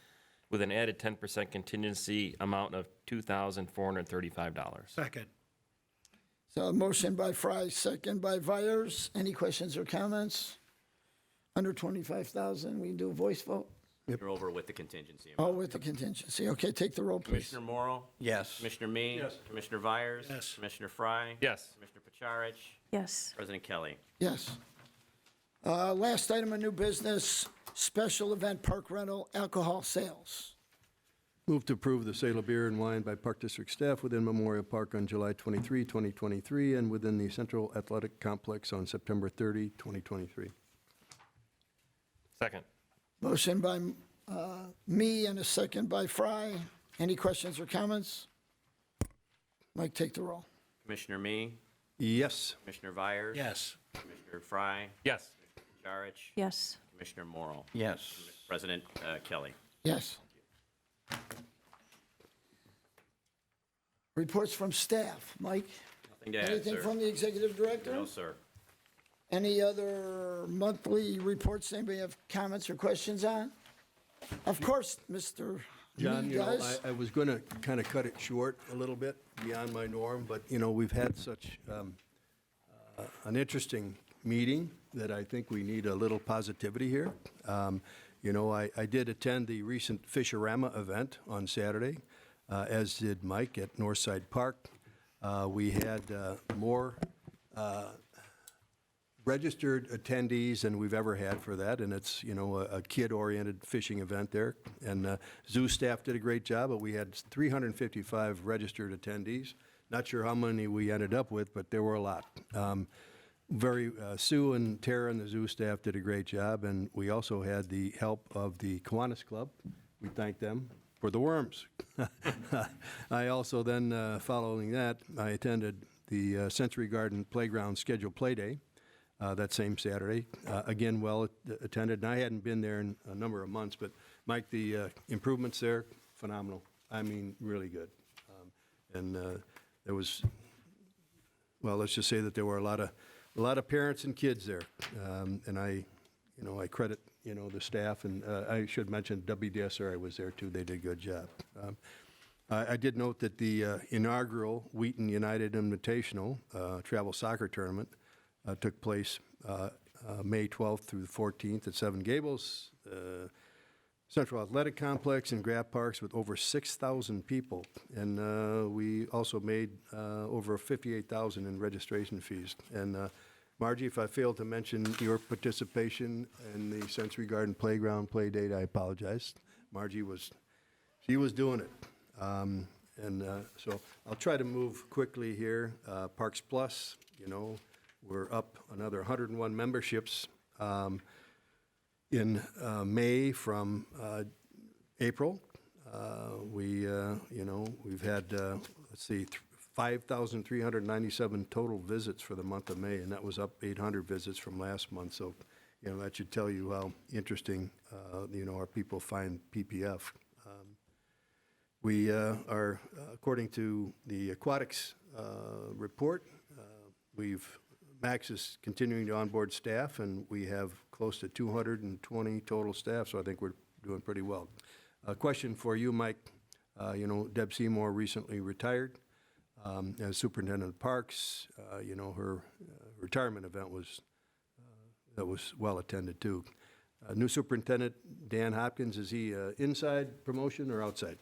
with an added 10% contingency amount of $2,435. Second. So a motion by Fry, second by Vyers. Any questions or comments? Under 25,000, we can do a voice vote? You're over with the contingency. Oh, with the contingency. Okay, take the roll, please. Commissioner Morrow? Yes. Commissioner Me? Yes. Commissioner Byers? Yes. Commissioner Fry? Yes. Commissioner Pacharich? Yes. President Kelly? Yes. Last item of new business, special event park rental alcohol sales. Move to approve the sale of beer and wine by Park District staff within Memorial Park on July 23, 2023, and within the Central Athletic Complex on September 30, 2023. Second. Motion by me and a second by Fry. Any questions or comments? Mike, take the roll. Commissioner Me? Yes. Commissioner Byers? Yes. Commissioner Fry? Yes. Pacharich? Yes. Commissioner Morrow? Yes. President Kelly? Yes. Reports from staff. Mike? Nothing to add, Anything sir. from the executive director? No, sir. Any other monthly reports anybody have comments or questions on? Of course, Mr. John, Me you know, does. I was going to kind of cut it short a little bit beyond my norm, but, you know, we've had such an interesting meeting that I think we need a little positivity here. You know, I did attend the recent Fisherama event on Saturday, as did Mike at Northside Park. We had more registered attendees than we've ever had for that, and it's, you know, a kid-oriented fishing event there. And zoo staff did a great job, but we had 355 registered attendees. Not sure how many we ended up with, but there were a lot. Sue and Tara and the zoo staff did a great job, and we also had the help of the Kiwanis Club. We thank them for the worms. I also then, following that, I attended the Sensory Garden Playground Scheduled Play Day that same Saturday. Again, well attended, and I hadn't been there in a number of months, but Mike, the improvements there, phenomenal. I mean, really good. There was, well, let's just say that there were a lot of parents and kids there, and I credit the staff, and I should mention WDSR was there too. They did a good job. I did note that the inaugural Wheaton United Invitational travel soccer tournament took place May 12th through the 14th at Seven Gables Central Athletic Complex in Graff Parks with over 6,000 people. And we also made over $58,000 in registration fees. And Margie, if I failed to mention your participation in the Sensory Garden Playground Play Date, I apologize. Margie she was doing it. So I'll try to move quickly here. Parks Plus, we're up another 101 memberships in May from April. We've had, 5,397 total visits for the month of May, and that was up 800 visits from last month. So, that should tell you how interesting, our people find PPF. We are, according to the aquatics report, Max is continuing to onboard staff, and we have close to 220 total staff, so I think we're doing pretty well. A question for you, Mike. Deb Seymour recently retired as superintendent of parks. Her retirement event was well attended too. New superintendent Dan Hopkins, is he inside promotion or outside?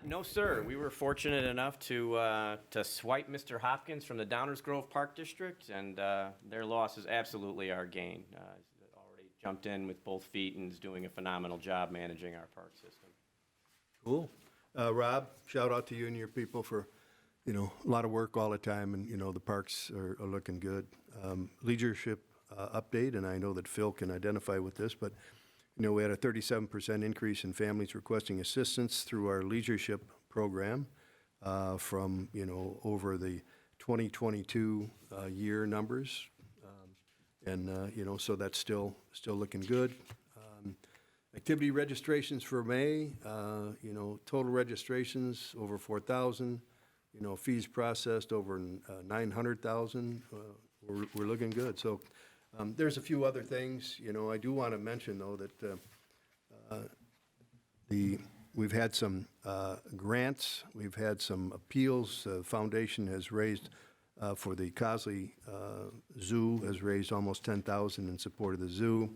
No, sir. We were fortunate enough to swipe Mr. Hopkins from the Downers Grove Park District, and their loss is absolutely our gain. He's already jumped in with both feet and is doing a phenomenal job managing our park system. Cool. Rob, shout out to you and your people for, a lot of work all the time, and, the parks are looking good. Leadership update, and I know that Phil can identify with this, but, we had a 37% increase in families requesting assistance through our leadership program from, over the 2022 year numbers. So that's still looking good. Activity registrations for May, total registrations over 4,000, fees processed over 900,000. We're looking good. So there's a few other things. I do want to mention, though, that we've had some grants, we've had some appeals. The foundation has raised for the Cosley Zoo, has raised almost $10,000 in support of the zoo.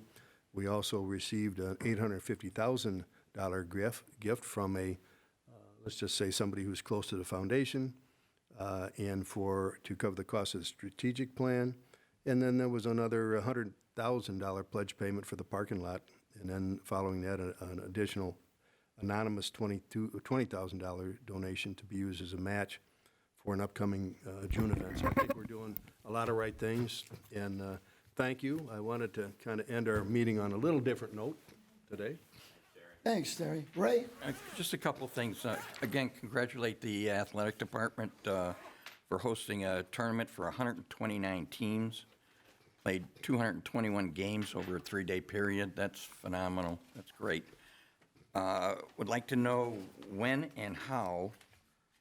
We also received an $850,000 gift from let's just say somebody who's close to the foundation, and to cover the cost of the strategic plan. And then there was another $100,000 pledge payment for the parking lot. And then following that, an additional anonymous $20,000 donation to be used as a match for an upcoming June event. So I think we're doing a lot of right things. And thank you. I wanted to kind of end our meeting on a little different note today. Thanks, Terry. Ray? Just a couple of things. Again, congratulate the athletic department for hosting a tournament for 129 teams. Played 221 games over a 3-day period. That's phenomenal. That's great. Would like to know when and how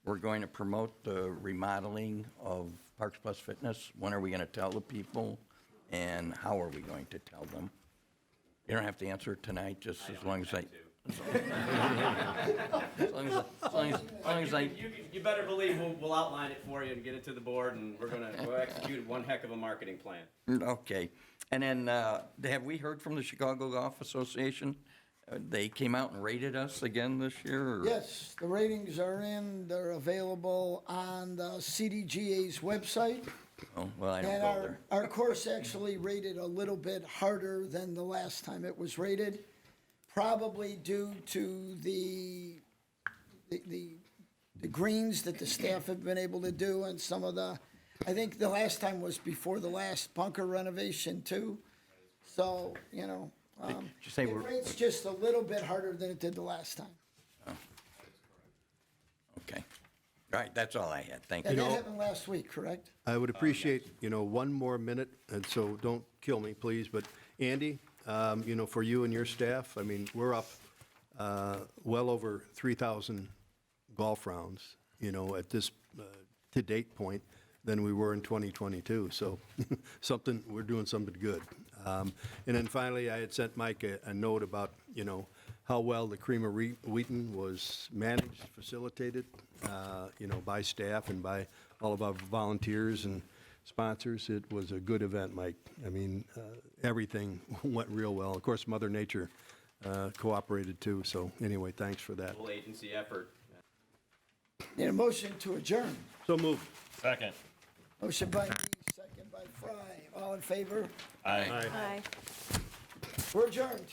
we're going to promote the remodeling of Parks Plus Fitness. When are we going to tell the people, and how are we going to tell them? You don't have to answer it tonight, just as long as I... You better believe we'll outline it for you and get it to the board, and we'll execute one heck of a marketing plan. Okay. And then, have we heard from the Chicago Golf Association? They came out and rated us again this year? Or? Yes, the ratings are in. They're available on the CDGA's website. Oh, well, I don't And go there. our course actually rated a little bit harder than the last time it was rated, probably due to the greens that the staff have been able to do, and some of I think the last time was before the last bunker renovation too. So, say it rates just a little bit harder than it did the last time. Oh. Okay. All right, that's all I had. Thank you. And that happened last week, correct? I would appreciate, one more minute, and so don't kill me, please. But Andy, for you and your staff, I mean, we're up well over 3,000 golf rounds, at this to-date point. than we were in 2022. So we're doing something good. And then finally, I had sent Mike a note about, how well the Creamer Wheaton was managed, facilitated, by staff and by all of our volunteers and sponsors. It was a good event, Mike. I mean, everything went real well. Of course, Mother Nature cooperated too. So anyway, thanks for that. Full agency effort. Need a motion to adjourn. So moved. Second. Motion by me, second by Fry. All in favor? Aye. We're adjourned.